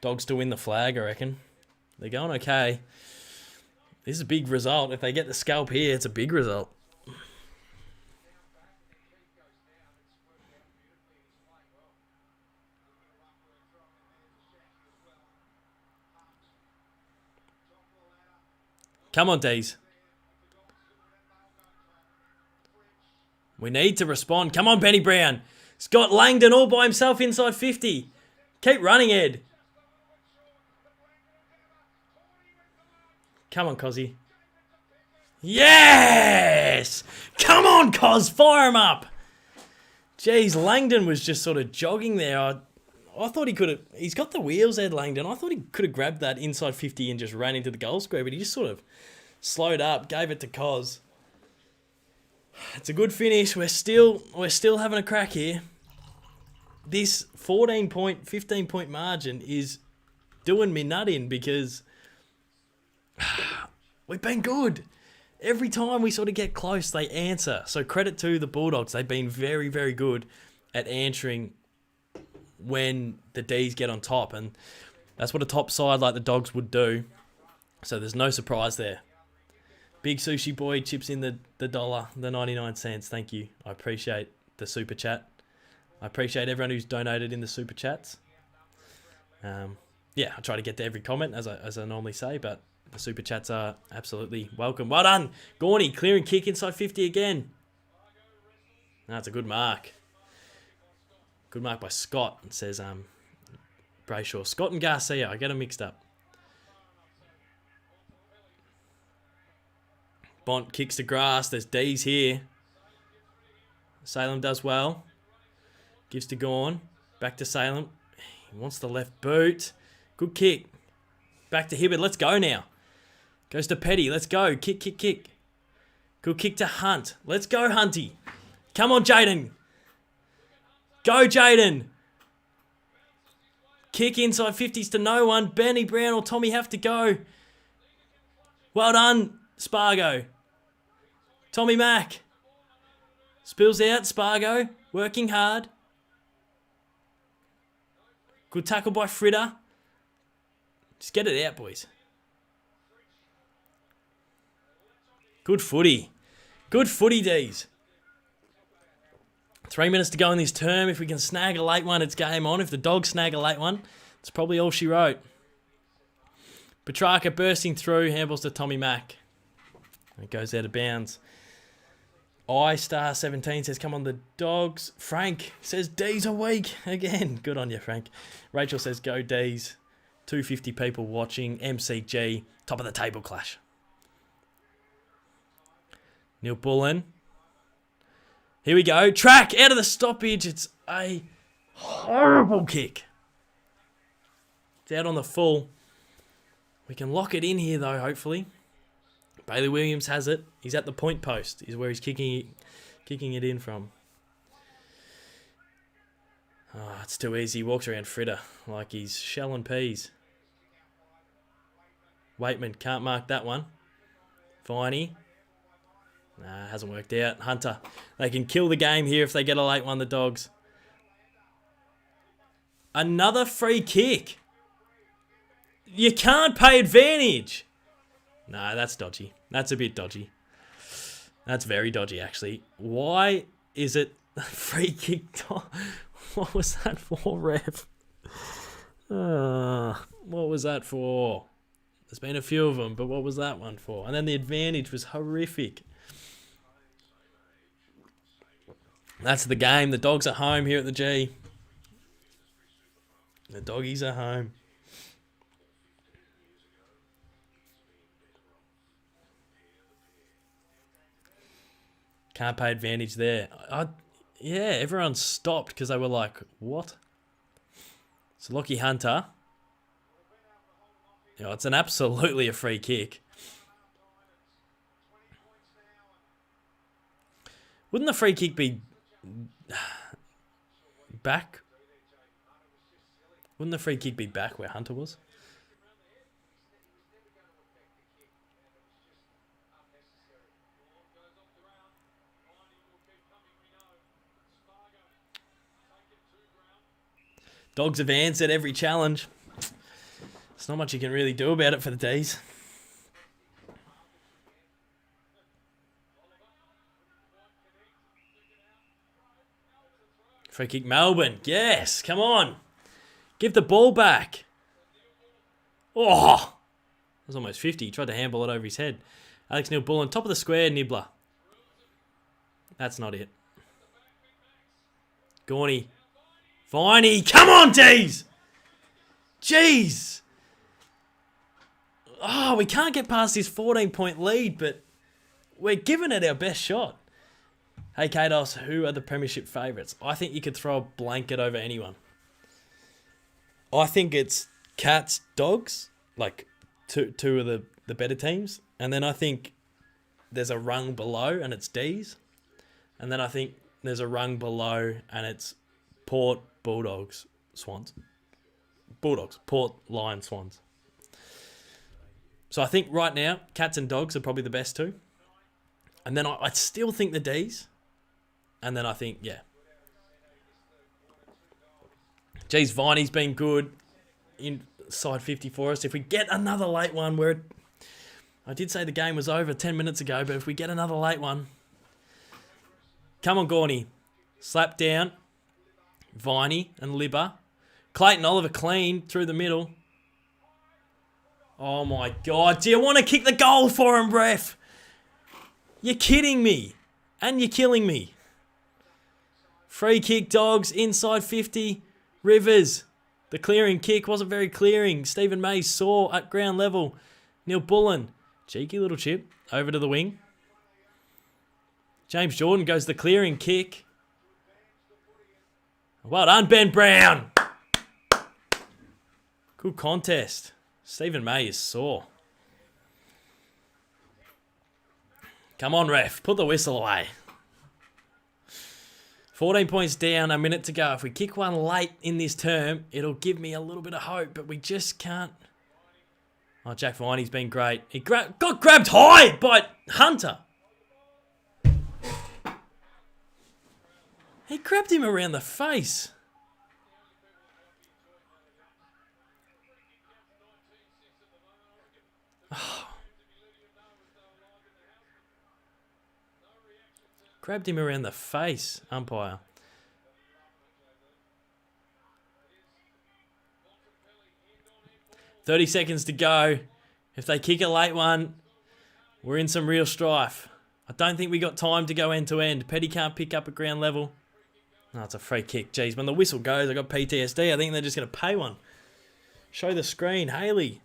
A: Dogs to win the flag, I reckon. They're going okay. This is a big result. If they get the scalp here, it's a big result. Come on, Dees. We need to respond. Come on, Benny Brown. Scott Langdon all by himself inside 50. Keep running, Ed. Come on, Cozzy. Yes! Come on, Coz. Fire him up. Jeez, Langdon was just sort of jogging there. I thought he could have... He's got the wheels, Ed Langdon. I thought he could have grabbed that inside 50 and just ran into the goal square, but he just sort of slowed up, gave it to Coz. It's a good finish. We're still having a crack here. This 14-point, 15-point margin is doing me nut in because we've been good. Every time we sort of get close, they answer. So credit to the Bulldogs. They've been very, very good at answering when the Ds get on top. And that's what a top side like the Dogs would do. So there's no surprise there. Big Sushi Boy chips in the dollar, the 99 cents. Thank you. I appreciate the super chat. I appreciate everyone who's donated in the super chats. Yeah, I try to get to every comment as I normally say, but the super chats are absolutely welcome. Well done, Gorney. Clearing kick inside 50 again. That's a good mark. Good mark by Scott. It says Brayshaw. Scott and Garcia. I get them mixed up. Bont kicks to grass. There's D's here. Salem does well. Gives to Gorn. Back to Salem. He wants the left boot. Good kick. Back to Hibbard. Let's go now. Goes to Petty. Let's go. Kick, kick, kick. Good kick to Hunt. Let's go, Hunty. Come on, Jaden. Go, Jaden. Kick inside 50s to no one. Benny Brown or Tommy have to go. Well done, Spargo. Tommy Mack. Spills out, Spargo. Working hard. Good tackle by Fritter. Just get it out, boys. Good footy. Good footy, D's. 3 minutes to go in this term. If we can snag a late one, it's game on. If the Dogs snag a late one, it's probably all she wrote. Petrarca bursting through, handballs to Tommy Mack. It goes out of bounds. iStar17 says, come on the Dogs. Frank says, D's are weak. Again, good on you, Frank. Rachel says, go D's. 250 people watching. MCG, top of the table clash. Neil Bullen. Here we go. Track out of the stoppage. It's a horrible kick. It's out on the full. We can lock it in here, though, hopefully. Bailey Williams has it. He's at the point post. Is where he's kicking it in from. Oh, it's too easy. He walks around fritter like he's shelling peas. Waitman can't mark that one. Viney. Nah, hasn't worked out. Hunter. They can kill the game here if they get a late one, the Dogs. Another free kick. You can't pay advantage. No, that's dodgy. That's a bit dodgy. That's very dodgy, actually. Why is it free kick? What was that for, ref? What was that for? There's been a few of them, but what was that one for? And then the advantage was horrific. That's the game. The Dogs are home here at the G. The Doggies are home. Can't pay advantage there. Yeah, everyone stopped because they were like, what? So Lockie Hunter. You know, it's an absolutely a free kick. Wouldn't the free kick be back? Wouldn't the free kick be back where Hunter was? Dogs have answered every challenge. There's not much you can really do about it for the D's. Free kick Melbourne. Yes, come on. Give the ball back. Oh, that was almost 50. He tried to handball it over his head. Alex Neil Bullen, top of the square, Nibbler. That's not it. Gorney. Viney, come on, D's! Jeez! Oh, we can't get past this 14-point lead, but we're giving it our best shot. Hey, Kados, who are the premiership favourites? I think you could throw a blanket over anyone. I think it's Cats, Dogs, like two of the better teams. And then I think there's a rung below and it's D's. And then I think there's a rung below and it's Port, Bulldogs, Swans. Bulldogs, Port, Lions, Swans. So I think right now, Cats and Dogs are probably the best two. And then I still think the D's. And then I think, yeah. Geez, Viney's been good inside 50 for us. If we get another late one where I did say the game was over 10 minutes ago, but if we get another late one. Come on, Gorney. Slap down. Viney and Libba. Clayton Oliver clean through the middle. Oh my God. Do you want to kick the goal for him, ref? You're kidding me. And you're killing me. Free kick, Dogs, inside 50. Rivers. The clearing kick wasn't very clearing. Stephen May saw at ground level. Neil Bullen. Cheeky little chip. Over to the wing. James Jordan goes the clearing kick. Well done, Ben Brown. Good contest. Stephen May is sore. Come on, ref. Put the whistle away. 14 points down, a minute to go. If we kick one late in this term, it'll give me a little bit of hope, but we just can't. Oh, Jack Viney's been great. He got grabbed high by Hunter. He grabbed him around the face. Oh. Grabbed him around the face, umpire. "30 seconds to go. If they kick a late one, we're in some real strife. I don't think we got time to go end to end. Petty can't pick up at ground level. No, it's a free kick. Jeez, when the whistle goes, I got PTSD. I think they're just going to pay one. Show the screen. Haley,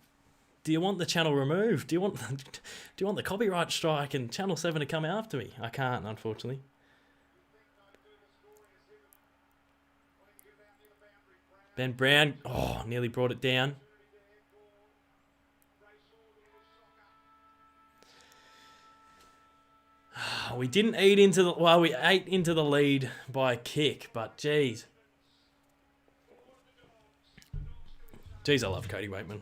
A: do you want the channel removed? Do you want the copyright strike and Channel 7 to come after me? I can't, unfortunately. Ben Brown, nearly brought it down. We didn't eat into the... Well, we ate into the lead by a kick, but geez. Geez, I love Cody Waitman.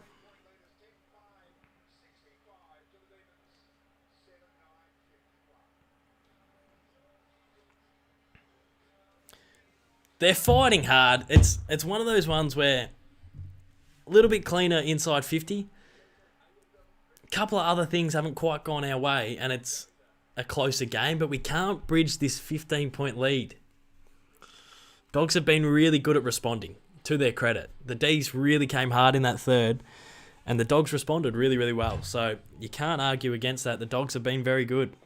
A: They're fighting hard. It's one of those ones where a little bit cleaner inside 50. A couple of other things haven't quite gone our way, and it's a closer game, but we can't bridge this 15-point lead. Dogs have been really good at responding, to their credit. The D's really came hard in that third, and the Dogs responded really, really well. So you can't argue against that. The Dogs have been very good.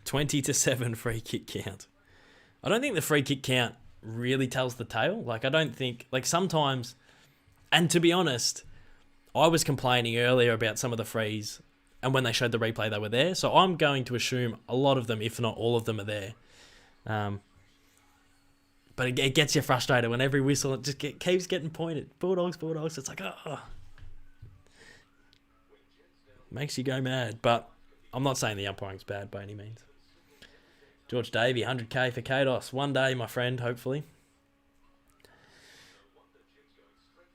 A: (20-7) free kick count. I don't think the free kick count really tells the tale. Like, I don't think... Like, sometimes... And to be honest, I was complaining earlier about some of the frees, and when they showed the replay, they were there. So I'm going to assume a lot of them, if not all of them, are there. But it gets you frustrated when every whistle, it just keeps getting pointed. Bulldogs. It's like, makes you go mad. But I'm not saying the umpiring's bad by any means. George Davey, 100k for Caden. One day, my friend, hopefully.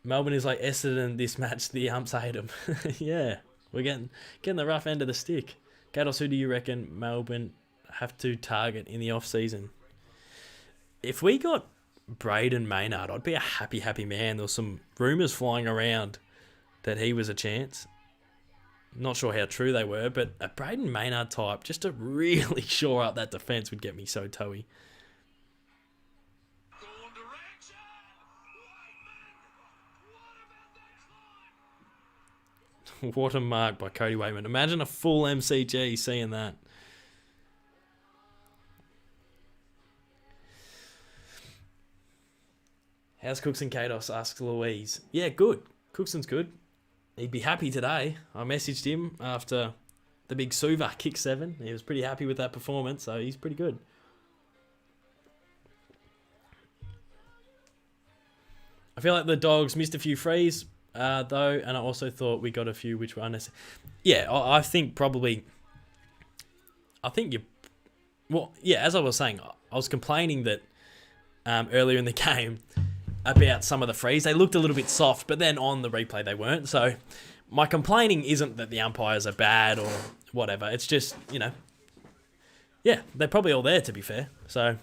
A: Melbourne is like Essendon this match. The umps hate them. Yeah, we're getting the rough end of the stick. Caden, who do you reckon Melbourne have to target in the off-season? If we got Braden Maynard, I'd be a happy man. There was some rumours flying around that he was a chance. Not sure how true they were, but a Braden Maynard type, just to really shore up that defence, would get me so toey. What a mark by Cody Waitman. Imagine a full MCG seeing that. How's Cookson Kados? Asks Louise. Yeah, good. Cookson's good. He'd be happy today. I messaged him after the big Suva kick 7. He was pretty happy with that performance, so he's pretty good. I feel like the Dogs missed a few frees, though, and I also thought we got a few which were unnecessary. Yeah, I think probably... Well, yeah, as I was saying, I was complaining that earlier in the game about some of the frees. They looked a little bit soft, but then on the replay they weren't. So my complaining isn't that the umpires are bad or whatever. It's just, yeah, they're probably all there, to be fair. So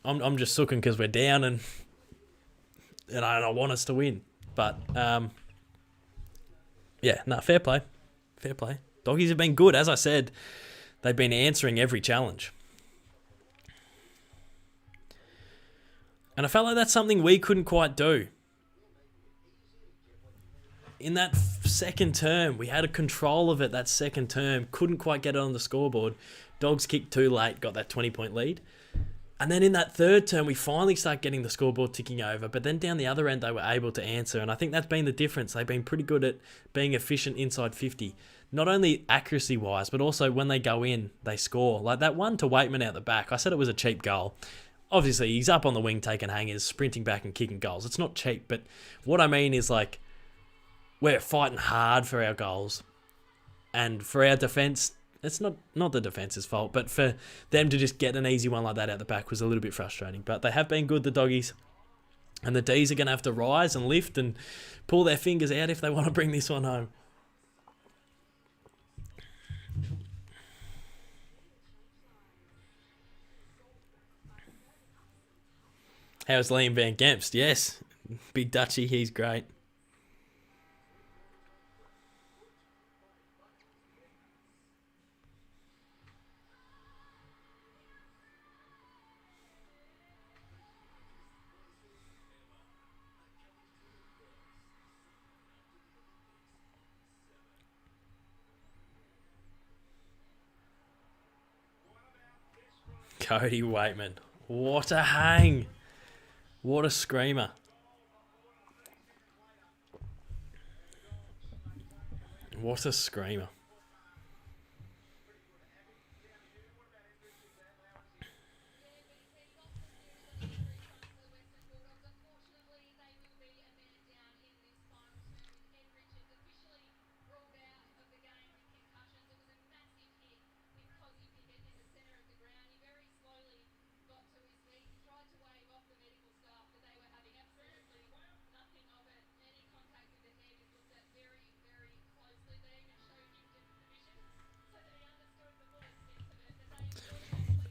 A: I'm just sooking because we're down and I want us to win. But yeah, fair play. Fair play. Doggies have been good. As I said, they've been answering every challenge. And I felt like that's something we couldn't quite do. In that second term, we had a control of it that second term, couldn't quite get it on the scoreboard. Dogs kicked too late, got that 20-point lead. And then in that third term, we finally start getting the scoreboard ticking over. But then down the other end, they were able to answer. And I think that's been the difference. They've been pretty good at being efficient inside 50. Not only accuracy-wise, but also when they go in, they score. Like that one to Waitman out the back, I said it was a cheap goal. Obviously, he's up on the wing taking hangers, sprinting back and kicking goals. It's not cheap, but what I mean is like we're fighting hard for our goals. And for our defence, it's not the defence's fault, but for them to just get an easy one like that out the back was a little bit frustrating. But they have been good, the Doggies. And the D's are going to have to rise and lift and pull their fingers out if they want to bring this one home. How's Liam Van Gemst? Yes, Big Dutchie, he's great. Cody Waitman. What a hang. What a screamer. What a screamer.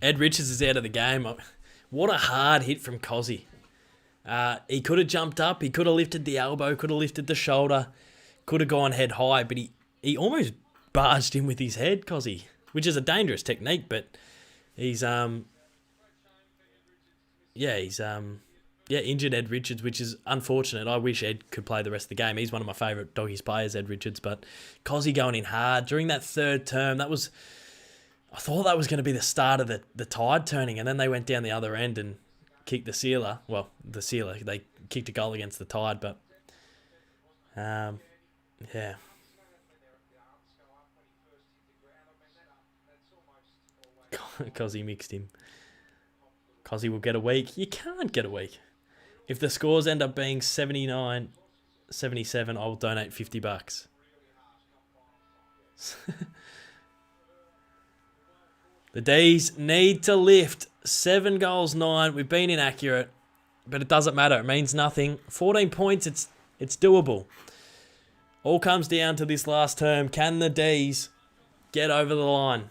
A: Ed Richards is out of the game. What a hard hit from Cozzy. He could have jumped up. He could have lifted the elbow. Could have lifted the shoulder. Could have gone head high. But he almost barged in with his head, Cozzy. Which is a dangerous technique. But he's injured Ed Richards, which is unfortunate. I wish Ed could play the rest of the game. He's one of my favourite Doggies players, Ed Richards. But Cozzy going in hard. During that third term, I thought that was going to be the start of the tide turning, and then they went down the other end and kicked the sealer. Well, the sealer, they kicked a goal against the Tide, but yeah. Cozzy mixed him. Cozzy will get a week. You can't get a week. If the scores end up being 79, 77, I'll donate $50. The D's need to lift. 7 goals, 9. We've been inaccurate, but it doesn't matter. It means nothing. 14 points, it's doable. All comes down to this last term. Can the D's get over the line?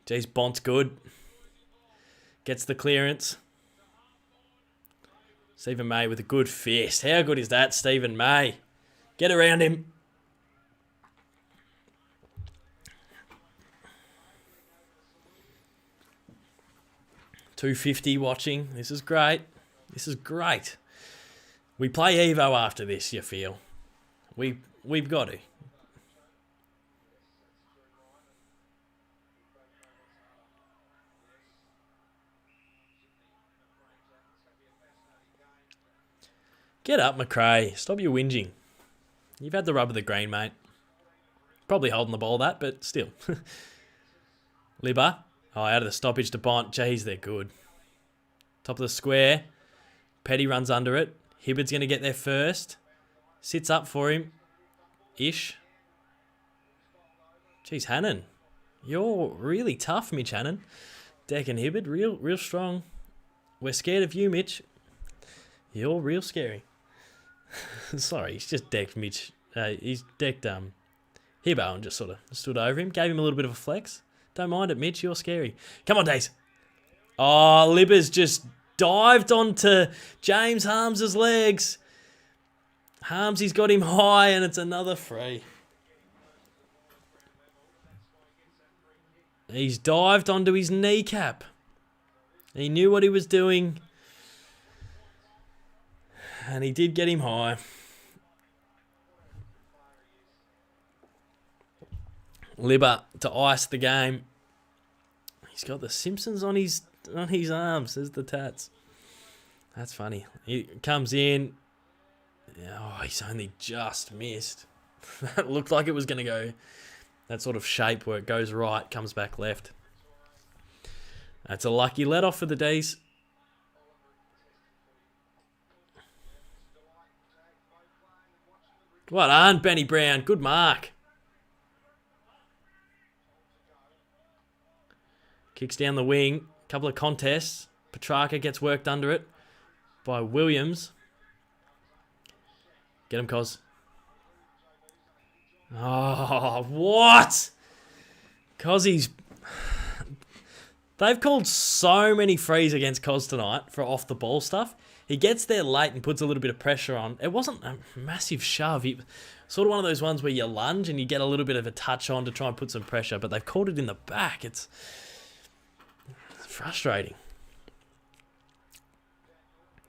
A: Geez, Bont's good. Gets the clearance. Stephen May with a good fist. How good is that, Stephen May? Get around him. $250 watching. This is great. This is great. We play Evo after this, you feel. We've got to. Get up, McRae. Stop your whinging. You've had the rub of the green, mate. Probably holding the ball that, but still. Libba. Oh, out of the stoppage to Bont. Jeez, they're good. Top of the square. Petty runs under it. Hibbard's going to get there first. Sits up for him. Ish. Jeez, Hannon. You're really tough, Mitch Hannon. Deck and Hibbard, real strong. We're scared of you, Mitch. You're real scary. Sorry, he's just decked Mitch. He's decked Hibbo and just sort of stood over him. Gave him a little bit of a flex. Don't mind it, Mitch. You're scary. Come on, Days. Oh, Libba's just dived onto James Harms's legs. Harmsy's got him high, and it's another free. He's dived onto his kneecap. He knew what he was doing. And he did get him high. Libba to ice the game. He's got the Simpsons on his arms. There's the tats. That's funny. He comes in. Oh, he's only just missed. That looked like it was going to go that sort of shape where it goes right, comes back left. That's a lucky let-off for the D's. Well done, Benny Brown. Good mark. Kicks down the wing. Couple of contests. Petrarca gets worked under it by Williams. Get him, Cos. Oh, what? Cozzy's... They've called so many frees against Cos tonight for off-the-ball stuff. He gets there late and puts a little bit of pressure on. It wasn't a massive shove. Sort of one of those ones where you lunge and you get a little bit of a touch on to try and put some pressure, but they've called it in the back. It's frustrating.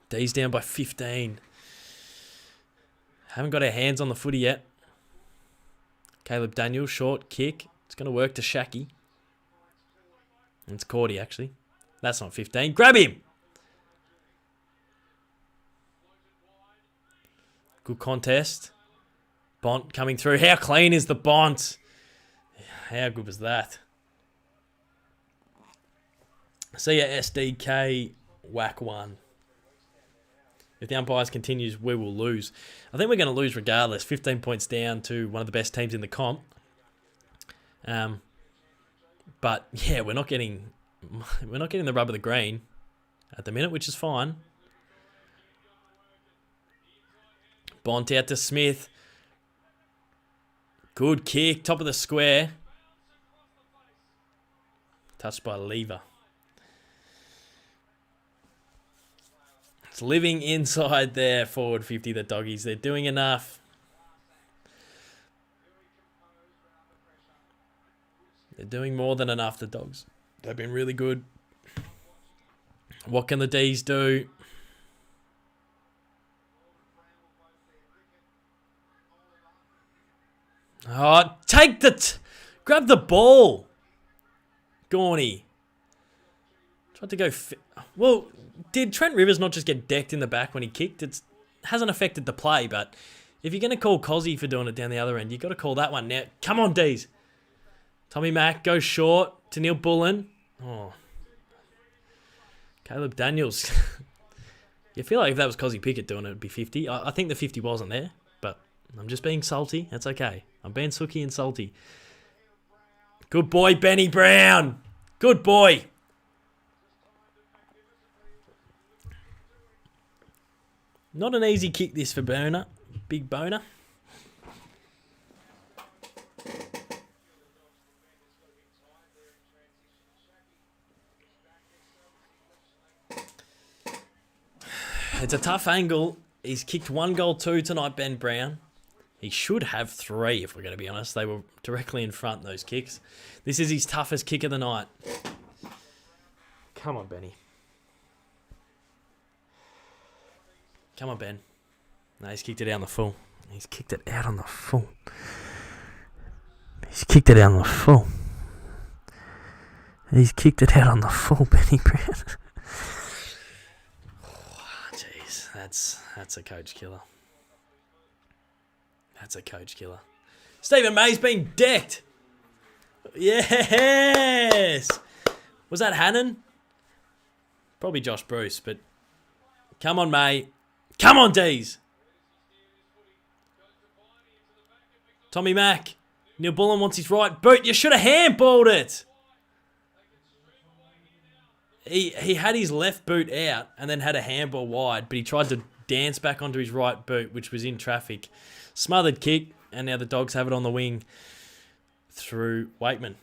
A: D's down by 15. Haven't got our hands on the footy yet. Caleb Daniels, short kick. It's going to work to Shacky. It's Cordy, actually. That's not 15. Grab him! Good contest. Bont coming through. How clean is the Bont? How good was that? See ya, SDK. Whack 1. If the umpires continues, we will lose. I think we're going to lose regardless. 15 points down to one of the best teams in the comp. But yeah, we're not getting the rub of the green at the minute, which is fine. Bont out to Smith. Good kick, top of the square. Touched by Lever. It's living inside their forward 50, the doggies. They're doing enough. They're doing more than enough, the Dogs. They've been really good. What can the D's do? Oh, grab the ball. Gorney. Tried to go... Well, did Trent Rivers not just get decked in the back when he kicked? It hasn't affected the play, but if you're going to call Cozzy for doing it down the other end, you've got to call that one now. Come on, D's. Tommy Mack goes short to Neil Bullen. Oh. Caleb Daniels. You feel like if that was Cozzy Pickett doing it, it'd be 50. I think the 50 wasn't there, but I'm just being salty. That's okay. I'm being sooky and salty. Good boy, Benny Brown. Good boy. Not an easy kick this for Boner. Big Boner. It's a tough angle. He's kicked 1 goal 2 tonight, Ben Brown. He should have 3, if we're going to be honest. They were directly in front, those kicks. This is his toughest kick of the night. Come on, Benny. Come on, Ben. No, he's kicked it out on the full. He's kicked it out on the full. He's kicked it out on the full. He's kicked it out on the full, Benny Brown. Jeez, that's a coach killer. That's a coach killer. Stephen May's been decked. Yes. Was that Hannon? Probably Josh Bruce, but come on, May. Come on, D's. Tommy Mack. Neil Bullen wants his right boot. You should have handballed it. He had his left boot out and then had a handball wide, but he tried to dance back onto his right boot, which was in traffic. Smothered kick, and now the Dogs have it on the wing through Waitman.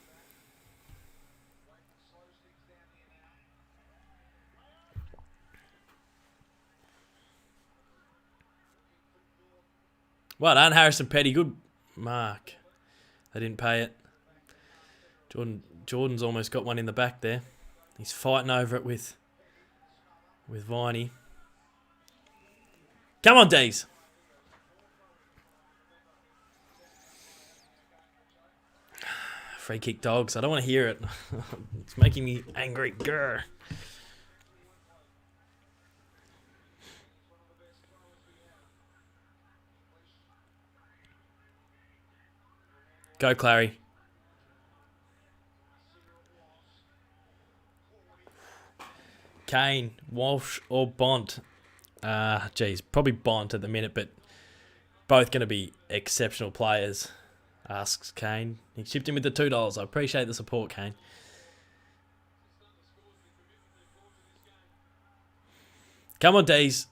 A: Well done, Harrison Petty. Good mark. They didn't pay it. Jordan's almost got one in the back there. He's fighting over it with Viney. Come on, D's. Free kick, Dogs. I don't want to hear it. It's making me angry. Grr. Go, Clary. Kane, Walsh, or Bont? Geez, probably Bont at the minute, but both going to be exceptional players, asks Kane. He chipped in with the $2. I appreciate the support, Kane. Come on, D's.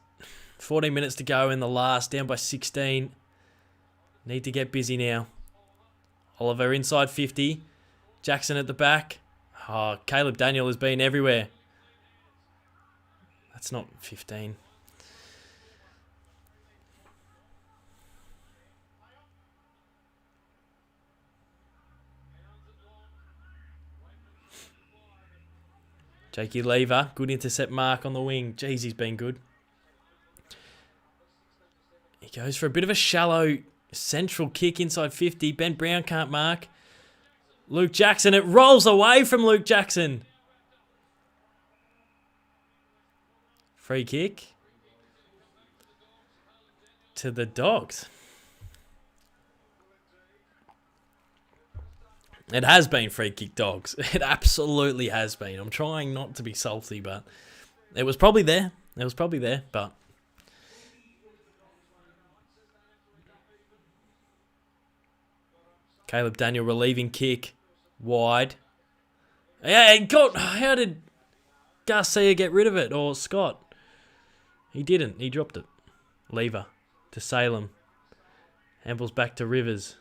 A: 14 minutes to go in the last, down by 16. Need to get busy now. Oliver inside 50. Jackson at the back. Oh, Caleb Daniel has been everywhere. That's not 15. Jakey Lever, good intercept mark on the wing. Jeez, he's been good. He He goes for a bit of a shallow central kick inside 50. Ben Brown can't mark. Luke Jackson, it rolls away from Luke Jackson. Free kick to the Dogs. It has been free kick Dogs. It absolutely has been. I'm trying not to be salty, but it was probably there. It was probably there, but... Caleb Daniel relieving kick. Wide. Yeah, how did Garcia get rid of it? Or Scott? He didn't. He dropped it. Lever to Salem. Handballs back to Rivers.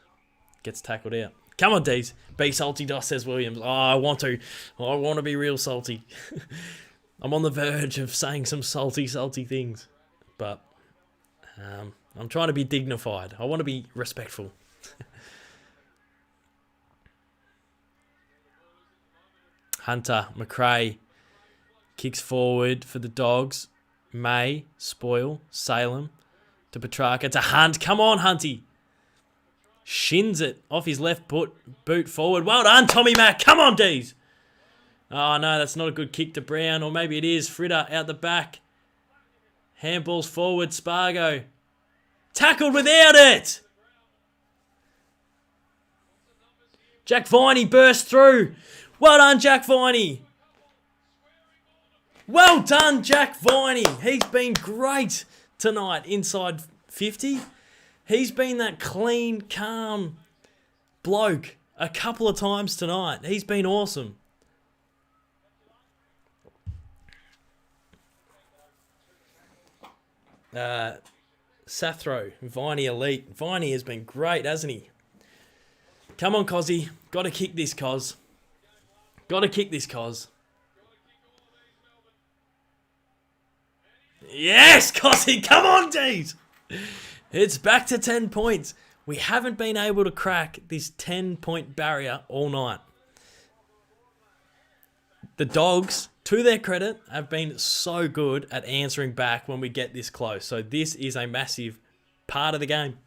A: Gets tackled out. Come on, Dees. Be salty, Doss, says Williams. Oh, I want to be real salty. I'm on the verge of saying some salty things. But I'm trying to be dignified. I want to be respectful. Hunter, McRae, kicks forward for the Dogs. May, Spoil, Salem, to Petrarca, to Hunt. Come on, Hunty. Shins it off his left boot forward. Well done, Tommy Mack. Come on, D's. Oh, no, that's not a good kick to Brown. Or maybe it is. Fritter out the back. Handballs forward, Spargo. Tackled without it. Jack Viney burst through. Well done, Jack Viney. Well done, Jack Viney. He's been great tonight inside 50. He's been that clean, calm bloke a couple of times tonight. He's been awesome. Sathro, Viney elite. Viney has been great, hasn't he? Come on, Cozzy. Got to kick this, Coz. Got to kick this, Coz. Yes, Cozzy. Come on, D's. It's back to 10 points. We haven't been able to crack this 10-point barrier all night. The Dogs, to their credit, have been so good at answering back when we get this close. So this is a massive part of the game.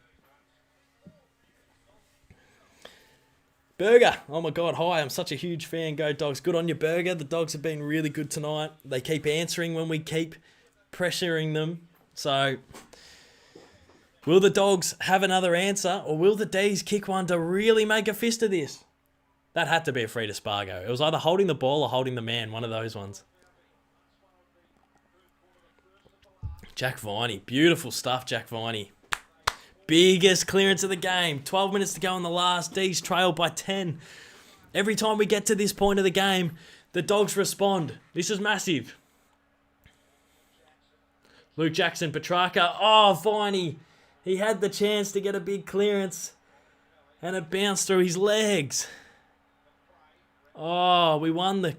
A: Burger. Oh my God, hi. I'm such a huge fan. Go Dogs. Good on you, Burger. The Dogs have been really good tonight. They keep answering when we keep pressuring them. So, will the Dogs have another answer, or will the D's kick one to really make a fist of this? That had to be a free to Spargo. It was either holding the ball or holding the man. One of those ones. Jack Viney. Beautiful stuff, Jack Viney. Biggest clearance of the game. 12 minutes to go in the last. D's trail by 10. Every time we get to this point of the game, the Dogs respond. This is massive. Luke Jackson, Petrarca. Oh, Viney. He had the chance to get a big clearance. And it bounced through his legs. Oh, we won the...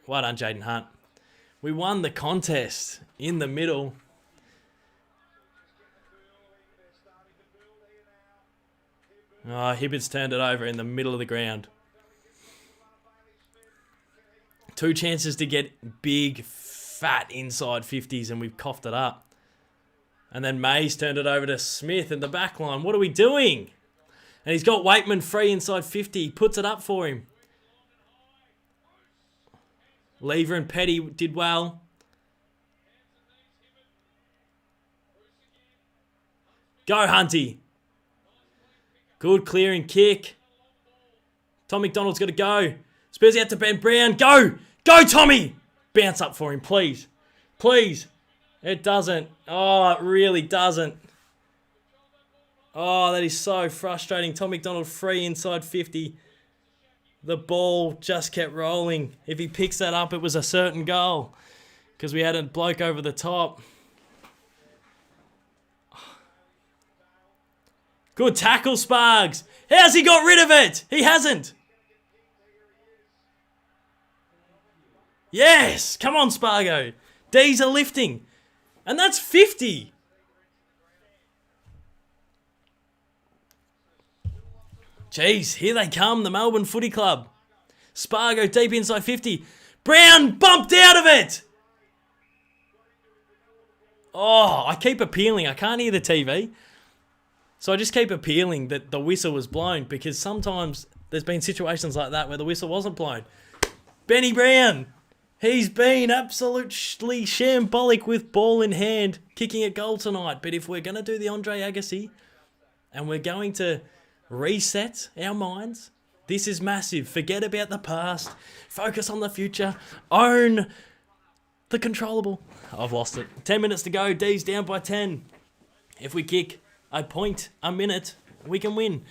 A: Well done, Jaden Hunt. We won the contest in the middle. Oh, Hibbert's turned it over in the middle of the ground. 2 chances to get big, fat inside 50s, and we've coughed it up. And then Mays turned it over to Smith in the back line. What are we doing? And he's got Waitman free inside 50. Puts it up for him. Lever and Petty did well. Go, Hunty. Good clearing kick. Tom MacDonald's got to go. Spursy out to Ben Brown. Go! Go, Tommy! Bounce up for him, please. Please. It doesn't. Oh, it really doesn't. Oh, that is so frustrating. Tom MacDonald free inside 50. The ball just kept rolling. If he picks that up, it was a certain goal. Because we had a bloke over the top. Good tackle, Spargs. How's he got rid of it? He hasn't. Yes. Come on, Spargo. D's are lifting. And that's 50. Jeez, here they come, the Melbourne Footy Club. Spargo deep inside 50. Brown bumped out of it. Oh, I keep appealing. I can't hear the TV. So I just keep appealing that the whistle was blown, because sometimes there's been situations like that where the whistle wasn't blown. Benny Brown, he's been absolutely shambolic with ball in hand, kicking a goal tonight. But if we're going to do the Andre Agassi and we're going to reset our minds, this is massive. Forget about the past. Focus on the future. Own the controllable. I've lost it. 10 minutes to go. D's down by 10. If we kick a point a minute, we can win.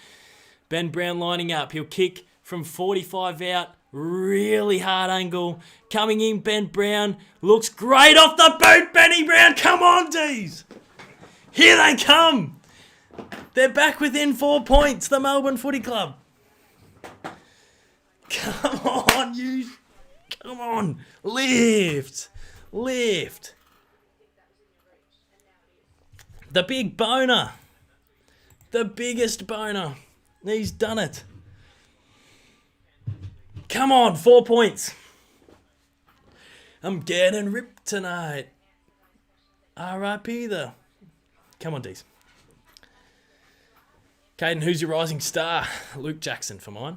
A: Ben Brown lining up. He'll kick from 45 out. Really hard angle. Coming in, Ben Brown. Looks great off the boot, Benny Brown. Come on, D's. Here they come. They're back within 4 points, the Melbourne Footy Club. Come on, you. Come on. Lift. The big boner. The biggest boner. He's done it. Come on, 4 points. I'm getting ripped tonight. R.I.P. though. Come on, D's. Caden, who's your rising star? Luke Jackson for mine.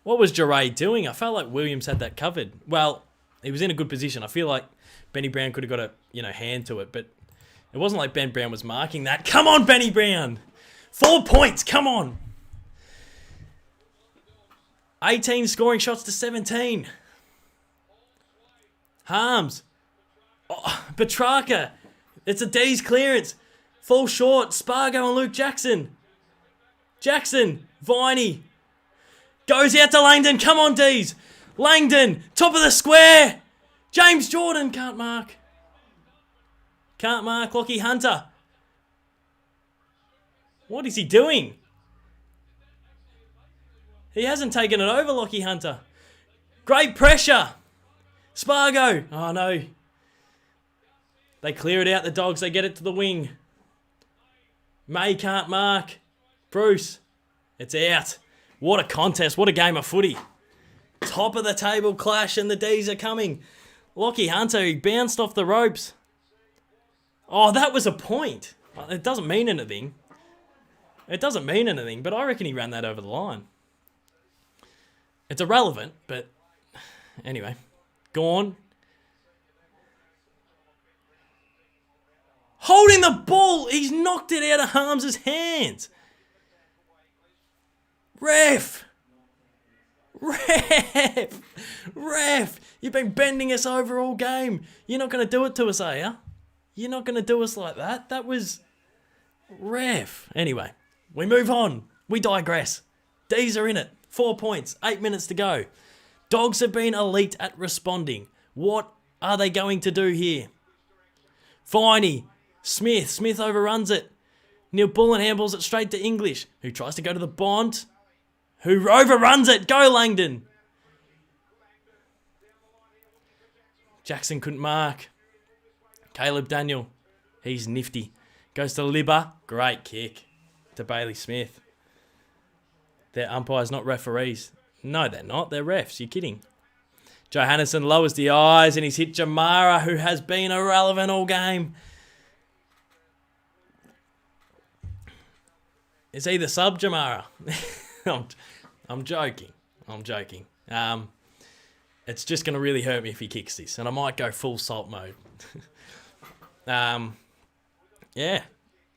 A: What was Jarray doing? I felt like Williams had that covered. Well, he was in a good position. I feel like Benny Brown could have got a hand to it, but it wasn't like Ben Brown was marking that. Come on, Benny Brown. 4 points. Come on. 18 scoring shots to 17. Harms. Oh, Petrarca. It's a D's clearance. Fall short. Spargo and Luke Jackson. Viney. Goes out to Langdon. Come on, D's. Langdon. Top of the square. James Jordan. Can't mark. Lockie Hunter. What is he doing? He hasn't taken it over, Lockie Hunter. Great pressure. Spargo. Oh, no. They clear it out, the Dogs. They get it to the wing. May can't mark. Bruce. It's out. What a contest. What a game of footy. Top of the table clash and the D's are coming. Lockie Hunter, he bounced off the ropes. Oh, that was a point. It doesn't mean anything. But I reckon he ran that over the line. It's irrelevant, but anyway. Gone. Holding the ball. He's knocked it out of Harms' hands. Ref. You've been bending us over all game. You're not going to do it to us, are you? You're not going to do us like that. That was ref. Anyway, we move on. We digress. D's are in it. 4 points. 8 minutes to go. Dogs have been elite at responding. What are they going to do here? Viney. Smith overruns it. Neil Bullen handballs it straight to English, who tries to go to the Bond, who overruns it. Go, Langdon. Jackson couldn't mark. Caleb Daniel. He's nifty. Goes to Libba. Great kick to Bailey Smith. They're umpires, not referees. No, they're not. They're refs. You're kidding. Johannesson lowers the eyes and he's hit Jamara, who has been irrelevant all game. Is he the sub, Jamara? I'm joking. It's just going to really hurt me if he kicks this, and I might go full salt mode. Yeah.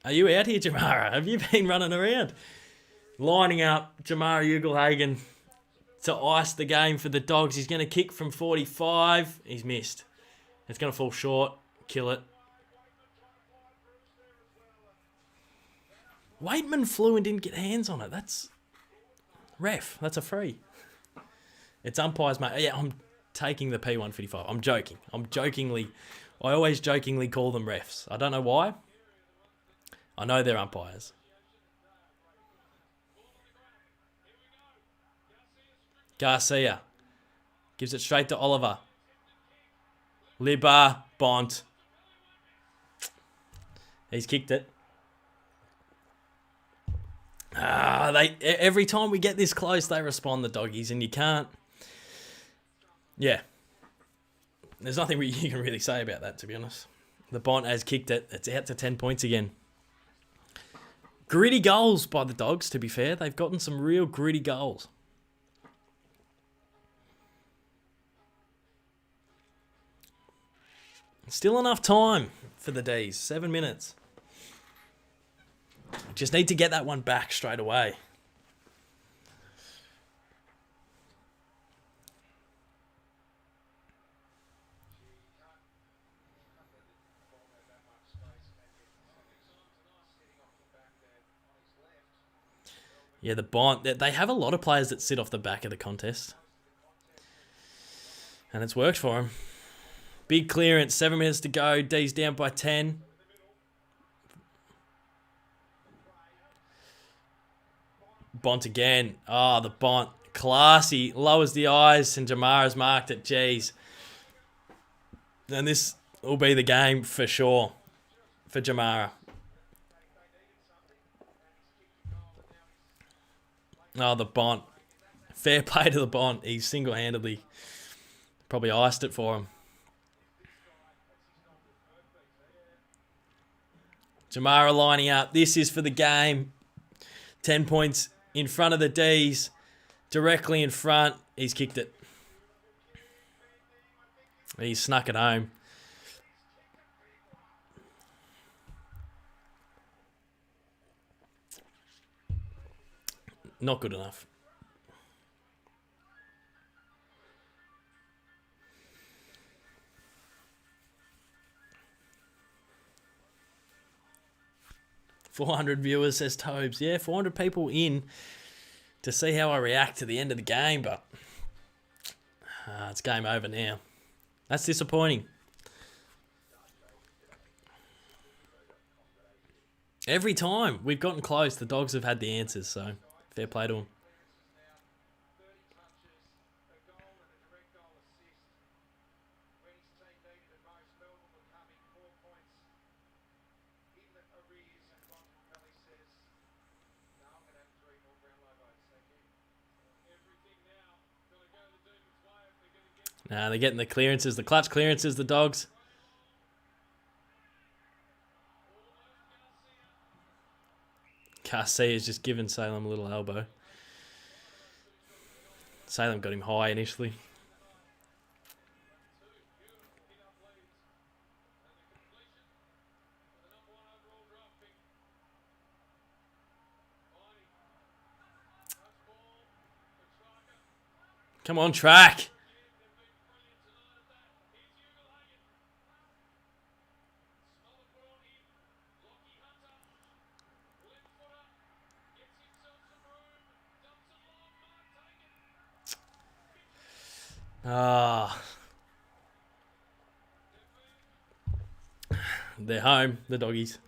A: Are you out here, Jamara? Have you been running around? Lining up Jamara Ugelhagen to ice the game for the Dogs. He's going to kick from 45. He's missed. It's going to fall short. Kill it. Waitman flew and didn't get hands on it. That's ref. That's a free. It's umpires, mate. Yeah, I'm taking the P155. I'm joking. I always jokingly call them refs. I don't know why. I know they're umpires. Garcia gives it straight to Oliver. Libba, Bont. He's kicked it. Every time we get this close, they respond, the Doggies, and you can't. Yeah. There's nothing you can really say about that, to be honest. The Bont has kicked it. It's out to 10 points again. Gritty goals by the Dogs, to be fair. They've gotten some real gritty goals. Still enough time for the D's. 7 minutes. Just need to get that one back straight away. Yeah, the Bont, they have a lot of players that sit off the back of the contest. And it's worked for them. Big clearance, 7 minutes to go. D's down by 10. Bont again. Oh, the Bont. Classy. Lowers the eyes, and Jamara's marked it. Jeez. And this will be the game for sure for Jamara. Oh, the Bont. Fair play to the Bont. He single-handedly probably iced it for him. Jamara lining up. This is for the game. 10 points in front of the D's. Directly in front. He's kicked it. He's snuck it home. Not good enough. "400 viewers," says Tobes. Yeah, 400 people in to see how I react to the end of the game, but it's game over now. That's disappointing. Every time we've gotten close, the Dogs have had the answers, so fair play to them. They're getting the clearances, the clutch clearances, the Dogs. Garcia's just given Salem a little elbow. Salem got him high initially. Come on, track. They're home, the Doggies.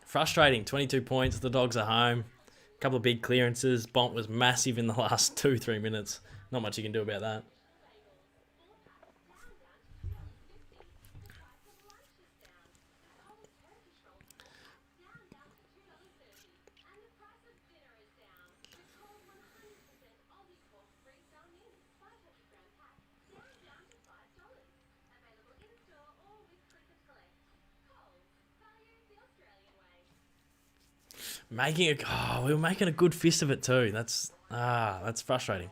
A: Frustrating. 22 points. The Dogs are home. A couple of big clearances. Bont was massive in the last 2-3 minutes. Not much you can do about that. We were making a good fist of it too. That's frustrating.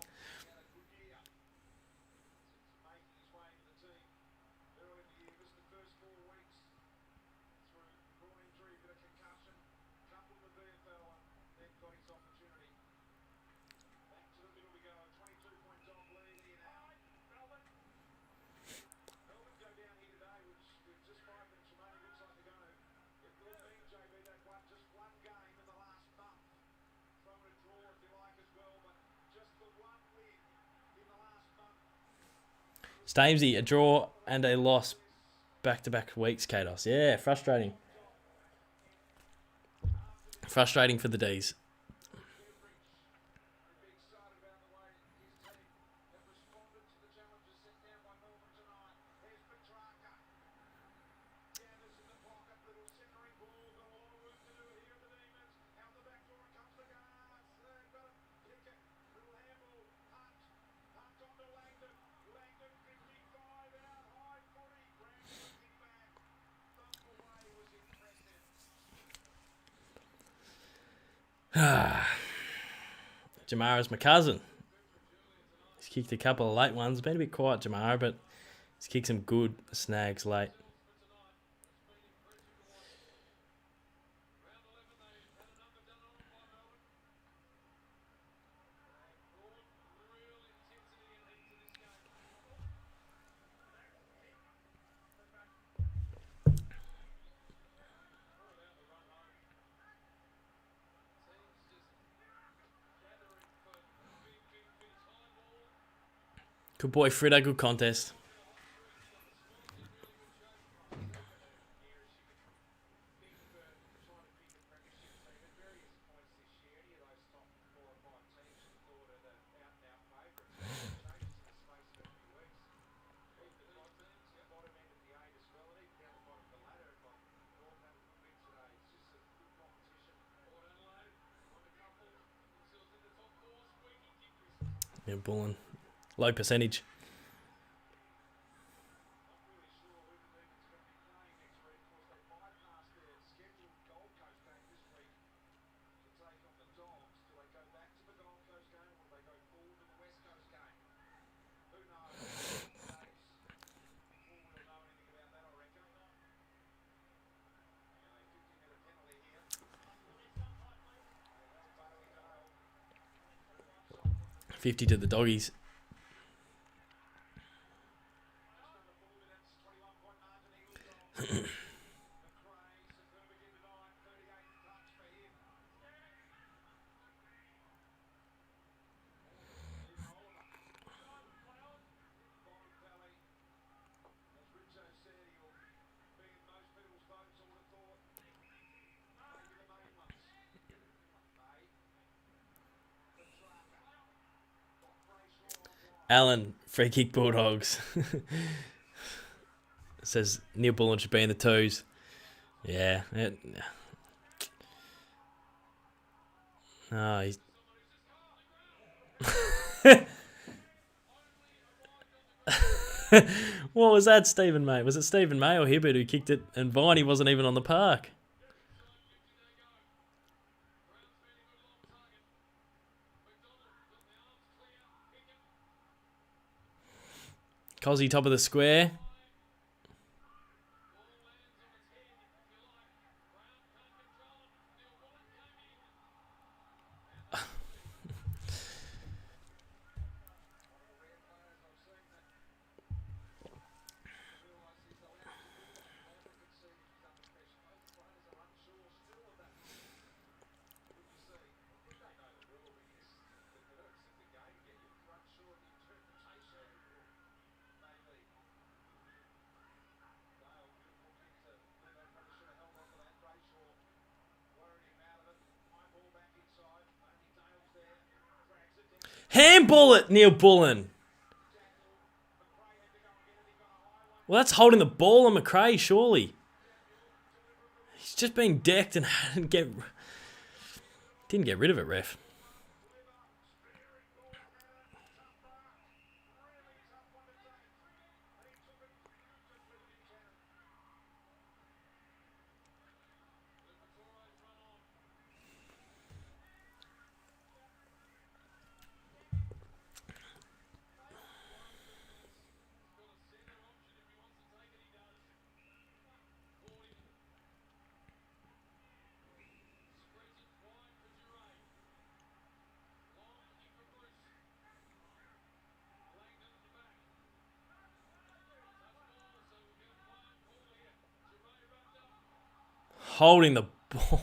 A: Stamesy, a draw and a loss back-to-back weeks, Kados. Yeah, frustrating. Frustrating for the D's. Jamara's my cousin. He's kicked a couple of late ones. Been a bit quiet, Jamara, but he's kicked some good snags late. Good boy, Frida. Good contest. Yeah, Bullen. Low percentage. $50 to the doggies. Alan, free kick Bulldogs. Says Neil Bullen should be in the twos. Yeah. Oh, he's... What was that, Stephen May? Was it Stephen May or Hibbert who kicked it and Viney wasn't even on the park? Cozzy top of the square. Handball it, Neil Bullen. Well, that's holding the ball on McRae, surely. He's just being decked and didn't get rid of it, ref. Holding the ball.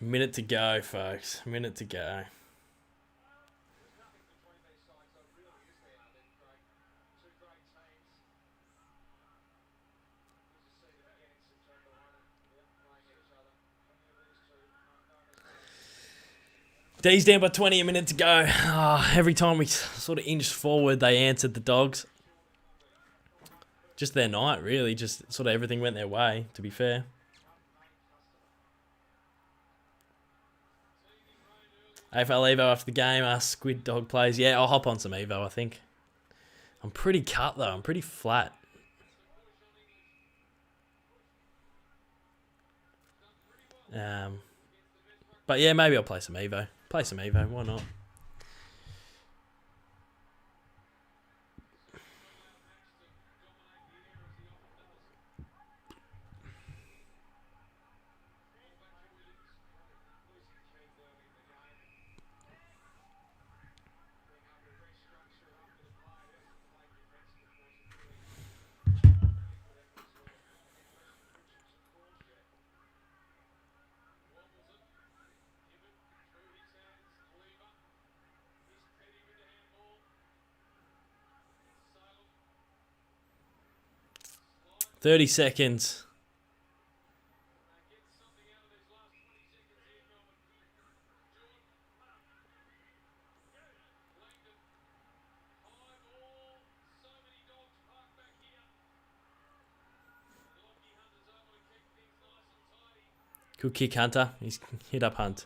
A: Minute to go, folks. Minute to go. D's down by 20, a minute to go. Oh, every time we sort of inched forward, they answered the Dogs. Just their night, really. Just sort of everything went their way, to be fair. AFL Evo after the game. Squid Dog plays. Yeah, I'll hop on some Evo, I think. I'm pretty cut, though. I'm pretty flat. But yeah, maybe I'll play some Evo. Play some Evo. Why not? "30 seconds. Good kick, Hunter. He's hit up Hunt.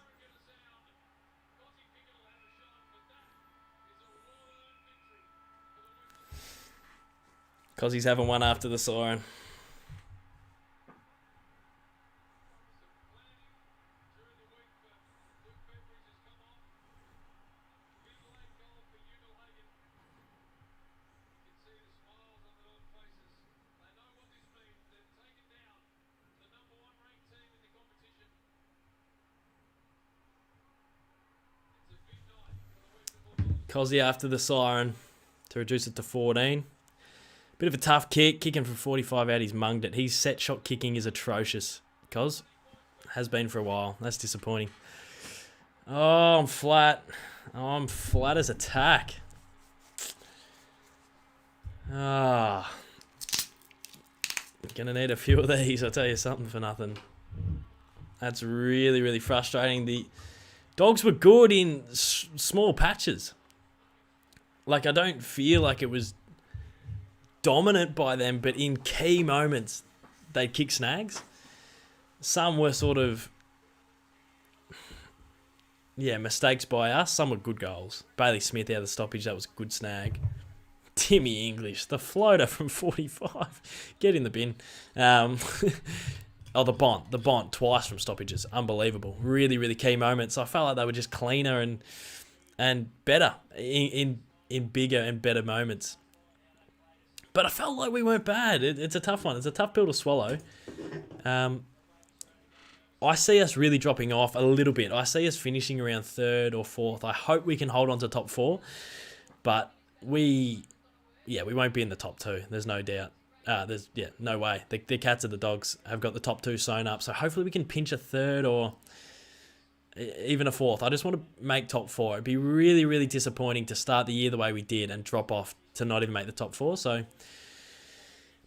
A: Because he's having one after the siren. Cosy after the siren to reduce it to 14. Bit of a tough kick. Kicking from 45 out, he's munged it. His set shot kicking is atrocious. Cos has been for a while. That's disappointing. Oh, I'm flat. Oh, I'm flat as a tack. Ah. Gonna need a few of these, I'll tell you something for nothing. That's really, really frustrating. The Dogs were good in small patches. Like, I don't feel like it was dominant by them, but in key moments, they'd kick snags. Some were sort of, mistakes by us. Some were good goals. Bailey Smith out of the stoppage, that was a good snag. Timmy English, the floater from 45. Get in the bin. The Bont, twice from stoppages. Unbelievable. Really, really key moments. I felt like they were just cleaner and better in bigger and better moments. But I felt like we weren't bad. It's a tough one. It's a tough pill to swallow. I see us really dropping off a little bit. I see us finishing around 3rd or 4th. I hope we can hold on to top 4. But we won't be in the top 2. There's no doubt. There's no way. The Cats and the Dogs have got the top 2 sewn up. So hopefully we can pinch a 3rd or even a 4th. I just want to make top 4. It'd be really, really disappointing to start the year the way we did and drop off to not even make the top 4. So,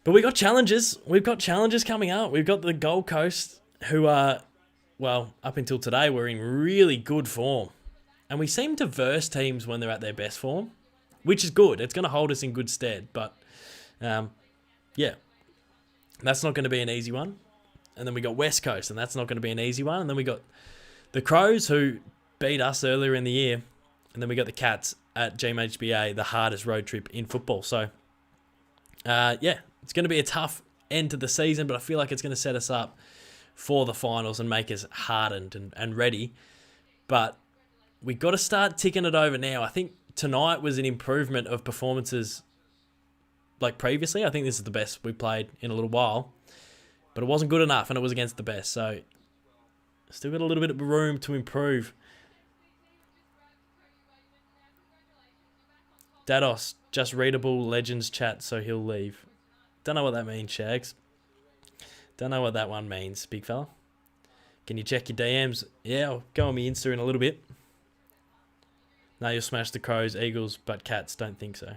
A: but we got challenges. We've got challenges coming up. We've got the Gold Coast, who are, well, up until today, we're in really good form. And we seem to verse teams when they're at their best form, which is good. It's going to hold us in good stead. But, that's not going to be an easy one. And then we got West Coast, and that's not going to be an easy one. And then we got the Crows, who beat us earlier in the year. And then we got the Cats at GMHBA, the hardest road trip in football. So, it's going to be a tough end to the season, but I feel like it's going to set us up for the finals and make us hardened and ready. But we got to start ticking it over now. I think tonight was an improvement of performances like previously. I think this is the best we played in a little while, but it wasn't good enough, and it was against the best. So still got a little bit of room to improve. Dados, just readable Legends chat, so he'll leave. Don't know what that means, Shags. Don't know what that one means, big fella. Can you check your DMs? Yeah, I'll go on my Insta in a little bit. No, you'll smash the Crows, Eagles, but Cats, don't think so.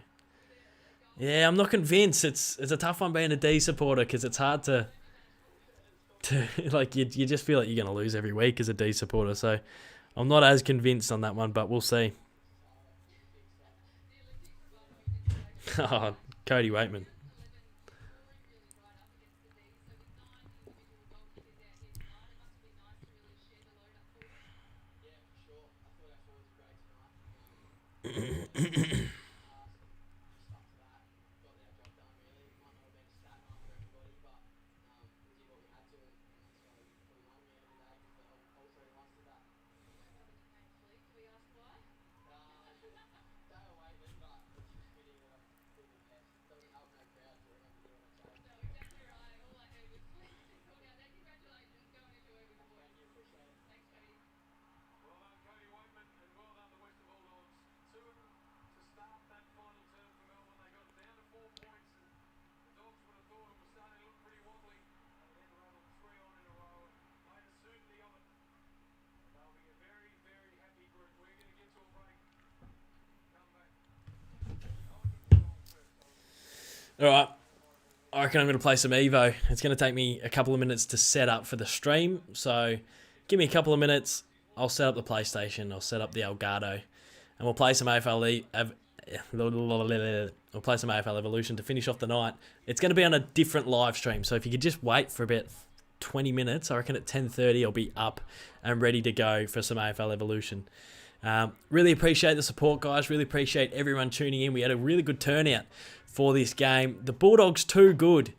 A: Yeah, I'm not convinced. It's a tough one being a D supporter, because it's hard to like, you just feel like you're going to lose every week as a D supporter. So I'm not as convinced on that one, but we'll see. Oh, Cody Waitman. All right. I reckon I'm going to play some Evo. It's going to take me a couple of minutes to set up for the stream. So give me a couple of minutes. I'll set up the PlayStation. I'll set up the Elgato. And we'll play some AFL we'll play some AFL Evolution to finish off the night. It's going to be on a different live stream. So if you could just wait for about 20 minutes, I reckon at 10:30 I'll be up and ready to go for some AFL Evolution. Really appreciate the support, guys. Really appreciate everyone tuning in. We had a really good turnout for this game. The Bulldogs too good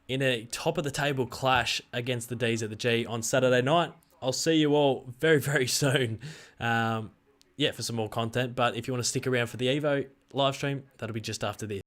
A: in a top-of-the-table clash against the D's at the G on Saturday night. I'll see you all very, very soon. For some more content. But if you want to stick around for the Evo live stream, that'll be just after this.